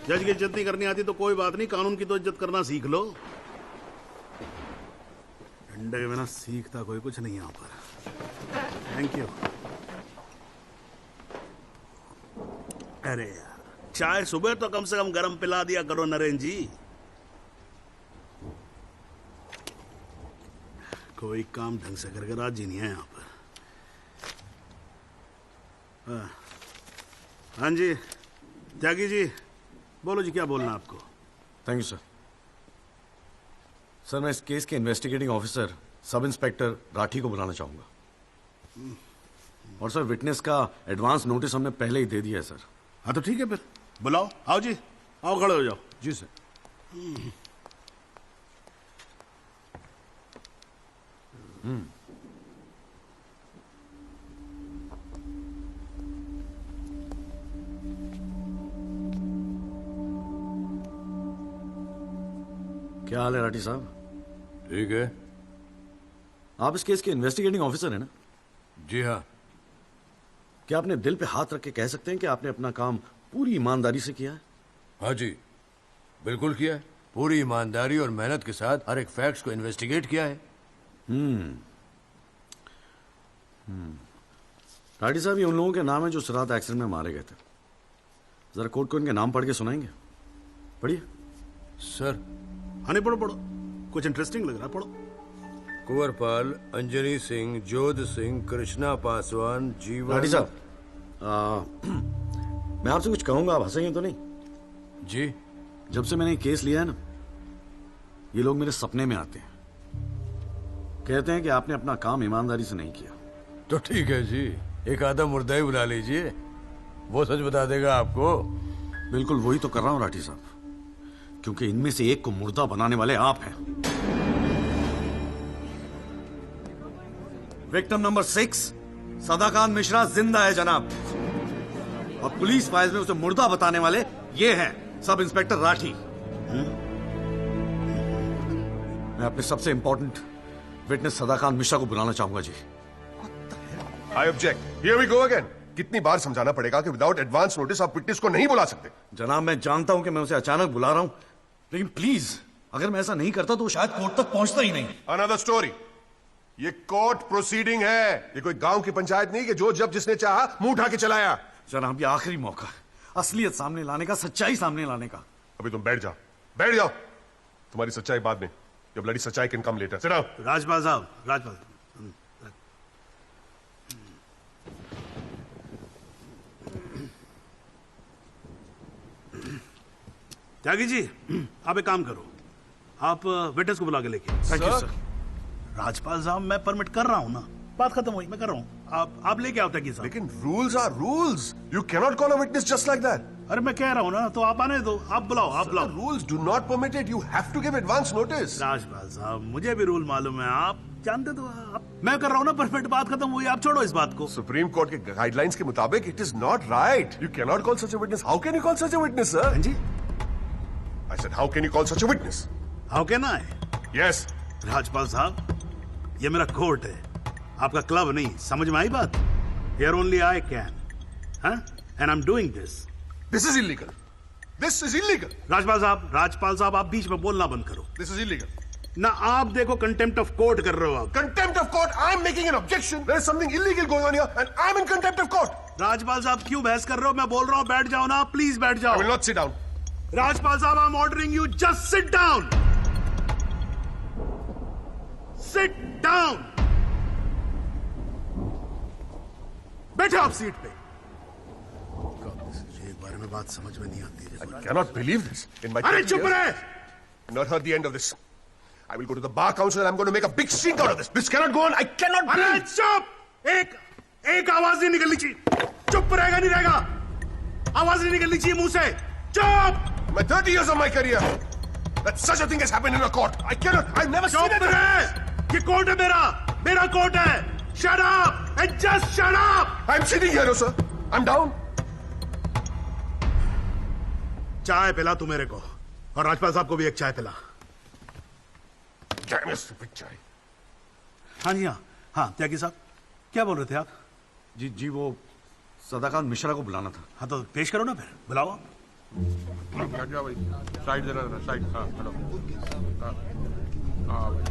Speaker 3: जज की इज्जत नहीं करनी आती तो कोई बात नहीं, कानून की तो इज्जत करना सीख लो। डंडे के बिना सीखता कोई कुछ नहीं यहाँ पर। Thank you. अरे यार, चाय सुबह तो कम से कम गर्म पिला दिया करो नरेंद्र जी। कोई काम ढंग से करके राजी नहीं है यहाँ पर। हाँ जी त्यागी जी, बोलो जी, क्या बोलना आपको?
Speaker 8: Thank you sir. सर, मैं इस केस के investigating officer sub inspector Rathi को बुलाना चाहूंगा। और सर, विटनेस का एडवांस नोटिस हमने पहले ही दे दिया है सर।
Speaker 3: हाँ तो ठीक है, फिर बुलाओ। आओ जी, आओ, खड़े हो जाओ।
Speaker 8: जी सर। क्या हाल है राठी साहब?
Speaker 20: ठीक है।
Speaker 8: आप इस केस के इन्वेस्टिगेटिंग ऑफिसर हैं ना?
Speaker 20: जी हाँ।
Speaker 8: क्या आपने दिल पे हाथ रख के कह सकते हैं कि आपने अपना काम पूरी ईमानदारी से किया है?
Speaker 20: हाँ जी, बिल्कुल किया है। पूरी ईमानदारी और मेहनत के साथ हर एक फैक्ट्स को इन्वेस्टिगेट किया है।
Speaker 8: राठी साहब, ये उन लोगों के नाम है जो इस रात एक्सीडेंट में मारे गए थे। जरा कोर्ट को इनके नाम पढ़ के सुनाएंगे? पढ़िए।
Speaker 20: सर।
Speaker 3: हाँ नहीं, पढ़ो पढ़ो, कुछ इंटरेस्टिंग लग रहा है, पढ़ो।
Speaker 20: कुंवरपाल, अंजनी सिंह, जोध सिंह, कृष्णा पासवान, जीवन।
Speaker 8: राठी साहब, मैं आपसे कुछ कहूंगा, आप हंसेंगे तो नहीं?
Speaker 20: जी।
Speaker 8: जब से मैंने केस लिया है ना, ये लोग मेरे सपने में आते हैं। कहते हैं कि आपने अपना काम ईमानदारी से नहीं किया।
Speaker 20: तो ठीक है जी, एक आधा मुर्दा ही बुला लीजिए, वो सच बता देगा आपको।
Speaker 8: बिल्कुल वही तो कर रहा हूं राठी साहब, क्योंकि इनमें से एक को मुर्दा बनाने वाले आप हैं। विक्टिम नंबर 6 सदाकांत मिश्रा जिंदा है जनाब, और पुलिस फाइल्स में उसे मुर्दा बताने वाले ये हैं सब इंस्पेक्टर राठी। मैं अपने सबसे इंपॉर्टेंट विटनेस सदाकांत मिश्रा को बुलाना चाहूंगा जी।
Speaker 1: I object. Here we go again. कितनी बार समझाना पड़ेगा कि विदाउट एडवांस नोटिस आप विटनेस को नहीं बुला सकते?
Speaker 8: जनाब, मैं जानता हूं कि मैं उसे अचानक बुला रहा हूं, लेकिन प्लीज, अगर मैं ऐसा नहीं करता तो वो शायद कोर्ट तक पहुंचता ही नहीं।
Speaker 1: Another story. ये कोर्ट प्रोसीडिंग है, ये कोई गांव की पंचायत नहीं कि जो जब जिसने चाहा मुंह उठा के चलाया।
Speaker 8: जनाब, ये आखिरी मौका, असलियत सामने लाने का, सच्चाई सामने लाने का।
Speaker 1: अभी तुम बैठ जाओ, बैठ जाओ। तुम्हारी सच्चाई बाद में, जब ब्लडी सच्चाई can come later. Sit down.
Speaker 3: Rajpal साहब, राजपाल। त्यागी जी, आप एक काम करो, आप विटनेस को बुला के लेके।
Speaker 8: Thank you sir.
Speaker 3: राजपाल साहब, मैं परमिट कर रहा हूं ना, बात खत्म हुई, मैं कर रहा हूं। आप लेके आओ त्यागी साहब।
Speaker 1: लेकिन rules are rules, you can not call a witness just like that.
Speaker 3: अरे मैं कह रहा हूं ना, तो आप आने दो, आप बुलाओ, आप बुलाओ।
Speaker 1: Rules do not permit it, you have to give advance notice.
Speaker 3: Rajpal साहब, मुझे भी रूल मालूम है, आप जानते तो आप। मैं कर रहा हूं ना परमिट, बात खत्म हुई, आप छोड़ो इस बात को।
Speaker 1: सुप्रीम कोर्ट के गाइडलाइंस के मुताबिक it is not right. You can not call such a witness. How can you call such a witness, sir?
Speaker 3: जी,
Speaker 1: I said, how can you call such a witness?
Speaker 3: How can I?
Speaker 1: Yes.
Speaker 3: Rajpal साहब, ये मेरा court है, आपका club नहीं, समझ में आई बात? Here only I can, huh? And I'm doing this.
Speaker 1: This is illegal. This is illegal.
Speaker 3: Rajpal साहब, आप बीच में बोलना बंद करो।
Speaker 1: This is illegal.
Speaker 3: ना आप देखो कंटेम्प्ट ऑफ कोर्ट कर रहे हो आप।
Speaker 1: Contempt of court. I'm making an objection. There is something illegal going on here, and I'm in contempt of court.
Speaker 3: Rajpal साहब, क्यों बहस कर रहे हो? मैं बोल रहा हूँ, बैठ जाओ ना, प्लीज बैठ जाओ।
Speaker 1: I will not sit down.
Speaker 3: Rajpal साहब, I'm ordering you, just sit down. Sit down. बैठो आप सीट पे। एक बारे में बात समझ में नहीं आती।
Speaker 1: I cannot believe this. In my
Speaker 3: अरे चुप रहे।
Speaker 1: Not heard the end of this. I will go to the bar council and I'm going to make a big stink out of this. This cannot go on. I cannot
Speaker 3: अरे
Speaker 1: breathe.
Speaker 3: चुप! एक आवाज नहीं निकलनी चाहिए। चुप रहेगा नहीं रहेगा। आवाज नहीं निकलनी चाहिए मुंह से। चुप!
Speaker 1: My 30 years of my career, that such a thing has happened in a court. I cannot. I've never seen it.
Speaker 3: चुप रहे! ये कोर्ट है मेरा कोर्ट है। Shut up and just shut up!
Speaker 1: I'm sitting here, sir. I'm down.
Speaker 3: चाय पिला तू मेरे को और राजपाल साहब को भी एक चाय पिला।
Speaker 1: Damn it, stupid चाय।
Speaker 3: हाँ जी हाँ त्यागी साहब क्या बोल रहे थे आप?
Speaker 8: जी वो सदाकांत मिश्रा को बुलाना था।
Speaker 3: हाँ तो पेश करो ना फिर बुलाओ।
Speaker 20: हट जाओ भाई, साइड देना जरा, साइड। हाँ हेलो। हाँ भाई।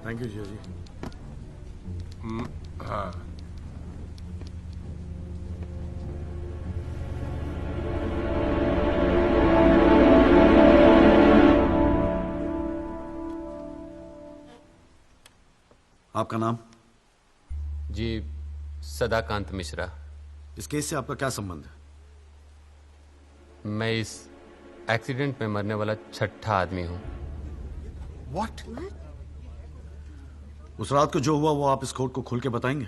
Speaker 8: थैंक यू जिया जी।
Speaker 20: हाँ
Speaker 8: आपका नाम?
Speaker 9: जी सदाकांत मिश्रा।
Speaker 8: इस केस से आपका क्या संबंध है?
Speaker 9: मैं इस एक्सीडेंट में मरने वाला छठा आदमी हूं।
Speaker 8: What? उस रात को जो हुआ वो आप इस कोर्ट को खुल के बताएंगे?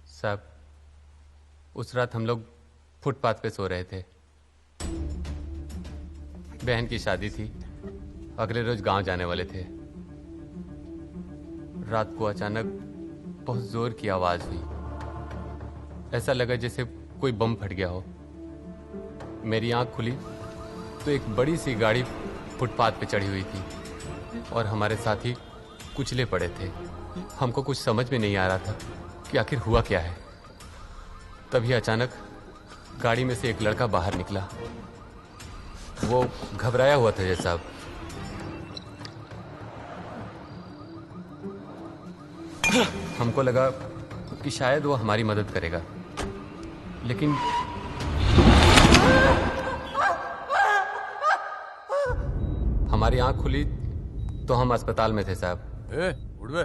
Speaker 9: साहब, उस रात हम लोग फुटपाथ पे सो रहे थे। बहन की शादी थी, अगले रोज गांव जाने वाले थे। रात को अचानक बहुत जोर की आवाज हुई। ऐसा लगा जैसे कोई बम फट गया हो। मेरी आंख खुली तो एक बड़ी सी गाड़ी फुटपाथ पे चढ़ी हुई थी और हमारे साथी कुचले पड़े थे। हमको कुछ समझ में नहीं आ रहा था कि आखिर हुआ क्या है। तभी अचानक गाड़ी में से एक लड़का बाहर निकला। वो घबराया हुआ था जैसा। हमको लगा कि शायद वो हमारी मदद करेगा, लेकिन हमारी आंख खुली तो हम अस्पताल में थे साहब।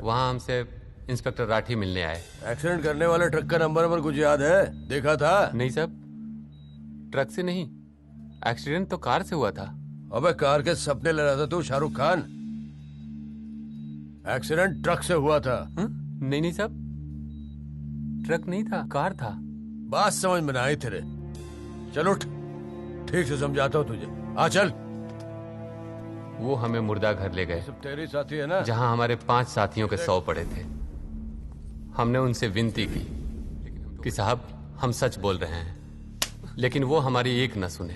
Speaker 9: वहां हमसे इंस्पेक्टर राठी मिलने आए।
Speaker 16: एक्सीडेंट करने वाले ट्रक का नंबर कुछ याद है? देखा था?
Speaker 9: नहीं साहब, ट्रक से नहीं, एक्सीडेंट तो कार से हुआ था।
Speaker 16: अबे कार के सपने ले रहा था तू शाहरुख खान। एक्सीडेंट ट्रक से हुआ था।
Speaker 9: नहीं साहब, ट्रक नहीं था, कार था।
Speaker 16: बात समझ में ना आई तेरे। चल उठ, ठीक से समझाता हूँ तुझे। आ चल।
Speaker 9: वो हमें मुर्दा घर ले गए।
Speaker 16: सब तेरे साथी है ना?
Speaker 9: जहां हमारे 5 साथियों के 100 पड़े थे। हमने उनसे विनती की कि साहब हम सच बोल रहे हैं, लेकिन वो हमारी एक न सुने।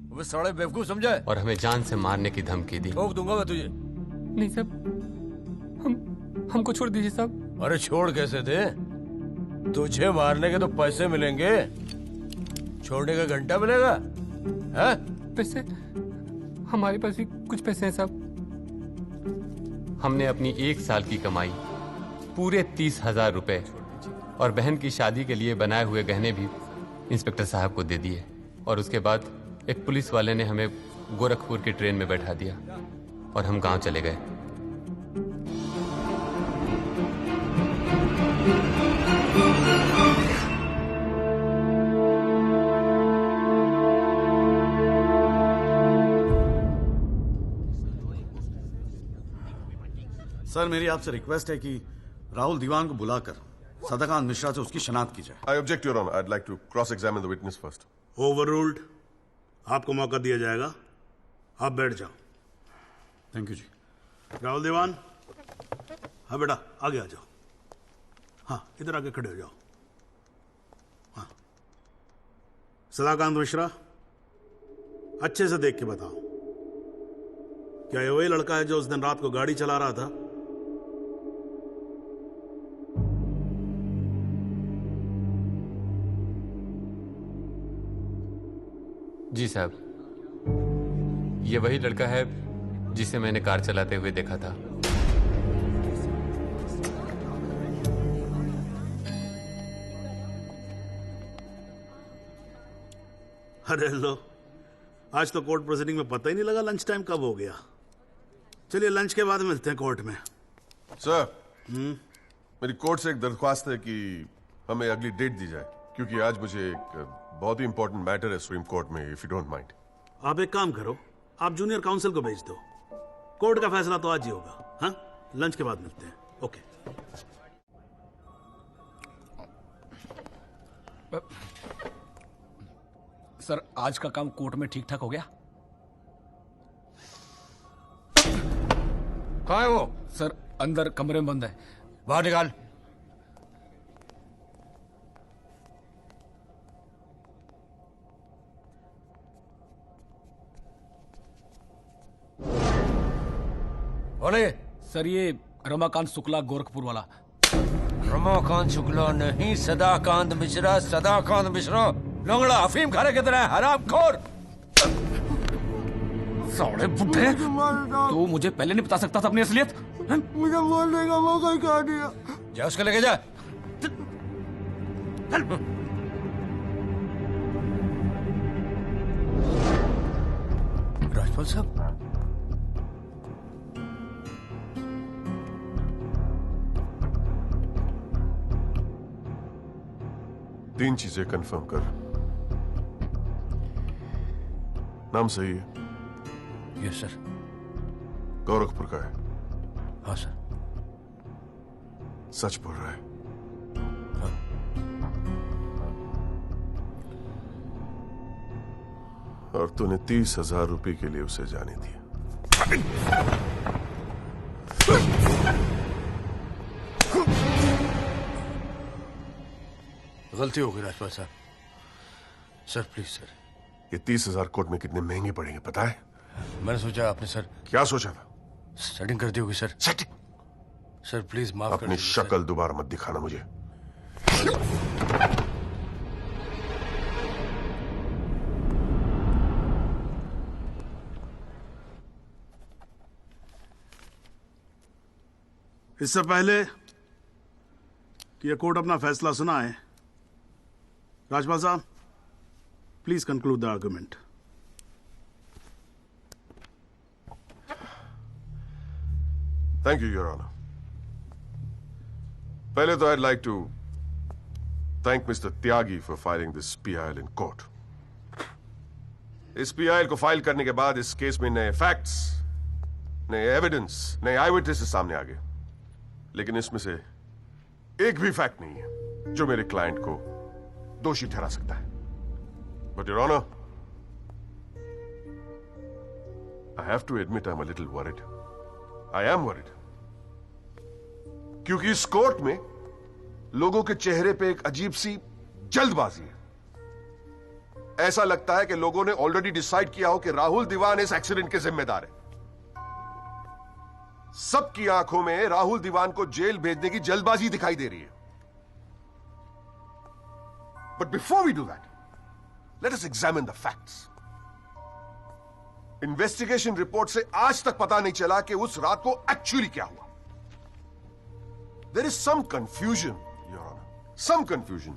Speaker 16: वो साले बेवकूफ समझा है
Speaker 9: और हमें जान से मारने की धमकी दी।
Speaker 16: ठोक दूंगा मैं तुझे।
Speaker 9: नहीं साहब, हमको छोड़ दीजिए साहब।
Speaker 16: अरे छोड़ कैसे दे? तुझे मारने के तो पैसे मिलेंगे, छोड़ने का घंटा मिलेगा? है?
Speaker 9: पैसे? हमारे पास भी कुछ पैसे हैं साहब। हमने अपनी 1 साल की कमाई पूरे 30,000 रुपए और बहन की शादी के लिए बनाए हुए गहने भी इंस्पेक्टर साहब को दे दिए। और उसके बाद एक पुलिस वाले ने हमें गोरखपुर की ट्रेन में बैठा दिया और हम गांव चले गए।
Speaker 8: सर, मेरी आपसे रिक्वेस्ट है कि राहुल दीवान को बुलाकर सदाकांत मिश्रा से उसकी शनाख्त की जाए।
Speaker 1: I object, Your Honor. I'd like to cross-examine the witness first.
Speaker 3: Overruled. आपको मौका दिया जाएगा, आप बैठ जाओ।
Speaker 8: थैंक यू जी।
Speaker 3: राहुल दीवान, हाँ बेटा आगे आ जाओ। हाँ इधर आके खड़े हो जाओ। हाँ सदाकांत मिश्रा, अच्छे से देख के बताओ, क्या ये वही लड़का है जो उस दिन रात को गाड़ी चला रहा था?
Speaker 9: जी साहब, ये वही लड़का है जिसे मैंने कार चलाते हुए देखा था।
Speaker 3: अरे लो, आज तो कोर्ट प्रोसीडिंग में पता ही नहीं लगा लंच टाइम कब हो गया। चलिए लंच के बाद मिलते हैं कोर्ट में।
Speaker 1: सर, मेरी कोर्ट से एक दरख्वास्त है कि हमें अगली डेट दी जाए, क्योंकि आज मुझे एक बहुत ही इंपॉर्टेंट मैटर है सुप्रीम कोर्ट में, इफ यू डोंट माइंड।
Speaker 3: आप एक काम करो, आप जूनियर काउंसिल को भेज दो। कोर्ट का फैसला तो आज ही होगा। हाँ, लंच के बाद मिलते हैं। ओके।
Speaker 10: सर, आज का काम कोर्ट में ठीक ठाक हो गया?
Speaker 16: कहाँ है वो?
Speaker 10: सर, अंदर कमरे में बंद है।
Speaker 16: बाहर निकाल। बोले।
Speaker 10: सर, ये रमाकांत शुक्ला गोरखपुर वाला।
Speaker 16: रमाकांत शुक्ला नहीं, सदाकांत मिश्रा। सदाकांत मिश्रा लंगड़ा अफीम खाने की तरह हरामखोर।
Speaker 10: साले बुड्ढे, तो मुझे पहले नहीं बता सकता था अपनी असलियत?
Speaker 12: मुझे बोलने का मौका क्या दिया?
Speaker 16: जा उसको लेके जा। राजपाल साहब,
Speaker 1: तीन चीजें कंफर्म कर। नाम सही है?
Speaker 16: Yes sir.
Speaker 1: गोरखपुर का है?
Speaker 16: हाँ सर।
Speaker 1: सच बोल रहा है?
Speaker 16: हाँ।
Speaker 1: और तूने 30,000 रुपए के लिए उसे जाने दिया।
Speaker 16: गलती हो गई राजपाल साहब। Sir please sir.
Speaker 1: ये 30,000 कोर्ट में कितने महंगे पड़ेंगे पता है?
Speaker 16: मैंने सोचा आपने सर।
Speaker 1: क्या सोचा था?
Speaker 16: सेटिंग कर दी होगी सर।
Speaker 1: सेटिंग?
Speaker 16: सर प्लीज माफ कर
Speaker 1: अपनी शक्ल दोबारा मत दिखाना मुझे।
Speaker 3: इससे पहले कि यह कोर्ट अपना फैसला सुनाए, राजपाल साहब please conclude the argument.
Speaker 1: Thank you your honour. पहले तो I'd like to thank Mr. Tyagi for filing this PIL in court. इस PIL को फाइल करने के बाद इस केस में नए फैक्ट्स, नए एविडेंस, नए आई विटनेसेस सामने आ गए, लेकिन इसमें से एक भी फैक्ट नहीं है जो मेरे क्लाइंट को दोषी ठहरा सकता है। But your honour, I have to admit I'm a little worried. I am worried. क्योंकि इस कोर्ट में लोगों के चेहरे पे एक अजीब सी जल्दबाजी है। ऐसा लगता है कि लोगों ने ऑलरेडी डिसाइड किया हो कि राहुल दीवान इस एक्सीडेंट के जिम्मेदार है। सबकी आंखों में राहुल दीवान को जेल भेजने की जल्दबाजी दिखाई दे रही है। But before we do that, let us examine the facts. Investigation report से आज तक पता नहीं चला कि उस रात को एक्चुअली क्या हुआ। There is some confusion your honour, some confusion.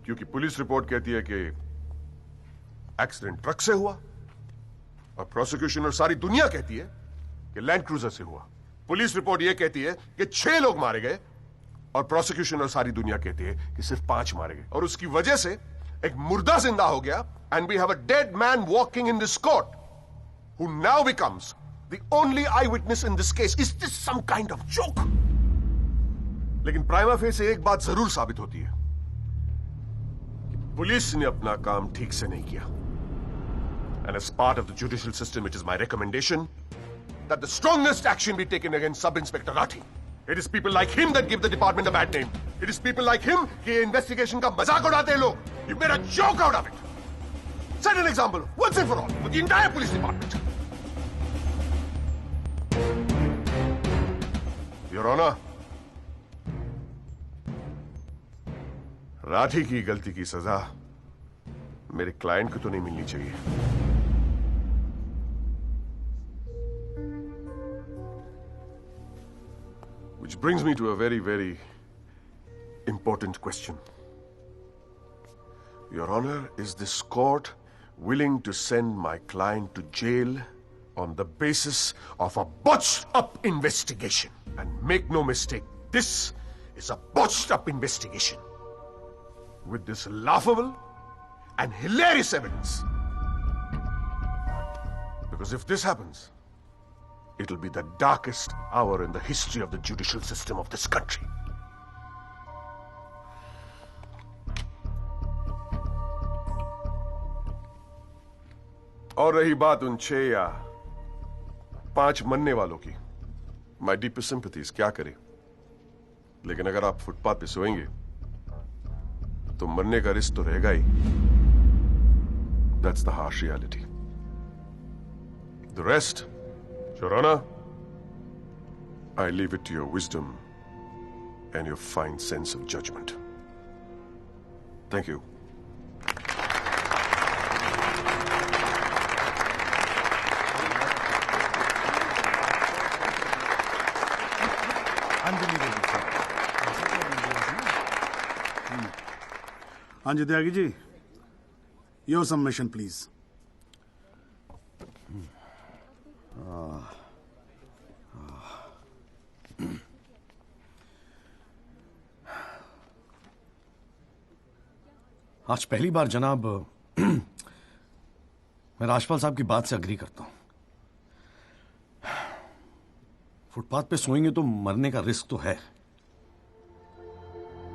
Speaker 1: क्योंकि पुलिस रिपोर्ट कहती है कि एक्सीडेंट ट्रक से हुआ, और प्रोसिक्यूशन और सारी दुनिया कहती है कि लैंड क्रूजर से हुआ। पुलिस रिपोर्ट यह कहती है कि 6 लोग मारे गए, और प्रोसिक्यूशन और सारी दुनिया कहती है कि सिर्फ 5 मारे गए, और उसकी वजह से एक मुर्दा जिंदा हो गया, and we have a dead man walking in this court who now becomes the only eyewitness in this case. Is this some kind of joke? लेकिन प्राइमा फेसी एक बात जरूर साबित होती है कि पुलिस ने अपना काम ठीक से नहीं किया। And as part of the judicial system, it is my recommendation that the strongest action be taken against Sub-Inspector Rathi. It is people like him that give the department a bad name. It is people like him कि investigation का मजाक उड़ाते हैं लोग. You made a joke out of it. Set an example once and for all for the entire police department. Your Honor, Rathi की गलती की सजा मेरे क्लाइंट को तो नहीं मिलनी चाहिए। Which brings me to a very, very important question. Your Honor, is this court willing to send my client to jail on the basis of a botched-up investigation? And make no mistake, this is a botched-up investigation. with this laughable and hilarious evidence. Because if this happens, it'll be the darkest hour in the history of the judicial system of this country. और रही बात उन 6 या 5 मरने वालों की, माई deepest sympathies, क्या करें, लेकिन अगर आप फुटपाथ पे सोएंगे तो मरने का रिस्क तो रहेगा ही. That's the harsh reality. The rest, your honour, I leave it to your wisdom and your fine sense of judgement. Thank you.
Speaker 3: हाँ जी Tyagi ji, your submission please. आज पहली बार जनाब मैं राजपाल साहब की बात से अग्री करता हूं. फुटपाथ पे सोएंगे तो मरने का रिस्क तो है.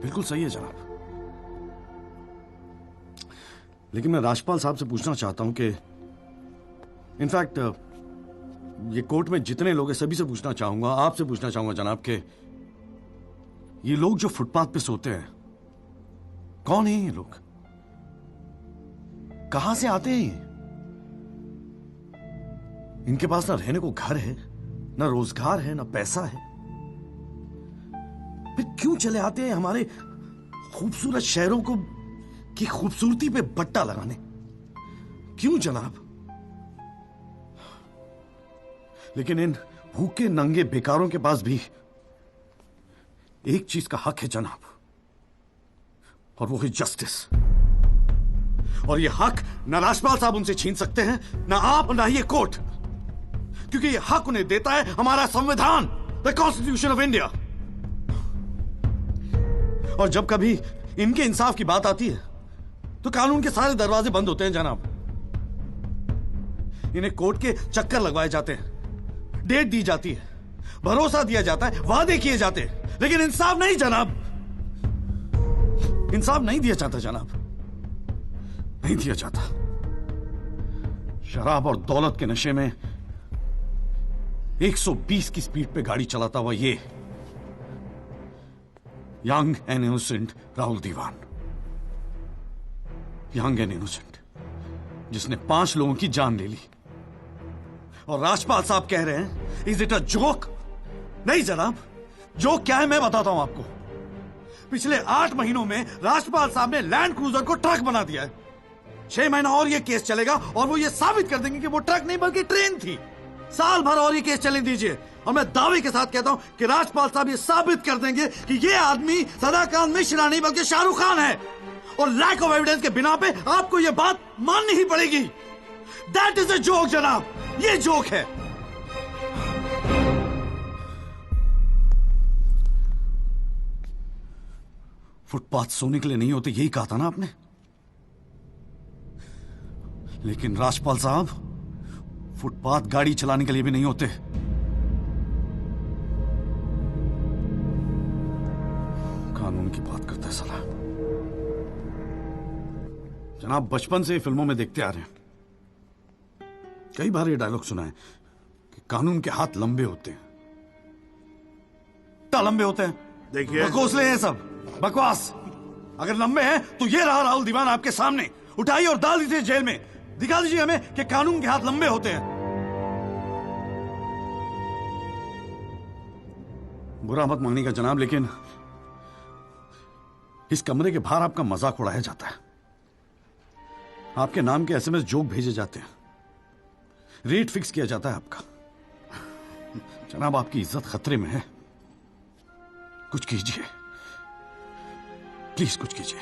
Speaker 3: बिल्कुल सही है जनाब. लेकिन मैं राजपाल साहब से पूछना चाहता हूं कि इनफैक्ट ये कोर्ट में जितने लोग हैं सभी से पूछना चाहूंगा, आपसे पूछना चाहूंगा जनाब कि ये लोग जो फुटपाथ पे सोते हैं कौन है? ये लोग कहां से आते हैं? ये इनके पास ना रहने को घर है, ना रोजगार है, ना पैसा है. फिर क्यों चले आते हैं हमारे खूबसूरत शहरों को की खूबसूरती पे बट्टा लगाने? क्यों जनाब? लेकिन इन भूखे नंगे बेकारों के पास भी एक चीज का हक है जनाब, और वो है जस्टिस. और ये हक ना राजपाल साहब उनसे छीन सकते हैं, ना आप, ना ये कोर्ट, क्योंकि ये हक उन्हें देता है हमारा संविधान, द कॉन्स्टिट्यूशन ऑफ इंडिया. और जब कभी इनके इंसाफ की बात आती है तो कानून के सारे दरवाजे बंद होते हैं जनाब. इन्हें कोर्ट के चक्कर लगवाए जाते हैं, डेट दी जाती है, भरोसा दिया जाता है, वादे किए जाते हैं, लेकिन इंसाफ नहीं जनाब. इंसाफ नहीं दिया जाता जनाब, नहीं दिया जाता. शराब और दौलत के नशे में 120 की स्पीड पे गाड़ी चलाता हुआ ये young and innocent Rahul Diwan, young and innocent, जिसने 5 लोगों की जान ले ली. और राजपाल साहब कह रहे हैं इज इट अ जोक? नहीं जनाब, जोक क्या है मैं बताता हूं आपको. पिछले 8 महीनों में राजपाल साहब ने लैंड क्रूजर को ट्रक बना दिया है. 6 महीना और ये केस चलेगा और वो ये साबित कर देंगे कि वो ट्रक नहीं बल्कि ट्रेन थी. साल भर और ये केस चलने दीजिए और मैं दावे के साथ कहता हूं कि राजपाल साहब ये साबित कर देंगे कि ये आदमी सदाकांत मिश्रा नहीं बल्कि शाहरुख खान है. और लैक ऑफ एविडेंस के बिना पे आपको ये बात माननी ही पड़ेगी. दैट इज अ जोक जनाब, ये जोक है. फुटपाथ सोने के लिए नहीं होते, यही कहा था ना आपने. लेकिन राजपाल साहब फुटपाथ गाड़ी चलाने के लिए भी नहीं होते. कानून की बात करता है साला. जनाब बचपन से फिल्मों में देखते आ रहे हैं, कई बार ये डायलॉग सुना है कि कानून के हाथ लंबे होते हैं. क्या लंबे होते हैं? देखिए
Speaker 8: बकोसले हैं सब, बकवास. अगर लंबे हैं तो ये रहा राहुल दीवान आपके सामने. उठाइए और डाल दीजिए जेल में. दिखा दीजिए हमें कि कानून के हाथ लंबे होते हैं. बुरा मत मानिएगा जनाब, लेकिन इस कमरे के बाहर आपका मजाक उड़ाया जाता है. आपके नाम के एसएमएस जोक भेजे जाते हैं, रेट फिक्स किया जाता है आपका. जनाब आपकी इज्जत खतरे में है. कुछ कीजिए प्लीज, कुछ कीजिए.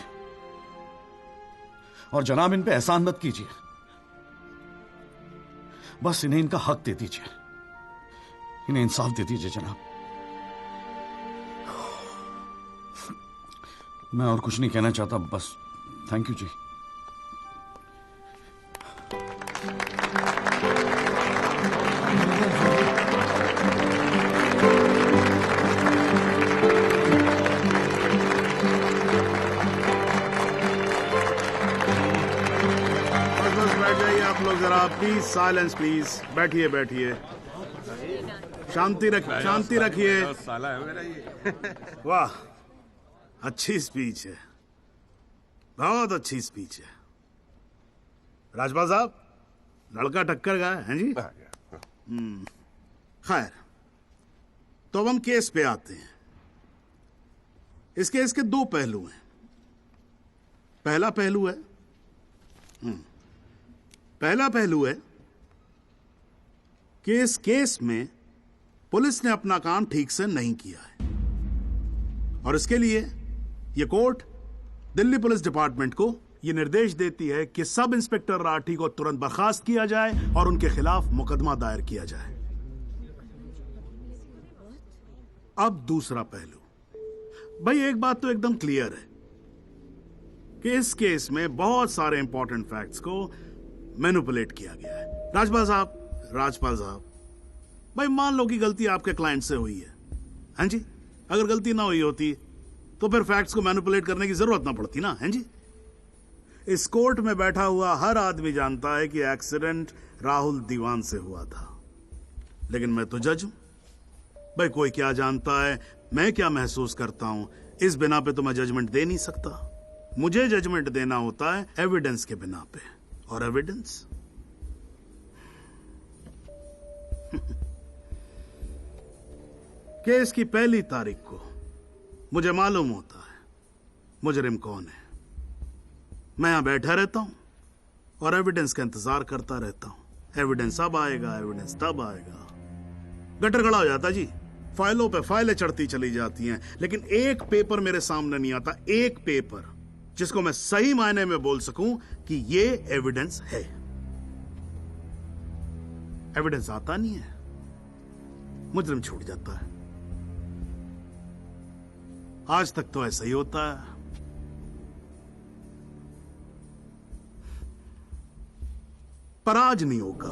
Speaker 8: और जनाब इन पे एहसान मत कीजिए, बस इन्हें इनका हक दे दीजिए, इन्हें इंसाफ दे दीजिए जनाब. मैं और कुछ नहीं कहना चाहता, बस थैंक यू जी।
Speaker 3: बस बैठ जाइए आप लोग जरा, प्लीज साइलेंस प्लीज। बैठिए बैठिए, शांति रखिए।
Speaker 20: साला है मेरा ये।
Speaker 3: वाह, अच्छी स्पीच है, बहुत अच्छी स्पीच है। राजपाल साहब, लड़का टक्कर गया है जी। खैर, तो अब हम केस पे आते हैं। इस केस के दो पहलू हैं। पहला पहलू है कि इस केस में पुलिस ने अपना काम ठीक से नहीं किया है, और इसके लिए यह कोर्ट दिल्ली पुलिस डिपार्टमेंट को यह निर्देश देती है कि सब इंस्पेक्टर राठी को तुरंत बर्खास्त किया जाए और उनके खिलाफ मुकदमा दायर किया जाए। अब दूसरा पहलू, भाई एक बात तो एकदम क्लियर है कि इस केस में बहुत सारे इंपॉर्टेंट फैक्ट्स को मैनिपुलेट किया गया है। राजपाल साहब, भाई मान लो कि गलती आपके क्लाइंट से हुई है, हैं जी? अगर गलती ना हुई होती तो फिर फैक्ट्स को मैनिपुलेट करने की जरूरत ना पड़ती ना, हैं जी? इस कोर्ट में बैठा हुआ हर आदमी जानता है कि एक्सीडेंट राहुल दीवान से हुआ था, लेकिन मैं तो जज हूं। भाई कोई क्या जानता है, मैं क्या महसूस करता हूं, इस बिना पे तो मैं जजमेंट दे नहीं सकता। मुझे जजमेंट देना होता है एविडेंस के बिना पे, और एविडेंस केस की पहली तारीख को मुझे मालूम होता है मुजरिम कौन है। मैं यहां बैठा रहता हूं और एविडेंस का इंतजार करता रहता हूं। एविडेंस अब आएगा, एविडेंस तब आएगा। गटर खड़ा हो जाता जी, फाइलों पे फाइलें चढ़ती चली जाती हैं, लेकिन एक पेपर मेरे सामने नहीं आता, एक पेपर जिसको मैं सही मायने में बोल सकूं कि ये एविडेंस है। एविडेंस आता नहीं है, मुजरिम छूट जाता है। आज तक तो ऐसा ही होता है। पर आज नहीं होगा,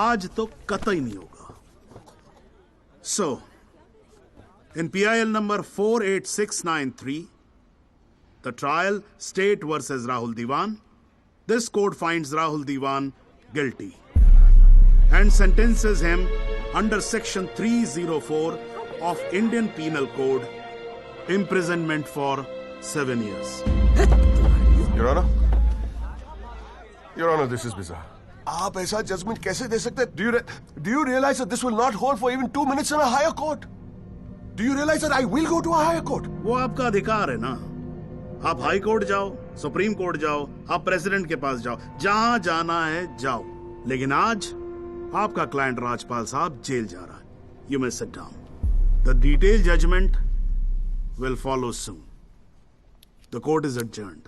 Speaker 3: आज तो कतई नहीं होगा। So, in PIL number 48693, the trial State versus Rahul Diwan, this court finds Rahul Diwan guilty and sentences him under section 304 of Indian Penal Code, imprisonment for 7 years.
Speaker 1: Your Honor, this is bizarre. आप ऐसा judgement कैसे दे सकते हैं? Do you realize that this will not hold for even 2 minutes in a higher court? Do you realize that I will go to a higher court?
Speaker 3: वो आपका अधिकार है ना। आप हाई कोर्ट जाओ, सुप्रीम कोर्ट जाओ, आप प्रेसिडेंट के पास जाओ, जहां जाना है जाओ। लेकिन आज आपका क्लाइंट राजपाल साहब जेल जा रहा है। You may sit down. The detail judgment will follow soon. The court is adjourned.